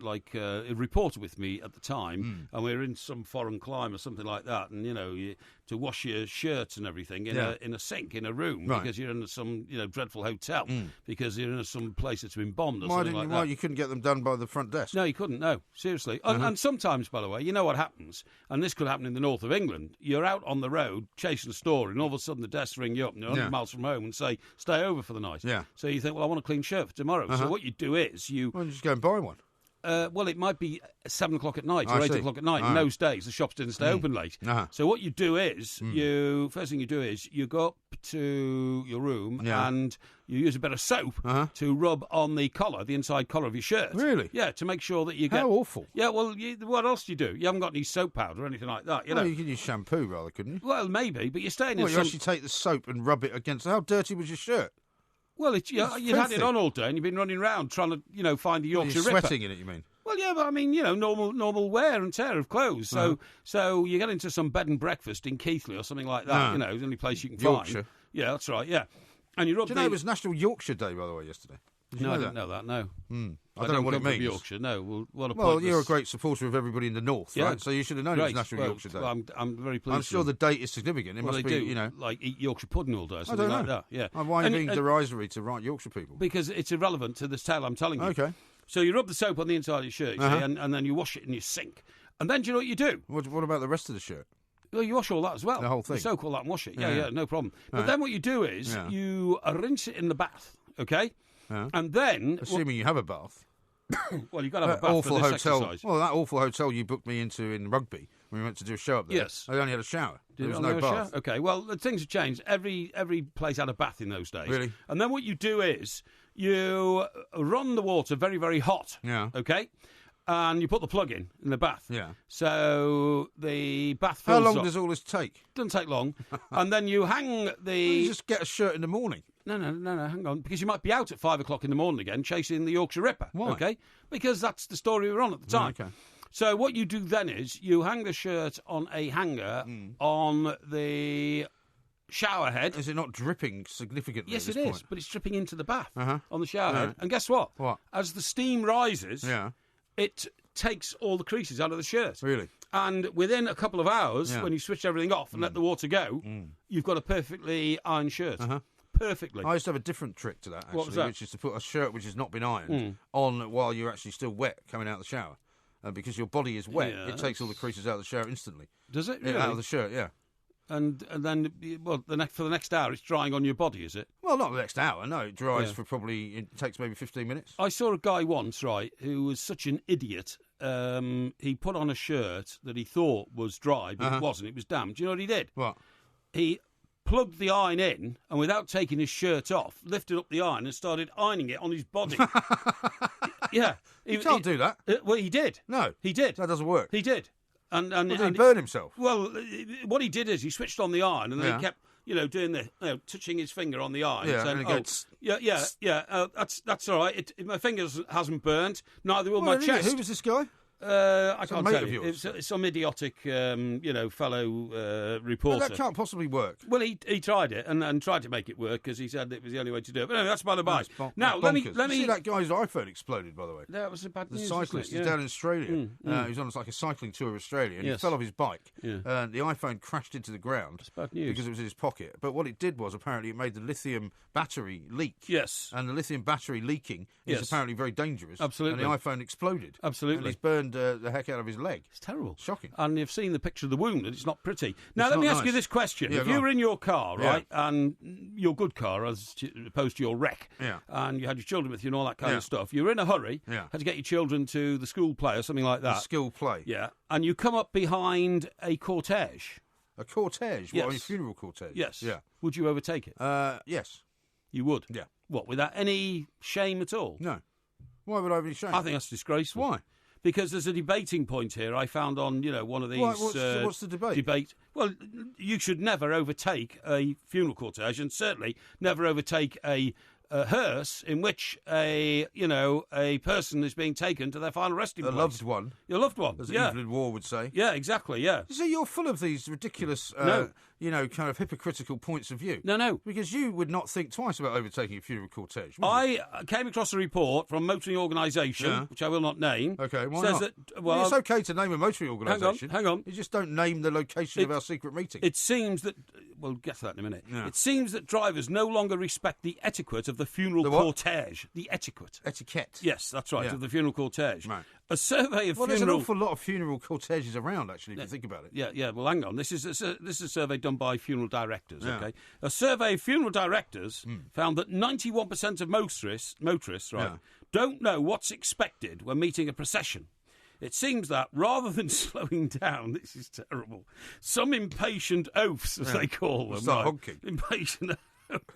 reporter with me at the time, and we were in some foreign clime or something like that, and to wash your shirts and everything in a sink in a room because you're in some dreadful hotel because you're in some place that's been bombed or something like that. Why you couldn't get them done by the front desk? No, you couldn't. No, seriously. And sometimes, by the way, you know what happens, and this could happen in the north of England. You're out on the road chasing a story, and all of a sudden the desk ring you up, and you're 100 miles from home, and say, "Stay over for the night." Yeah. So you think, "Well, I want a clean shirt for tomorrow." So what you do is you just go and buy one. Well, it might be 7 o'clock at night or 8 o'clock at night. In those days, the shops didn't stay open late. So what you do is, first thing you do is you go up to your room and you use a bit of soap to rub on the collar, the inside collar of your shirt. Really? Yeah, to make sure that you get... How awful. Yeah, well, what else do you do? You haven't got any soap powder or anything like that, you know. You could use shampoo rather, couldn't you? Well, maybe, but you're staying in you actually take the soap and rub it against... How dirty was your shirt? Well, you'd had it on all day and you've been running around trying to, find the Yorkshire Ripper. You're sweating in it, you mean? Well, yeah, but I mean, normal wear and tear of clothes. So you get into some bed and breakfast in Keighley or something like that. The only place you can Yorkshire. find. Yeah, that's right. Yeah, and you rub. Do you know it was National Yorkshire Day, by the way, yesterday? No, I didn't know that. No, I don't know what it means. Yorkshire. No, well, you're a great supporter of everybody in the north, right? So you should have known it was National Yorkshire Day. Well, I'm very pleased. I'm sure the date is significant. It must be, like eat Yorkshire pudding all day, or something like that. Yeah. Why are you being derisory to right Yorkshire people? Because it's irrelevant to this tale I'm telling you. Okay. So you rub the soap on the inside of your shirt, you see, and then you wash it in your sink. And then do you know what you do? What about the rest of the shirt? Well, you wash all that as well. The whole thing? You soak all that and wash it. Yeah, no problem. But then what you do is you rinse it in the bath, okay? And then... Assuming you have a bath. Well, you've got to have a bath for this exercise. Well, that awful hotel you booked me into in Rugby when we went to do a show up there. Yes. They only had a shower. There was no bath. Shower? Okay, well, things have changed. Every place had a bath in those days. Really? And then what you do is you run the water very, very hot. Yeah. Okay? And you put the plug in the bath. Yeah. So the bath fills up. How long up. Does all this take? Doesn't take long. And then you hang the... You just get a shirt in the morning. No, hang on. Because you might be out at 5 o'clock in the morning again chasing the Yorkshire Ripper. Why? Okay? Because that's the story we were on at the time. Okay. So what you do then is you hang the shirt on a hanger on the shower head. Is it not dripping significantly? Yes, at this it point? is. But it's dripping into the bath on the shower head. And guess what? What? As the steam rises, it takes all the creases out of the shirt. Really? And within a couple of hours, when you switch everything off and let the water go, you've got a perfectly ironed shirt. Perfectly. I used to have a different trick to that, actually, What was that? which is to put a shirt which has not been ironed on while you're actually still wet coming out of the shower. Because your body is wet, it takes all the creases out of the shower instantly. Does it? Really? Out of the shirt, yeah. And then, well, for the next hour, it's drying on your body, is it? Well, not the next hour, no. It dries for it takes maybe 15 minutes. I saw a guy once, right, who was such an idiot. He put on a shirt that he thought was dry, but it wasn't. It was damp. Do you know what he did? What? He plugged the iron in, and without taking his shirt off, lifted up the iron and started ironing it on his body. Yeah. You can't do that. Well, he did. No. He did. That doesn't work. He did. And did he burn himself? Well, what he did is he switched on the iron, and then he kept, doing the, touching his finger on the iron. Yeah, saying, and it goes, that's all right. My fingers hasn't burnt. Neither will my chest. Who was this guy? I can't mate tell of you. yours? It's some idiotic, fellow reporter. Well, that can't possibly work. Well, he tried it and tried to make it work because he said it was the only way to do it. But anyway, that's by the by. Now, let me. You see that guy's iPhone exploded, by the way. That was a bad news. The cyclist. He's down in Australia. He was on like a cycling tour of Australia, and he fell off his bike. Yeah. The iPhone crashed into the ground. That's bad news because it was in his pocket. But what it did was apparently it made the lithium battery leak. Yes. And the lithium battery leaking is apparently very dangerous. Absolutely. And the iPhone exploded. Absolutely. And he's burned the heck out of his leg. It's terrible. Shocking. And you've seen the picture of the wound, and it's not pretty. Now, let me ask you this question. If you were in your car, right, and your good car as opposed to your wreck, and you had your children with you and all that kind of stuff, you were in a hurry, had to get your children to the school play or something like that. The school play. Yeah. And you come up behind a cortege. A cortege? Yes. What, a funeral cortege? Yes. Yeah. Would you overtake it? Yes. You would? Yeah. What, without any shame at all? No. Why would I have any shame? I think that's disgraceful. Why? Because there's a debating point here I found on, one of these... What's the debate? Well, you should never overtake a funeral cortege, and certainly never overtake a hearse in which a person is being taken to their final resting place. A loved one. Your loved one, as Evelyn Waugh would say. Yeah, exactly, yeah. You see, you're full of these ridiculous kind of hypocritical points of view. No. Because you would not think twice about overtaking a funeral cortege. I came across a report from a motoring organisation, which I will not name. Okay, why says not? That, it's okay to name a motoring organisation. Hang on. You just don't name the location of our secret meeting. It seems that... We'll get to that in a minute. Yeah. It seems that drivers no longer respect the etiquette of the funeral cortege. The etiquette. Etiquette. Yes, that's right, of the funeral cortege. Right. A survey of there's an awful lot of funeral corteges around, actually, if you think about it. Yeah. Well, hang on. This is a survey done by funeral directors. Yeah. Okay. A survey of funeral directors found that 91% of motorists, don't know what's expected when meeting a procession. It seems that rather than slowing down, this is terrible. Some impatient oafs, as they call them, start honking. Impatient.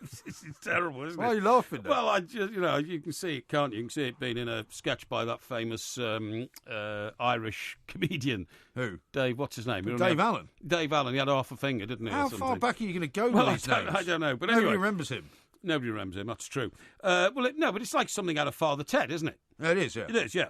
This is terrible, isn't it? Why are you laughing at? Well, I just, you can see it, can't you? You can see it being in a sketch by that famous Irish comedian. Who? Dave, what's his name? Dave Allen. Dave Allen, he had half a finger, didn't he? How far back are you going to go with these names? I don't know, but Nobody anyway. remembers him. Nobody remembers him, that's true. But it's like something out of Father Ted, isn't it? It is, yeah. It is, yeah.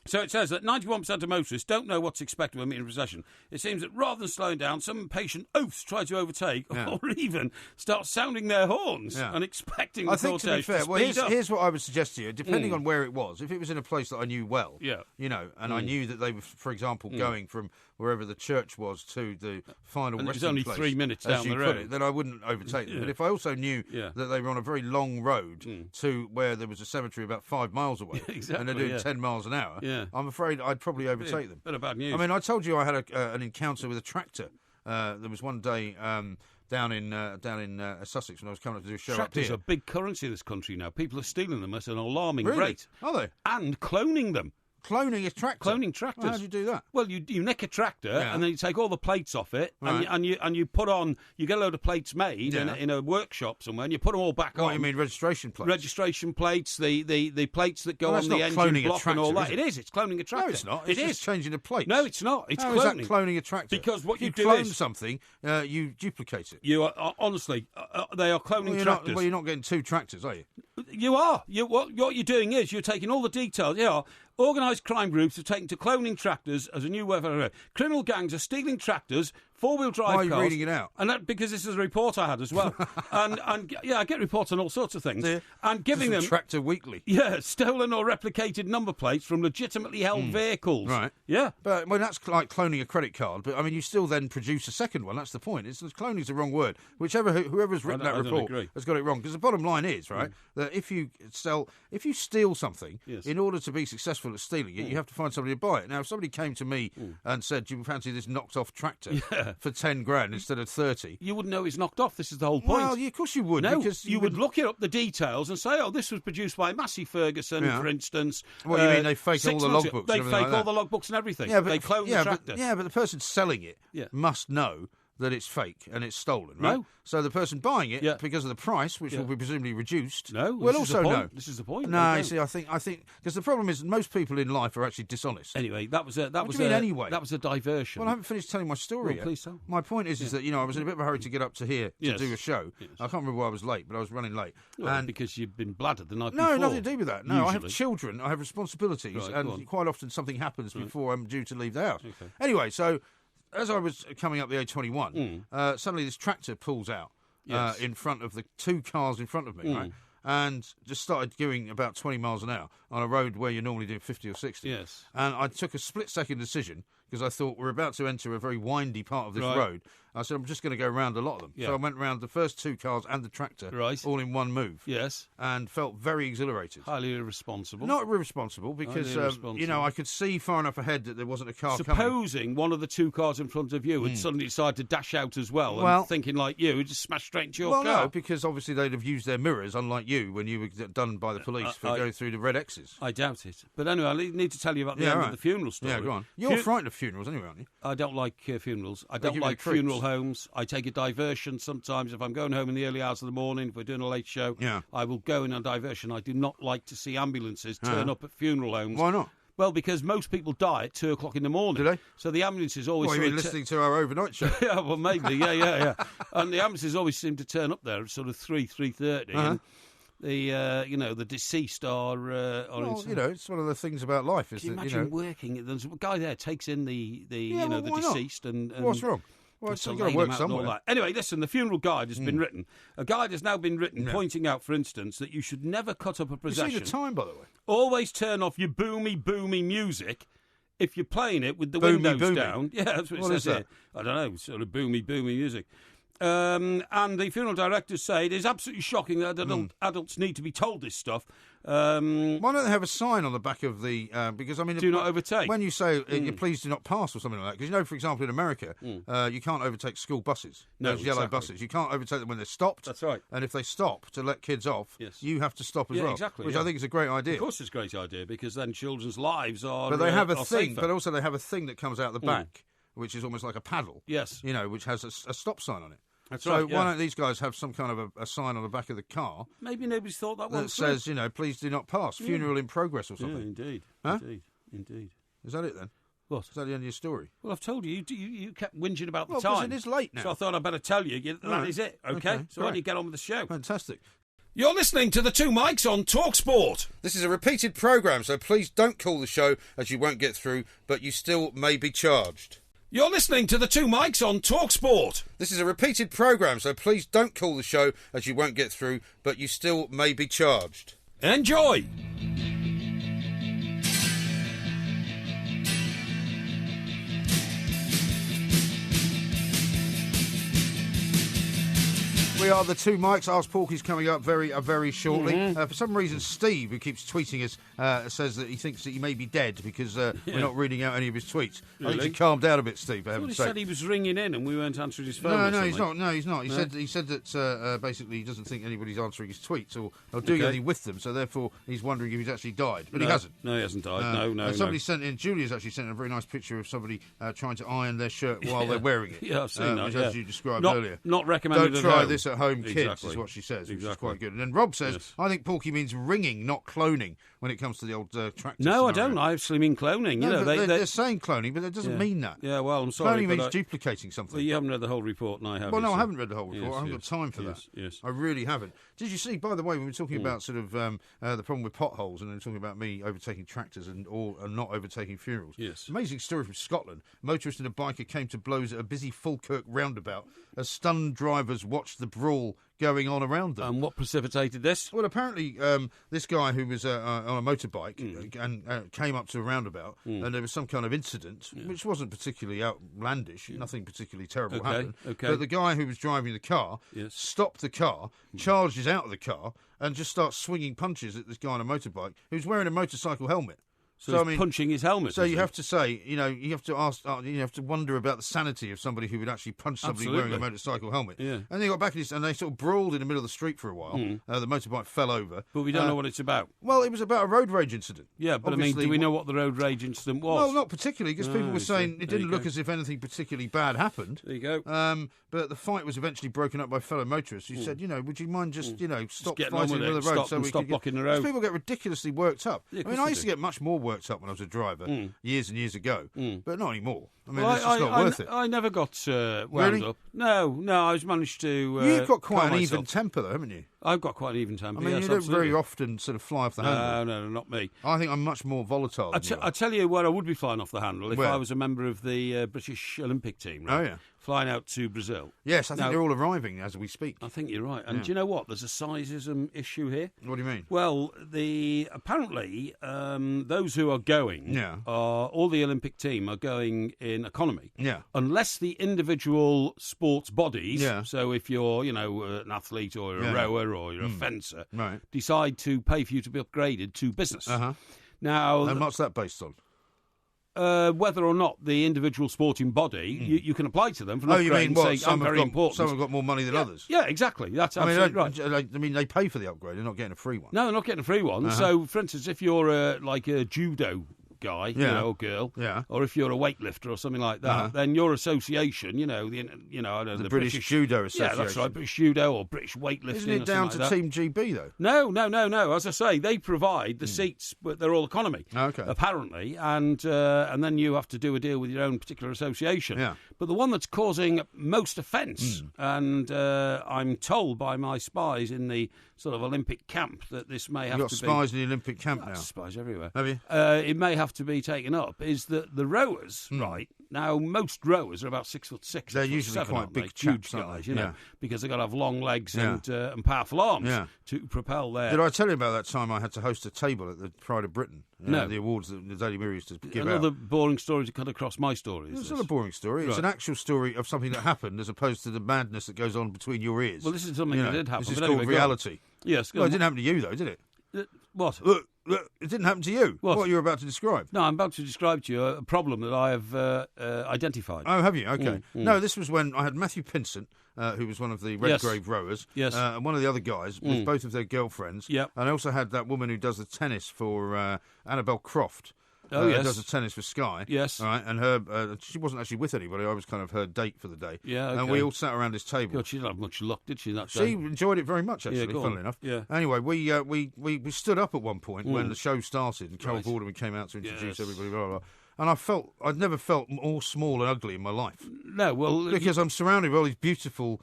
So it says that 91% of motorists don't know what's expected when meeting a procession. It seems that rather than slowing down, some impatient oafs try to overtake or even start sounding their horns and expecting the cortege to be fair, speed up. Here's what I would suggest to you. Depending on where it was, if it was in a place that I knew well, and I knew that they were, for example, going from wherever the church was to the final resting place. It was only 3 minutes down the road. Then I wouldn't overtake them. But if I also knew that they were on a very long road to where there was a cemetery about 5 miles away, and they're doing 10 miles an hour, I'm afraid I'd probably overtake them. Bit of bad news. I mean, I told you I had an encounter with a tractor. There was one day down in Sussex when I was coming up to do a show up here. Tractors are a big currency in this country now. People are stealing them at an alarming Really? rate. Are they? And cloning them. Cloning a tractor? Cloning tractors. Well, how do you do that? Well, you nick a tractor and then you take all the plates off it and you put on. You get a load of plates made in a workshop somewhere and you put them all back on. What, you mean registration plates? Registration plates, the plates that go on the engine block tractor, and all that. It is. It's cloning a tractor. No, it's not. It's just changing the plates. No, it's not. It's How cloning. is that cloning a tractor? Because what you do clone is something, you duplicate it. You are honestly, they are cloning tractors. You're not getting two tractors, are you? You are. What you're doing is you're taking all the details. Organised crime groups have taken to cloning tractors as a new way of... Criminal gangs are stealing tractors, four-wheel drive cars... Why are you reading it out? And that, because this is a report I had as well. and I get reports on all sorts of things. And giving them... Tractor Weekly. Yeah, stolen or replicated number plates from legitimately held vehicles. Right. Yeah. But that's like cloning a credit card. But, I mean, you still then produce a second one. That's the point. Cloning's the wrong word. Whoever's written that report has got it wrong. Because the bottom line is, right, that if you steal something, in order to be successful at stealing it, you have to find somebody to buy it. Now, if somebody came to me and said, do you fancy this knocked-off tractor for 10 grand instead of 30? You wouldn't know it's knocked off. This is the whole point. Well, of course you would. No, because you would look it up the details and say, this was produced by Massey Ferguson, for instance. What, you mean they fake all the logbooks? They fake all the logbooks and everything. They clone the tractor. But the person selling it must know that it's fake and it's stolen, right? No. So the person buying it, because of the price, which will be presumably reduced, will also know. This is the point. No, you see, I think because the problem is most people in life are actually dishonest. Anyway, that was a What do you mean anyway? That was a diversion. Well, I haven't finished telling my story yet. Please tell. My point is that I was in a bit of a hurry to get up to here to do a show. Yes. I can't remember why I was late, but I was running late. Well, because you've been bladdered the night before. No, nothing to do with that. No, Usually. I have children, I have responsibilities, and quite often something happens before I'm due to leave the house. Okay. Anyway, so as I was coming up the A21, suddenly this tractor pulls out in front of the two cars in front of me, right? And just started going about 20 miles an hour on a road where you're normally doing 50 or 60. Yes. And I took a split-second decision because I thought we're about to enter a very windy part of this road. I said, I'm just going to go around a lot of them. Yeah. So I went round the first two cars and the tractor all in one move. Yes. And felt very exhilarated. Highly irresponsible. Not irresponsible because, I could see far enough ahead that there wasn't a car coming. Supposing one of the two cars in front of you had suddenly decided to dash out as well and thinking like you, just smash straight into your car. Well, no, because obviously they'd have used their mirrors, unlike you, when you were done by the police for going through the red X's. I doubt it. But anyway, I need to tell you about the end of the funeral story. Yeah, go on. You're frightened of funerals anyway, aren't you? I don't like funerals. I don't like funeral homes. I take a diversion sometimes. If I'm going home in the early hours of the morning, if we're doing a late show, I will go in on diversion. I do not like to see ambulances turn up at funeral homes. Why not? Well, because most people die at 2 o'clock in the morning. Do they? So the ambulances always... Well, you mean listening to our overnight show? Yeah, well, maybe. Yeah. And the ambulances always seem to turn up there at sort of 3:30. And the deceased are... well, it's one of the things about life. Is Can you that, imagine working? There's a guy there takes in the deceased. and... What's wrong? Well, So you've got to lay work them out and all somewhere. that. Anyway, listen, the funeral guide has been written. A guide has now been written pointing out, for instance, that you should never cut up a You procession. see the time, by the way. Always turn off your boomy music if you're playing it with the Boomy, windows boomy. down. Yeah, that's what it What says is that? here. I don't know, sort of boomy music. And the funeral directors say it is absolutely shocking that adults need to be told this stuff. Why don't they have a sign on the back of the... because, I mean... Do not overtake. When you say, please do not pass or something like that, because, you know, for example, in America, you can't overtake school buses. No, those yellow exactly. buses. You can't overtake them when they're stopped. That's right. And if they stop to let kids off, you have to stop as well. Exactly, which I think is a great idea. Of course it's a great idea, because then children's lives are But they have a are thing, safer. but also they have a thing that comes out the back, which is almost like a paddle. Yes. You know, which has a stop sign on it. That's so right, yeah. why don't these guys have some kind of a sign on the back of the car Maybe nobody's thought that one that through. says, you know, please do not pass, funeral in progress or Yeah, something? indeed. Huh? Indeed. Is that it then? What? Is that the end of your story? Well, I've told you. You kept whinging about the Well, 'cause time. it is late now. So I thought I'd better tell you. That Right. is it, okay? So why great. don't you get on with the show? Fantastic. You're listening to the Two Mics on TalkSport. This is a repeated programme, so please don't call the show as you won't get through, but you still may be charged. You're listening to the Two Mics on TalkSport. This is a repeated programme, so please don't call the show as you won't get through, but you still may be charged. Enjoy. We are the Two Mics. Ask Porky's coming up very shortly. For some reason, Steve, who keeps tweeting us, says that he thinks that he may be dead because we're not reading out any of his tweets. I think you should calm down a bit, Steve, for Well, he heaven's said sake. he was ringing in and we weren't answering his phone. or No, he's something. not. No, he's not. He said that basically he doesn't think anybody's answering his tweets or doing anything with them, so therefore he's wondering if he's actually died. But he hasn't. No, he hasn't died. No. And somebody sent in, Julia's actually sent in a very nice picture of somebody trying to iron their shirt while they're wearing it. Yeah, I've seen that. Which, yeah. as you described Not- earlier. Not recommended Don't at try home. this at home, kids, Exactly. is what she says, which is Exactly. quite good. And then Rob says, Yes. I think Porky means ringing, not cloning, when it comes to the old tractor No, I scenario. don't. I actually mean cloning. No, You know, but they're saying cloning, but it doesn't mean that. Yeah, well, I'm sorry. Cloning but means I- duplicating something. Well, you haven't read the whole report, and I have. Well, no, you I see. haven't read the whole report. Yes, I haven't yes, got time for yes, that. yes. I really haven't. Did you see, by the way, when we were talking about sort of the problem with potholes and then talking about me overtaking tractors and not overtaking funerals? Yes. Amazing story from Scotland. A motorist and a biker came to blows at a busy Falkirk roundabout as stunned drivers watched the brawl going on around them. And what precipitated this? Well, apparently, this guy who was on a motorbike and came up to a roundabout, and there was some kind of incident, which wasn't particularly outlandish. Nothing particularly terrible happened. Okay. But the guy who was driving the car stopped the car, charges out of the car, and just starts swinging punches at this guy on a motorbike who's wearing a motorcycle helmet. So he's punching his helmet. So is you he? have to say, you know, you have to ask, you have to wonder about the sanity of somebody who would actually punch somebody wearing a Absolutely. motorcycle helmet. Yeah. And they got back and they sort of brawled in the middle of the street for a while. The motorbike fell over. But we don't know what it's about. Well, it was about a road rage incident. Yeah, but I Obviously, mean, do we know what the road rage incident was? Well, not particularly, because people I were see. saying it There didn't you look go. as if anything particularly bad happened. There you go. But the fight was eventually broken up by fellow motorists who said, you know, would you mind just, you know, stop getting on fighting in with the middle it. of the road Stop and we stop could blocking the Because road. people get ridiculously worked up. Yeah, of I mean, course I they used to do. get much more worked up when I was a driver years and years ago, but not anymore. I mean, Well, it's just not worth it. I never got wound Really? up. No, I was managed to. You've got quite calm an even myself. temper, though, haven't you? I've got quite an even temper. I mean, yes, you don't absolutely. very often sort of fly off the handle. No, not me. I think I'm much more volatile than you are. I tell you where I would be flying off the handle if Where? I was a member of the British Olympic team. Right? Oh, yeah. Flying out to Brazil. Yes, I think Now- they're all arriving as we speak. I think you're right. And do you know what? There's a sizeism issue here. What do you mean? Well, apparently those who are going, are all the Olympic team are going in economy. Yeah. Unless the individual sports bodies, Yeah. so if you're, an athlete or a rower or you're a fencer, Right. decide to pay for you to be upgraded to business. Uh-huh. Now, And what's that based on? whether or not the individual sporting body, you can apply to them for an Oh, upgrade you mean and what? say, I'm Some have very got, important. Some have got more money than others. Yeah, exactly. That's I mean, absolutely right. I mean, they pay for the upgrade. They're not getting a free one. No, they're not getting a free one. So, for instance, if you're a judo guy, or girl, or if you're a weightlifter or something like that, then your association, the British Judo Yeah, Association. that's right, British Judo or British weightlifting. Isn't it or down something to like that. Team GB though? No. As I say, they provide the seats, but they're all economy, Okay. apparently, and then you have to do a deal with your own particular association. Yeah. But the one that's causing most offence, and I'm told by my spies in the sort of Olympic camp that this may have You've got to spies in the Olympic camp be now. spies everywhere. Have you? It may have to be taken up. Is that the rowers, right? Now, most rowers are about 6'6". They're usually 6'7", quite big huge chaps, aren't guys, they? you know, Yeah. because they've got to have long legs Yeah. and powerful arms Yeah. to propel their... Did I tell you about that time I had to host a table at the Pride of Britain? No. The awards that the Daily Mirror used to give Another out. boring story to cut across my story. It's not a boring story. It's Right. an actual story of something that happened as opposed to the madness that goes on between your ears. Well, this is something that did happen. This is but called anyway, go on. reality. Yes. go Well, it on. didn't happen to you, though, did it? What? Look, it didn't happen to you. What? You're about to describe. No, I'm about to describe to you a problem that I have identified. Oh, have you? Okay. No, this was when I had Matthew Pinsent, who was one of the Redgrave rowers, Yes. and one of the other guys with both of their girlfriends. Yep. And I also had that woman who does the tennis for Annabelle Croft. Oh, yes. Does the tennis for Sky. Yes. All right, and her, she wasn't actually with anybody. I was kind of her date for the day. Yeah, And okay. we all sat around this table. God, she didn't have much luck, did she? That She day? enjoyed it very much, actually, go on. funnily enough. Yeah. Anyway, we stood up at one point when the show started, and Carol Right. Vorderman came out to introduce Yes. everybody, blah, blah, blah. And I'd never felt more small and ugly in my life. No, well, Because I'm surrounded by all these beautiful,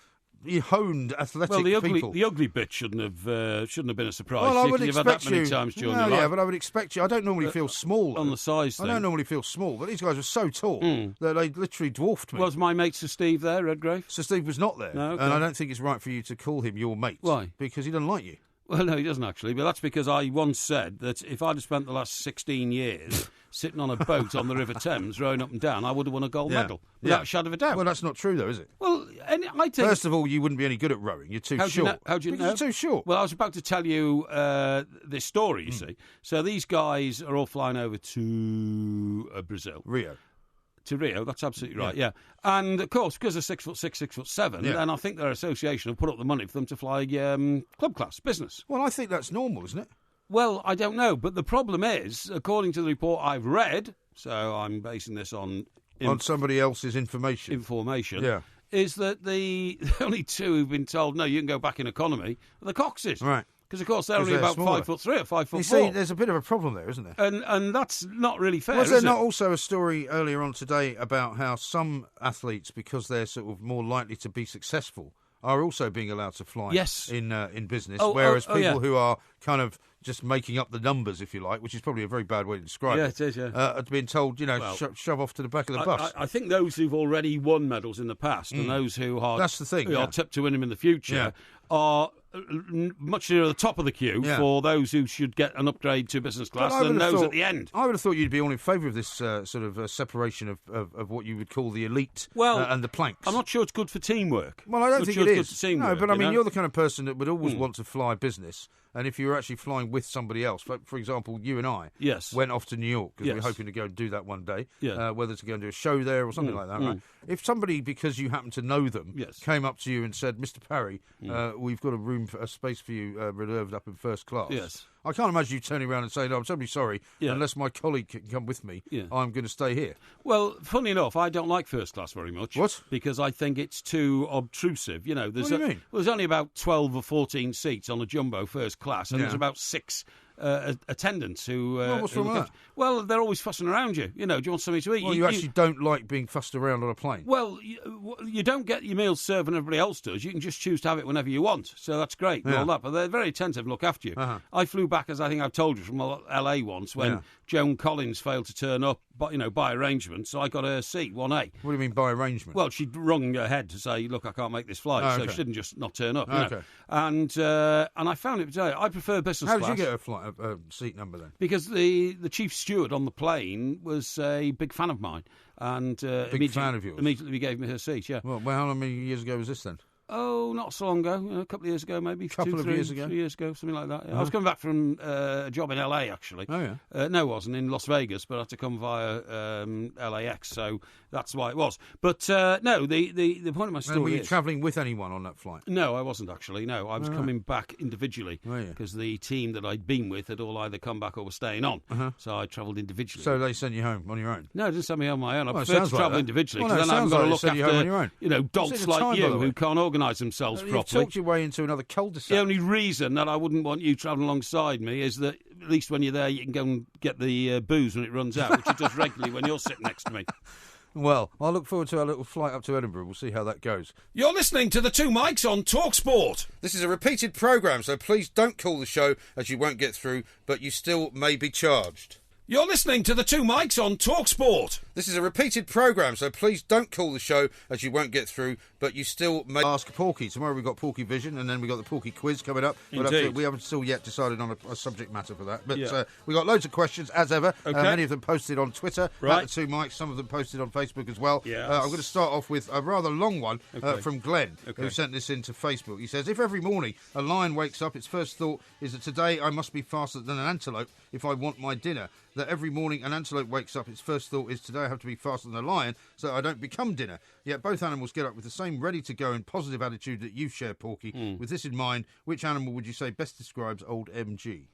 honed, athletic people. the ugly bit shouldn't have been a surprise. Well, I to you, would 'cause you've had that expect many you. times during Well, your yeah, life. but I would expect you. I don't normally feel small on the size I thing. don't normally feel small, but these guys were so tall that they literally dwarfed me. Was my mate Sir Steve there, Redgrave? So Steve was not there, No, okay. and I don't think it's right for you to call him your mate. Why? Because he doesn't like you. Well, no, he doesn't actually, but that's because I once said that if I'd have spent the last 16 years sitting on a boat on the River Thames, rowing up and down, I would have won a gold medal, without a shadow of a doubt. Well, that's not true, though, is it? Well, I think... First of all, you wouldn't be any good at rowing. You're too How do you short. know? How do you Because know? you're too short. Well, I was about to tell you this story, you see. So these guys are all flying over to Brazil. Rio. To Rio, that's absolutely right, yeah. And, of course, because they're 6'6", 6'7", then I think their association have put up the money for them to fly club class, business. Well, I think that's normal, isn't it? Well, I don't know, but the problem is, according to the report I've read, so I'm basing this on... On somebody else's information. Yeah. Is that the only two who've been told, no, you can go back in economy, are the Coxes. Right. Because, of course, they're only they're about smaller. 5'3" or 5'4". You see, there's a bit of a problem there, isn't there? And that's not really fair, Was there is not it? also a story earlier on today about how some athletes, because they're sort of more likely to be successful, are also being allowed to fly in business, whereas people who are kind of just making up the numbers, if you like, which is probably a very bad way to describe it. It is, yeah. Are being told, shove off to the back of the bus. I think those who've already won medals in the past and those who are, That's the thing, who are tipped to win them in the future are much near the top of the queue for those who should get an upgrade to business class than those at the end. I would have thought you'd be all in favour of this sort of separation of what you would call the elite and the planks. I'm not sure it's good for teamwork. Well, I don't think it is. Good for teamwork, No, but I mean, you know? you're the kind of person that would always want to fly business. And if you were actually flying with somebody else, for example, you and I went off to New York because we were hoping to go and do that one day, whether to go and do a show there or something like that. Right? If somebody, because you happen to know them, came up to you and said, "Mr. Parry, we've got a space for you reserved up in first class." Yes. I can't imagine you turning around and saying, "No, I'm terribly sorry, unless my colleague can come with me, I'm going to stay here." Well, funny enough, I don't like first class very much. What? Because I think it's too obtrusive. You know, What do you mean? There's only about 12 or 14 seats on a jumbo first class, and there's about 6 attendants who... what's wrong with that? Well, they're always fussing around you. You know, do you want something to eat? Well, you actually don't like being fussed around on a plane. Well, you don't get your meals served when everybody else does. You can just choose to have it whenever you want. So that's great and all that. But they're very attentive and look after you. I flew back, as I think I've told you, from LA once when Joan Collins failed to turn up, by arrangement. So I got her seat, 1A. What do you mean by arrangement? Well, she'd rung ahead to say, look, I can't make this flight. So she didn't just not turn up. You know? And I found it today. I prefer business class. How did you get a seat number then? Because the chief steward on the plane was a big fan of mine. And Big fan of yours? Immediately gave me her seat, yeah. Well, how many years ago was this then? Oh, not so long ago. A couple of years ago, maybe. Couple of years ago? 3 years ago, something like that. Yeah. I was coming back from a job in LA, actually. Oh, yeah? No, it wasn't. In Las Vegas, but I had to come via LAX, so that's why it was. But, no, the point of my story were you is... travelling with anyone on that flight? No, I wasn't, actually. No, I was coming back individually because the team that I'd been with had all either come back or were staying on. So I travelled individually. So they sent you home on your own? No, they didn't send me on my own. I Well, prefer to it sounds like travel that. individually Well, because no, then it I've sounds got to like look they sent you home on your own. after, dolts What's the like time, by you the way? who can't organise themselves You properly. talked your way into another cul-de-sac. The only reason that I wouldn't want you travelling alongside me is that at least when you're there, you can go and get the booze when it runs out, which it does regularly when you're sitting next to me. Well, I look forward to our little flight up to Edinburgh. We'll see how that goes. You're listening to the Two Mics on TalkSport. This is a repeated programme, so please don't call the show as you won't get through, but you still may be charged. You're listening to the Two Mics on TalkSport. This is a repeated programme, so please don't call the show as you won't get through, but you still may ask Porky. Tomorrow we've got Porky Vision, and then we've got the Porky Quiz coming up. Indeed. We haven't still yet decided on a subject matter for that. But we've got loads of questions, as ever. Many of them posted on Twitter, at the Two Mics, some of them posted on Facebook as well. Yes. I'm going to start off with a rather long one from Glenn, who sent this into Facebook. He says, if every morning a lion wakes up, its first thought is that today I must be faster than an antelope if I want my dinner. That every morning an antelope wakes up, its first thought is today I have to be faster than a lion so I don't become dinner. Yet both animals get up with the same ready-to-go and positive attitude that you share, Porky. With this in mind, which animal would you say best describes old MG?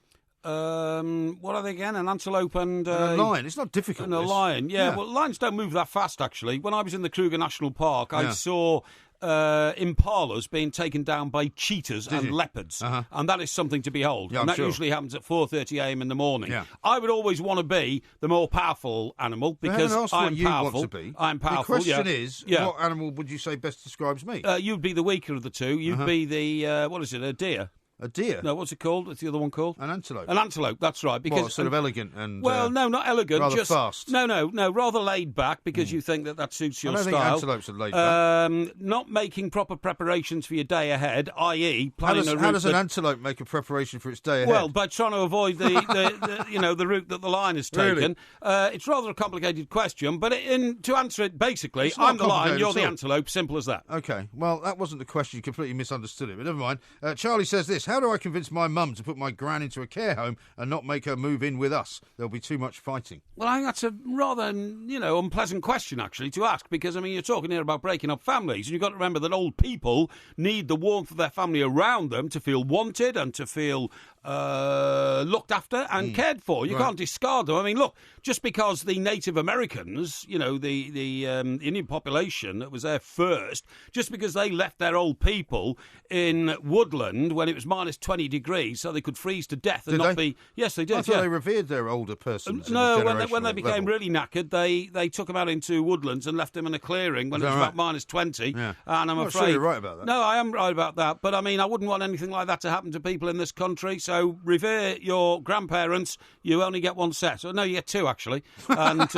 What are they again? An antelope and a lion. It's not difficult. And a lion, yeah. Well, lions don't move that fast, actually. When I was in the Kruger National Park, I saw impalas being taken down by cheetahs and leopards, and that is something to behold. Yeah, and that sure. usually happens at 4:30 a.m. in the morning. Yeah. I would always want to be the more powerful animal because I'm powerful. Want to be. I'm powerful. The question is, what animal would you say best describes me? You'd be the weaker of the two. You'd be the what is it? A deer. A deer? No, what's it called? What's the other one called? An antelope. An antelope, that's right. Because sort of elegant and... Well, no, not elegant. Rather just fast. No, rather laid back because you think that suits your I don't style. think antelopes are laid back. Not making proper preparations for your day ahead, i.e. planning a route. How does an antelope make a preparation for its day ahead? Well, by trying to avoid the route that the lion has taken. Really? It's rather a complicated question, but to answer it, basically, I'm the lion, you're the antelope, simple as that. OK, well, that wasn't the question. You completely misunderstood it, but never mind. Charlie says this, how do I convince my mum to put my gran into a care home and not make her move in with us? There'll be too much fighting. Well, I think that's a rather, unpleasant question, actually, to ask, because, you're talking here about breaking up families, and you've got to remember that old people need the warmth of their family around them to feel wanted and to feel looked after and cared for. You can't discard them. Look, just because the Native Americans, the Indian population that was there first, just because they left their old people in woodland when it was minus 20 degrees so they could freeze to death and not be... Yes, they did. I thought they revered their older persons. No, when they became really knackered, they took them out into woodlands and left them in a clearing when it was about minus 20. Yeah. And I'm not afraid... sure you're right about that. No, I am right about that. But, I wouldn't want anything like that to happen to people in this country. So revere your grandparents. You only get one set. Or no, you get two, actually. And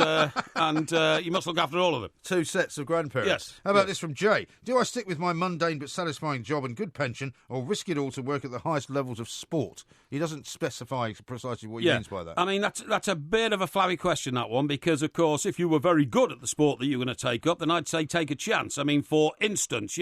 you must look after all of them. 2 sets of grandparents. Yes. How about this from Jay? Do I stick with my mundane but satisfying job and good pension, or risk it all to work at the highest levels of sport? He doesn't specify precisely what he means by that. That's a bit of a flabby question, that one, because, of course, if you were very good at the sport that you're going to take up, then I'd say take a chance. For instance,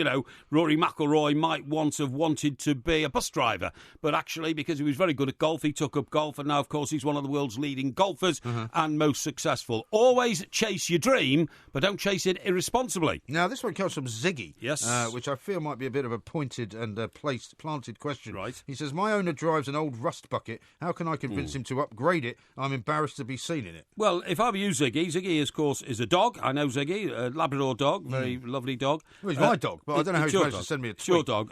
Rory McIlroy might once have wanted to be a bus driver, but actually, because he was very good at golf, he took up golf, and now, of course, he's one of the world's leading golfers and most successful. Always chase your dream, but don't chase it irresponsibly. Now, this one comes from Ziggy, yes, which I feel might be a bit of a pointed and planted question. Right. He says, my owner drives an old rust bucket. How can I convince him to upgrade it? I'm embarrassed to be seen in it. Well, if I were you, Ziggy, of course, is a dog. I know Ziggy, a Labrador dog, very lovely dog. Well, he's my dog, but I don't know how he's managed to send me a tweet. It's your dog.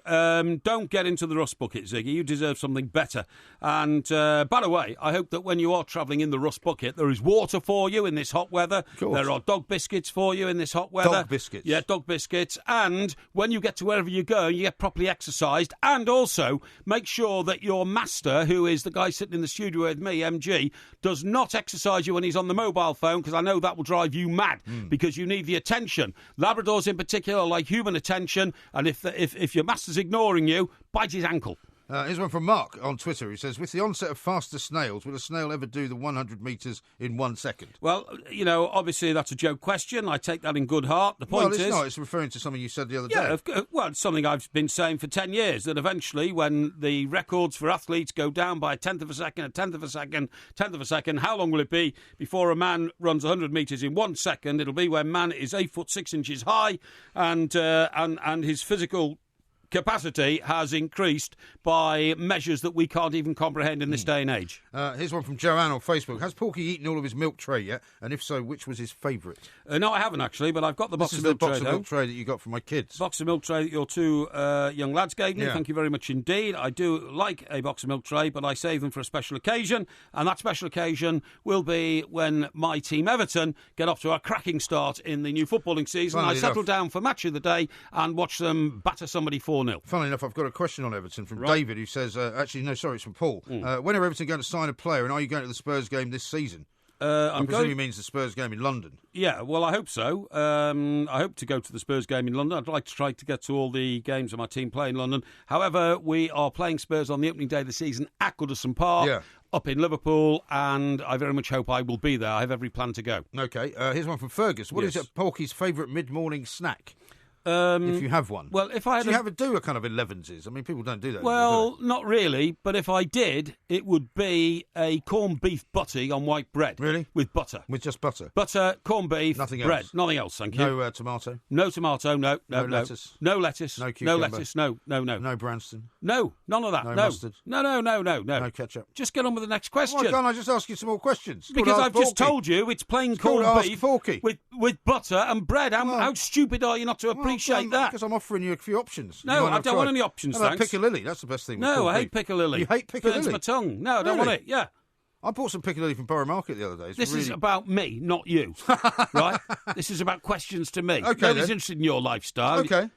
Don't get into the rust bucket, Ziggy. You deserve something better. And, by the way, I hope that when you are travelling in the rust bucket, there is water for you in this hot weather. There are dog biscuits for you in this hot weather. Dog biscuits? Yeah, dog biscuits. And when you get to wherever you go, you get properly exercised. And also, make sure that your master, who is the guy sitting in the studio with me, MG, does not exercise you when he's on the mobile phone, because I know that will drive you mad, because you need the attention. Labradors in particular like human attention, and if your master's ignoring you, bite his ankle. Here's one from Mark on Twitter. He says, with the onset of faster snails, will a snail ever do the 100 metres in 1 second? Well, obviously that's a joke question. I take that in good heart. The point is... Well, it's not. It's referring to something you said the other day. Yeah, it's something I've been saying for 10 years, that eventually when the records for athletes go down by a tenth of a second, how long will it be before a man runs 100 metres in 1 second? It'll be when man is 8 foot 6 inches high and his physical capacity has increased by measures that we can't even comprehend in this day and age. Here's one from Joanne on Facebook. Has Porky eaten all of his milk tray yet? And if so, which was his favourite? No, I haven't actually, but I've got the box of milk tray. This is the box of milk tray that you got from my kids. Box of milk tray that your two young lads gave me. Yeah. Thank you very much indeed. I do like a box of milk tray, but I save them for a special occasion, and that special occasion will be when my team Everton get off to a cracking start in the new footballing season. I settle down for match of the day and watch them batter somebody 4-0. Funnily enough, I've got a question on Everton from David, who says, it's from Paul. When are Everton going to sign a player, and are you going to the Spurs game this season? I presume he means the Spurs game in London. Yeah, well, I hope so. I hope to go to the Spurs game in London. I'd like to try to get to all the games of my team play in London. However, we are playing Spurs on the opening day of the season at Goodison Park, up in Liverpool, and I very much hope I will be there. I have every plan to go. OK, here's one from Fergus. What is Porky's favourite mid-morning snack? If you have one. Well, if I had do a kind of 11s? I mean, people don't do that. Well, anymore, do not really, but if I did, it would be a corned beef butty on white bread. Really? With butter. With just butter? Butter, corned beef, nothing bread. Else. Nothing else, thank you. No tomato? No tomato, no lettuce? No lettuce. No cucumber? No lettuce, no. No Branston? No, none of that, no. Mustard? No. No ketchup? Just get on with the next question. Why can't I just ask you some more questions? Because I've just told you it's plain corned beef with butter and bread. How stupid are you not to appreciate that? Because I'm offering you a few options. No, I don't want any options, How about thanks. Piccadilly? That's the best thing. No, I hate Piccadilly. You hate Piccadilly? Burns my tongue. No, I don't want it, yeah. I bought some Piccadilly from Borough Market the other day. This is about me, not you, right? This is about questions to me. Okay, Nobody's interested in your lifestyle. Okay,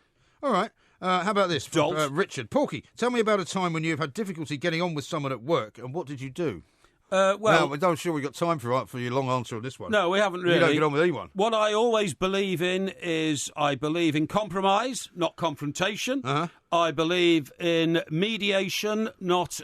all right. How about this? Dolt. Richard. Porky, tell me about a time when you've had difficulty getting on with someone at work, and what did you do? Well, I'm sure we've got time for your long answer on this one. No, we haven't really. You don't get on with anyone. What I always believe in is I believe in compromise, not confrontation. Uh-huh. I believe in mediation, not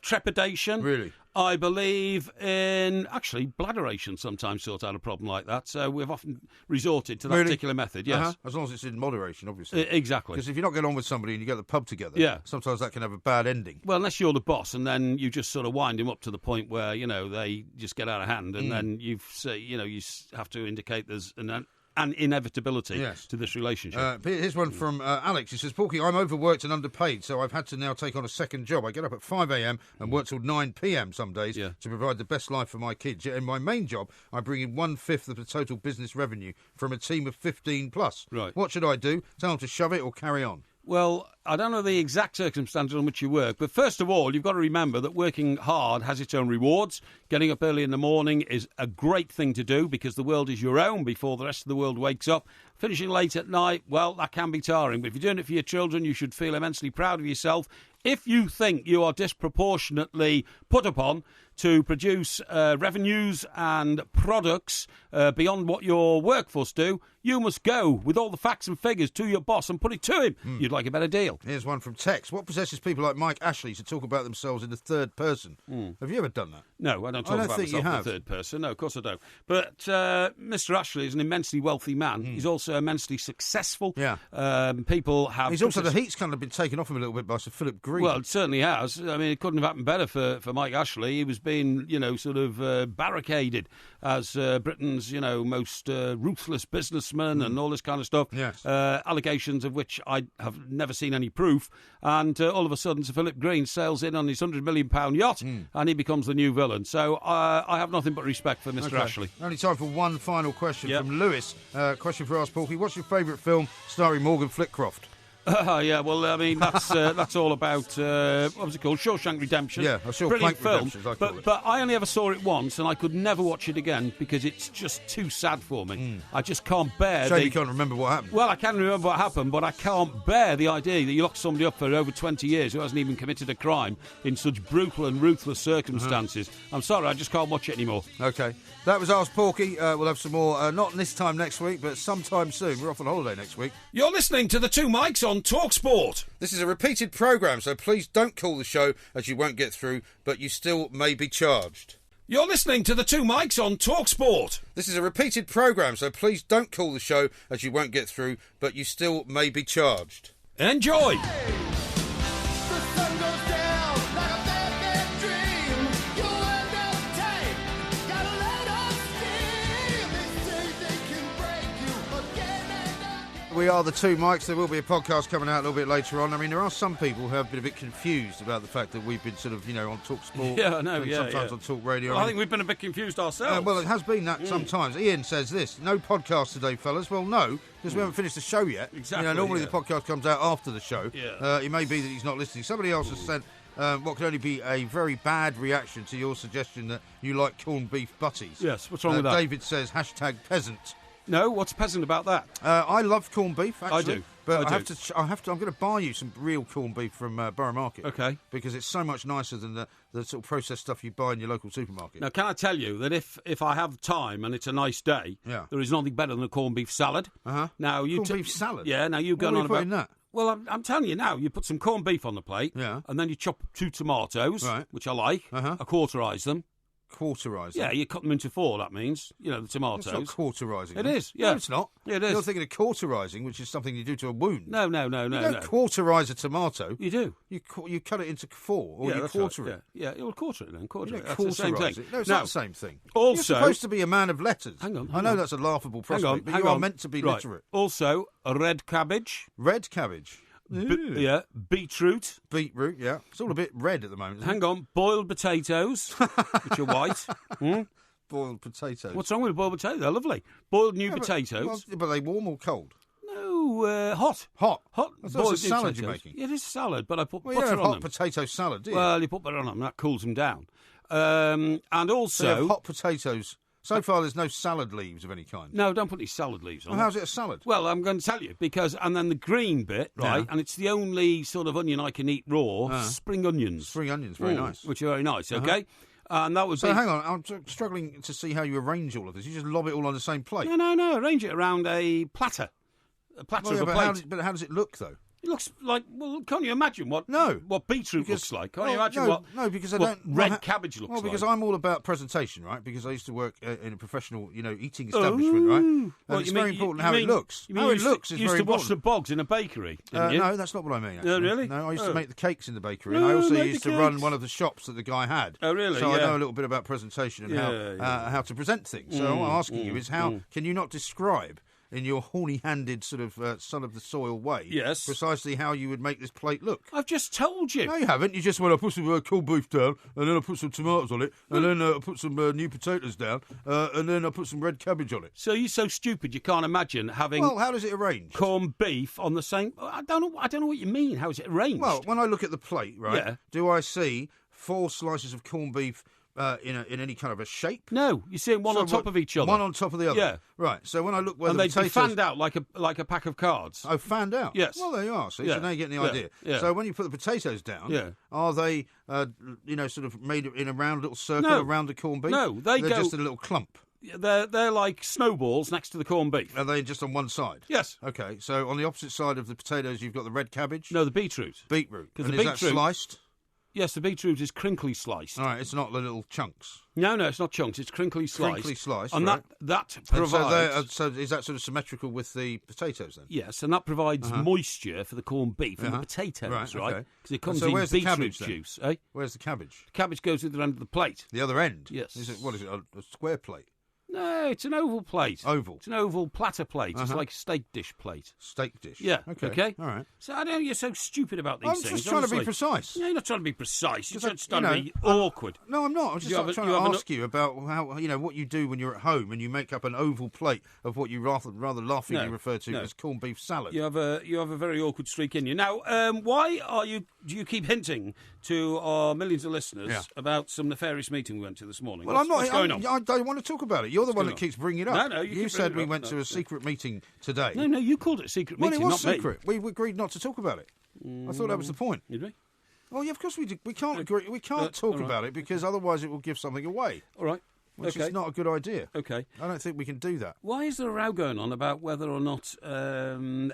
trepidation. Really? I believe in, actually, bladderation sometimes sort out a problem like that. So we've often resorted to that particular method, yes. Uh-huh. As long as it's in moderation, obviously. Exactly. Because if you're not getting on with somebody and you go to the pub together, sometimes that can have a bad ending. Well, unless you're the boss and then you just sort of wind him up to the point where, they just get out of hand and then you have to indicate there's an inevitability to this relationship. Here's one from Alex. He says, Porky, I'm overworked and underpaid, so I've had to now take on a second job. I get up at 5 a.m. and work till 9 p.m. some days to provide the best life for my kids. Yet in my main job, I bring in 1/5 of the total business revenue from a team of 15 plus. Right. What should I do? Tell them to shove it or carry on? Well, I don't know the exact circumstances on which you work, but first of all, you've got to remember that working hard has its own rewards. Getting up early in the morning is a great thing to do because the world is your own before the rest of the world wakes up. Finishing late at night, well, that can be tiring, but if you're doing it for your children, you should feel immensely proud of yourself. If you think you are disproportionately put upon to produce revenues and products beyond what your workforce do, you must go with all the facts and figures to your boss and put it to him. You'd like a better deal. Here's one from Tex. What possesses people like Mike Ashley to talk about themselves in the third person? Have you ever done that? No, I don't talk about myself in the third person. No, of course I don't. But Mr. Ashley is an immensely wealthy man. He's also immensely successful. Yeah. People have... He's also, the heat's kind of been taken off him a little bit by Sir Philip Green. Well, it certainly has. I mean, it couldn't have happened better for Mike Ashley. He was being, sort of barricaded as Britain's, most ruthless businessman and all this kind of stuff. Yes. Allegations of which I have never seen any proof. And all of a sudden, Sir Philip Green sails in on his £100 million yacht and he becomes the new villain. So I have nothing but respect for Mr. Ashley. Only time for one final question from Lewis. Question for us, Porky. What's your favourite film starring Morgan Flitcroft? Yeah, well, I mean, that's all about, what was it called? Shawshank Redemption. Yeah, I saw Brilliant film. Redemption, as I call it. But I only ever saw it once, and I could never watch it again because it's just too sad for me. I just can't bear you can't remember what happened. Well, I can remember what happened, but I can't bear the idea that you lock somebody up for over 20 years who hasn't even committed a crime in such brutal and ruthless circumstances. I'm sorry, I just can't watch it anymore. OK. That was Ask Porky. We'll have some more, not this time next week, but sometime soon. We're off on holiday next week. You're listening to the Two Mics on TalkSport. This is a repeated programme, so please don't call the show as you won't get through, but you still may be charged. You're listening to the Two Mics on TalkSport. This is a repeated programme, so please don't call the show as you won't get through, but you still may be charged. Enjoy! We are the Two Mics. There will be a podcast coming out a little bit later on. I mean, there are some people who have been a bit confused about the fact that we've been sort of, on Talk Sport. Yeah, I know, and sometimes on Talk Radio. Well, I think we've been a bit confused ourselves. Well, it has been that sometimes. Ian says this, no podcast today, fellas. Well, no, because we haven't finished the show yet. Exactly. Normally the podcast comes out after the show. Yeah. It may be that he's not listening. Somebody else has sent what could only be a very bad reaction to your suggestion that you like corned beef butties. Yes, what's wrong with that? David says, #peasant. No, what's peasant about that? I love corned beef, actually. I do. But I I'm going to buy you some real corned beef from Borough Market. Okay. Because it's so much nicer than the sort of processed stuff you buy in your local supermarket. Now, can I tell you that if I have time and it's a nice day, there is nothing better than a corned beef salad. Uh-huh. Now you corned beef salad? Yeah, now you've gone What on are you about... putting that? Well, I'm telling you now, you put some corned beef on the plate, and then you chop 2 tomatoes, which I like, I cauterise them. Cauterise them? Yeah, you cut them into 4, that means, the tomatoes. It's not cauterising. It is, yeah. No, it's not. Yeah, it is. You're thinking of cauterising, which is something you do to a wound. No. You don't cauterise a tomato. You do. You cut it into 4, or you quarter it. Yeah, you'll quarter it then. Quarter You it. don't That's the same thing. it. No, it's not the same thing. Also, you're supposed to be a man of letters. Hang on. I know that's a laughable prospect, but you are meant to be literate. Also, a red cabbage. Red cabbage. Beetroot. Beetroot, yeah. It's all a bit red at the moment. Hang on, boiled potatoes, which are white. Boiled potatoes. What's wrong with boiled potatoes? They're lovely. Boiled potatoes. But are they warm or cold? No, hot. Hot? That's a salad you're making. Yeah, it is a salad, but I put you butter don't have on hot them. potato salad, do you? Well, you put butter on them, that cools them down. And also... So you have hot potatoes. So far, there's no salad leaves of any kind. No, don't put any salad leaves on. Well, how's it a salad? Well, I'm going to tell you, and then the green bit, right, and it's the only sort of onion I can eat raw, spring onions. Spring onions, very nice. Which are very nice, okay? And that was So hang on, I'm struggling to see how you arrange all of this. You just lob it all on the same plate. No, arrange it around a platter. A platter of a plate. But how does it look, though? It looks like, well, can't you imagine what beetroot looks like? Can't you imagine what because I what don't, red cabbage looks like? Well, because I'm all about presentation, right? Because I used to work in a professional, eating establishment, right? And it's very important how it looks. How it looks is very important. You used to wash the bogs in a bakery, didn't you? No, that's not what I mean, actually. Oh, really? No, I used to make the cakes in the bakery, and I also used to run one of the shops that the guy had. Oh, really? So I know a little bit about presentation and how to present things. So what I'm asking you is can you not describe in your horny-handed sort of son of the soil way, precisely how you would make this plate look? I've just told you. No, you haven't. You just went, I put some cold beef down, and then I put some tomatoes on it, and then I put some new potatoes down, and then I put some red cabbage on it. So you're so stupid you can't imagine having... Well, how does it arrange? Corned beef on the same... I don't know what you mean. How is it arranged? Well, when I look at the plate, right, do I see 4 slices of corned beef in any kind of a shape? No, you're seeing one on top of each other. One on top of the other. Yeah. Right. So when I look where and the they'd potatoes... be fanned out like a pack of cards. Oh, fanned out? Yes. Well, there you are. So now you're getting the idea. Yeah. So when you put the potatoes down, are they, sort of made in a round little circle around the corned beef? No, they're just in a little clump. They're like snowballs next to the corned beef. Are they just on one side? Yes. Okay. So on the opposite side of the potatoes, you've got the red cabbage. No, the beetroot. Beetroot. And the is that sliced? Yes, the beetroot is crinkly sliced. All right, it's not the little chunks. No, it's not chunks. It's crinkly sliced. Crinkly sliced, and right. that provides... So is that sort of symmetrical with the potatoes then? Yes, and that provides moisture for the corned beef and the potatoes, right? Because it comes in where's the beetroot cabbage, juice. Eh? Where's the cabbage? The cabbage goes to the end of the plate. The other end? Yes. What is it, a square plate? No, it's an oval plate. Oval? It's an oval platter plate. It's like a steak dish plate. Steak dish? Yeah. Okay. All right. So I know you're so stupid about these things. I'm just trying to be precise. No, you're not trying to be precise. You're just trying to be awkward. No, I'm not. I'm just trying to ask you about how what you do when you're at home and you make up an oval plate of what you rather laughingly refer to as corned beef salad. You have a very awkward streak in you. Now, why do you keep hinting to our millions of listeners about some nefarious meeting we went to this morning? Well, What's going on? I don't want to talk about it. You're the one that keeps bringing it up. No, you said we went to a secret meeting today. No, you called it a secret meeting, Well, it was not secret. me. We agreed not to talk about it. I thought that was the point. Did we? Oh, yeah, of course we did. We can't agree. We can't talk about it because otherwise it will give something away. All right. Which is not a good idea. Okay. I don't think we can do that. Why is there a row going on about whether or not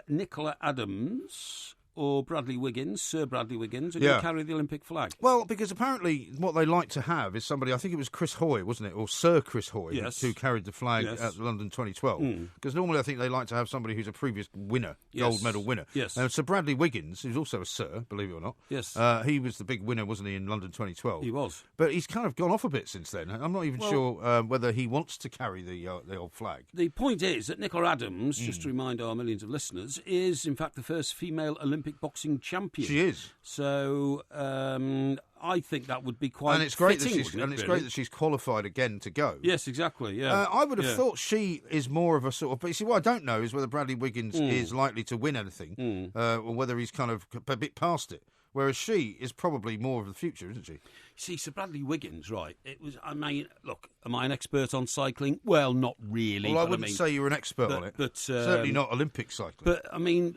Nicola Adams or Bradley Wiggins, Sir Bradley Wiggins, are going to carry the Olympic flag? Well, because apparently what they like to have is somebody, I think it was Chris Hoy, wasn't it? Or Sir Chris Hoy, who carried the flag at London 2012. Because normally I think they like to have somebody who's a previous winner, gold medal winner. Yes. Sir Bradley Wiggins, who's also a Sir, believe it or not. Yes. He was the big winner, wasn't he, in London 2012? He was. But he's kind of gone off a bit since then. I'm not even sure whether he wants to carry the old flag. The point is that Nicola Adams, just to remind our millions of listeners, is in fact the first female Olympic boxing champion. She is. So I think that would be quite and it's great fitting, great that she's qualified again to go. Yes, exactly. Yeah, I would have thought she is more of a sort of. But you see, what I don't know is whether Bradley Wiggins is likely to win anything, or whether he's kind of a bit past it. whereas she is probably more of the future, isn't she? See, Sir Bradley Wiggins, right? It was. I mean, look, am I an expert on cycling? Well, not really. Well, I wouldn't say you're an expert on it, but certainly not Olympic cycling. But I mean,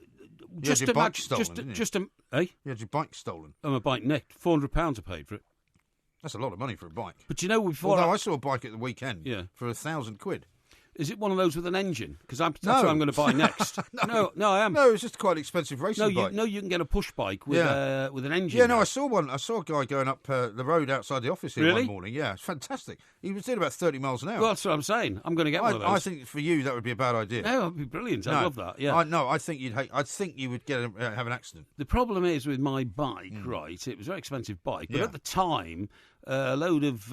just imagine, bike stolen, eh? You had your bike stolen. And my bike nicked. £400 I paid for it. That's a lot of money for a bike. But you know, before I saw a bike at the weekend for £1,000. Is it one of those with an engine? Because that's what I'm going to buy next. no, I am. No, it's just quite an expensive racing bike. You can get a push bike with an engine. Yeah, no, I saw one. I saw a guy going up the road outside the office here one morning. Yeah, it's fantastic. He was doing about 30 miles an hour. Well, that's what I'm saying. I'm going to get one of those. I think for you that would be a bad idea. No, it would be brilliant. I love that. Yeah. I think you'd hate. I think you would have an accident. The problem is with my bike, right? It was a very expensive bike, but at the time, a load of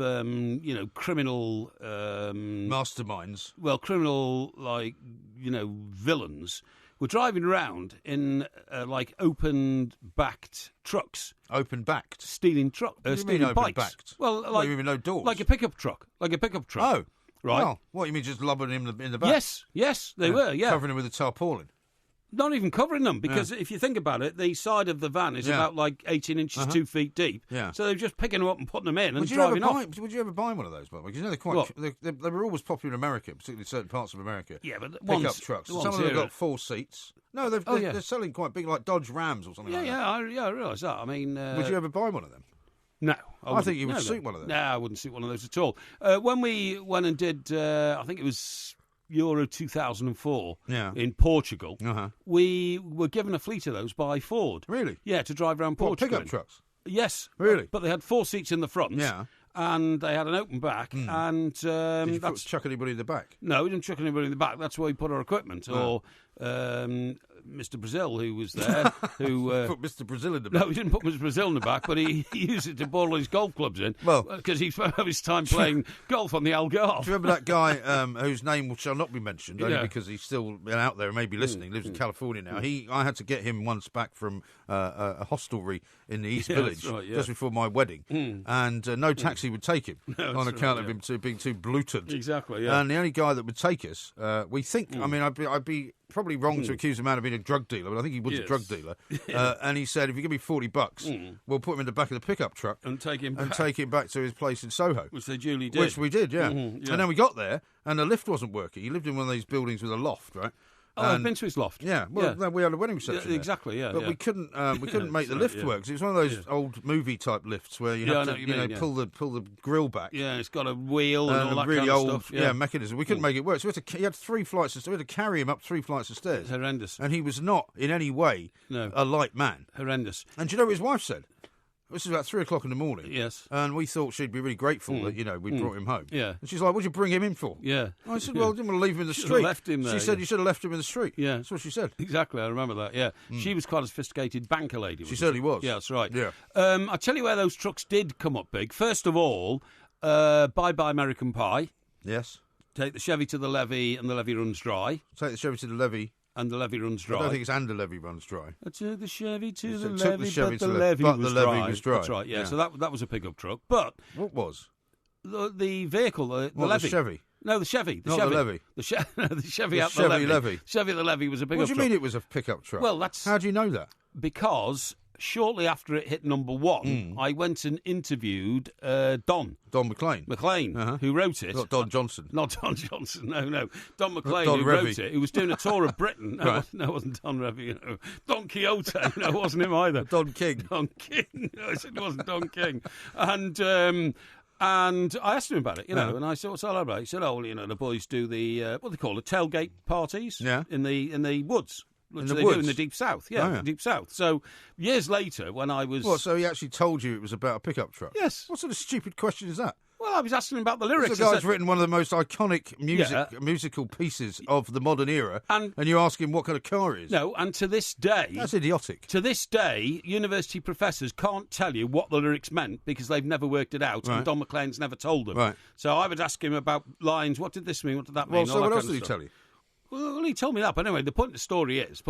criminal masterminds. Well, criminal villains were driving around in open-backed trucks. Open-backed? Stealing trucks. Stealing open-backed? Well, even no doors. Like a pickup truck. Oh, right. Well, what you mean, just lobbing him in the back? Yes, they were. Yeah, covering him with a tarpaulin. Not even covering them, because if you think about it, the side of the van is about 18 inches, 2 feet deep. Yeah. So they're just picking them up and putting them in and driving off. Would you ever buy one of those? Because they're quite. They were always popular in America, particularly certain parts of America. Yeah, but pickup trucks. Some of them have got 4 seats. No, they're selling quite big, like Dodge Rams or something like that. I realise that. I mean, would you ever buy one of them? No. I think you would suit one of them. No, I wouldn't suit one of those at all. When we went and did, I think it was Euro 2004 in Portugal, we were given a fleet of those by Ford. Really? Yeah, to drive around Portugal. Pickup trucks? Yes. Really? But they had 4 seats in the front. Yeah. And they had an open back, and did you chuck anybody in the back? No, we didn't chuck anybody in the back. That's where we put our equipment. Or Mr. Brazil, who was there, who put Mr. Brazil in the back. No, we didn't put Mr. Brazil in the back, but he used it to put all his golf clubs in. Well, because he spent his time playing golf on the Algarve. Do you remember that guy whose name shall not be mentioned, only because he's still out there and maybe listening? Lives in California now. I had to get him once back from a hostelry in the East Village just before my wedding, and no taxi would take him on account of him being too blatant. Exactly. Yeah. And the only guy that would take us, we think. I mean, I'd be probably wrong to accuse a man of being a drug dealer, but I think he was a drug dealer. And he said, if you give me $40, we'll put him in the back of the pickup truck and take him back to his place in Soho. Which they duly did. Which we did, yeah. And then we got there, and the lift wasn't working. He lived in one of these buildings with a loft, right? Oh, I've been to his loft. Yeah, well, we had a wedding reception. Yeah, exactly, yeah. But we couldn't make the lift work. 'Cause it was one of those old movie type lifts where you have to pull the grill back. Yeah, it's got a wheel and all that really kind of old stuff. Mechanism. We couldn't make it work. So he had 3 flights of stairs. We had to carry him up 3 flights of stairs. It's horrendous. And he was not in any way a light man. Horrendous. And do you know what his wife said? This is about 3 o'clock in the morning. Yes. And we thought she'd be really grateful that, we brought him home. Yeah. And she's like, what'd you bring him in for? Yeah. I said, well, I didn't want to leave him in the street. Left him there, she said, you should have left him in the street. Yeah. That's what she said. Exactly, I remember that, yeah. She was quite a sophisticated banker lady. She certainly was. Yeah, that's right. Yeah. I'll tell you where those trucks did come up big. First of all, bye-bye American Pie. Yes. Take the Chevy to the levee and the levee runs dry. Take the Chevy to the levee. And the levee runs dry. I don't think it's and the levee runs dry. I took the Chevy to the took levee, the Chevy but the to levee but was the levee dry. was dry. That's right, yeah. So that was a pickup truck. But what was? The vehicle, the levee. The Chevy? No, the Chevy. Not the levee. The Chevy the at Chevy the levee. levee. Chevy at the levee was a pickup truck. What do you mean it was a pickup truck? Well, that's... How do you know that? Because shortly after it hit number 1, I went and interviewed Don McLean. Who wrote it. Not Don Johnson. Not Don Johnson, no. Don McLean, Don who Revy. wrote it, who was doing a tour of Britain. No, Right. no, it wasn't Don Revy. No. Don Quixote. No, it wasn't him either. Don King. Don King. No, I said it wasn't Don King. And I asked him about it, and I said, what's all about? He said, the boys do the, what they call it, tailgate parties in the woods. Which they do in the Deep South, the Deep South. So, years later, when I was... What, so he actually told you it was about a pickup truck? Yes. What sort of stupid question is that? Well, I was asking him about the lyrics. The guy's written one of the most iconic musical pieces of the modern era, and you ask him what kind of car it is. No, and to this day... That's idiotic. To this day, university professors can't tell you what the lyrics meant because they've never worked it out, and Don McLean's never told them. Right. So I would ask him about lines, what did this mean, what did that mean? Well, so what else did he tell you? Well, he told me that, but anyway, the point of the story is,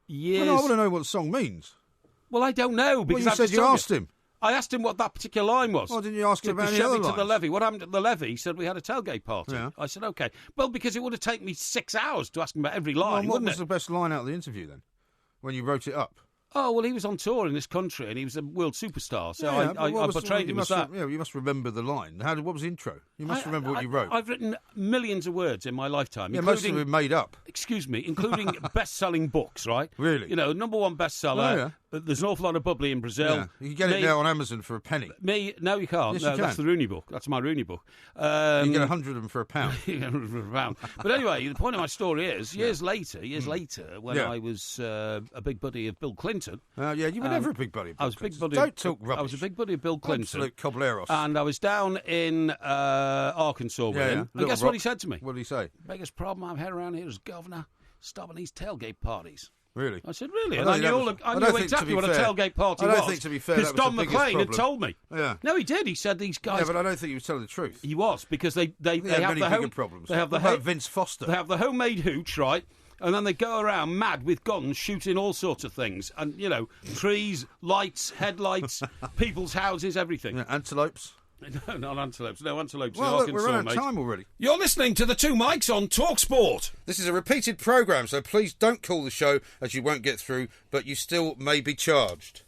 years... Well, no, I want to know what the song means. Well, I don't know, because you said you asked him. I asked him what that particular line was. Well, didn't you ask him about the any other Chevy lines? to the levee. What happened at the levee? He said we had a tailgate party. Yeah. I said, OK. Well, because it would have taken me 6 hours to ask him about every line, What wouldn't was it? the best line out of the interview, then, when you wrote it up? Oh, well, he was on tour in this country and he was a world superstar. So I portrayed him as that. You must remember the line. What was the intro? You must remember what you wrote. I've written millions of words in my lifetime. Yeah, most of them made up. Excuse me, including best-selling books, right? Really? You know, number one bestseller. Oh, yeah. There's an awful lot of bubbly in Brazil. Yeah. You can get it now on Amazon for a penny. No, you can't. Yes, no, you can. That's the Rooney book. That's my Rooney book. You can get 100 of them for a pound. You get 100 for a pound. But anyway, the point of my story is, years later, when I was a big buddy of Bill Clinton. You were never a big buddy of Bill I was a big Clinton. buddy. Don't talk rubbish. I was a big buddy of Bill Clinton. Absolute cobbleros. And I was down in Arkansas with him. And guess what he said to me? What did he say? Biggest problem I've had around here is governor stopping these tailgate parties. Really? I said, really? And I knew exactly what a tailgate party was. I don't think, to be fair, because that was Don the biggest McLean had problem. told me. Yeah. No, he did. He said these guys... Yeah, but I don't think he was telling the truth. He was, because they have many the bigger problems. They have the what about Vince Foster? They have the homemade hooch, right? And then they go around mad with guns, shooting all sorts of things. And, you know, trees, lights, headlights, people's houses, everything. Yeah, antelopes. No, not antelopes. No, antelopes Well, in look, Arkansas, we're out mate. of time already. You're listening to the Two Mics on TalkSport. This is a repeated programme, so please don't call the show, as you won't get through, but you still may be charged.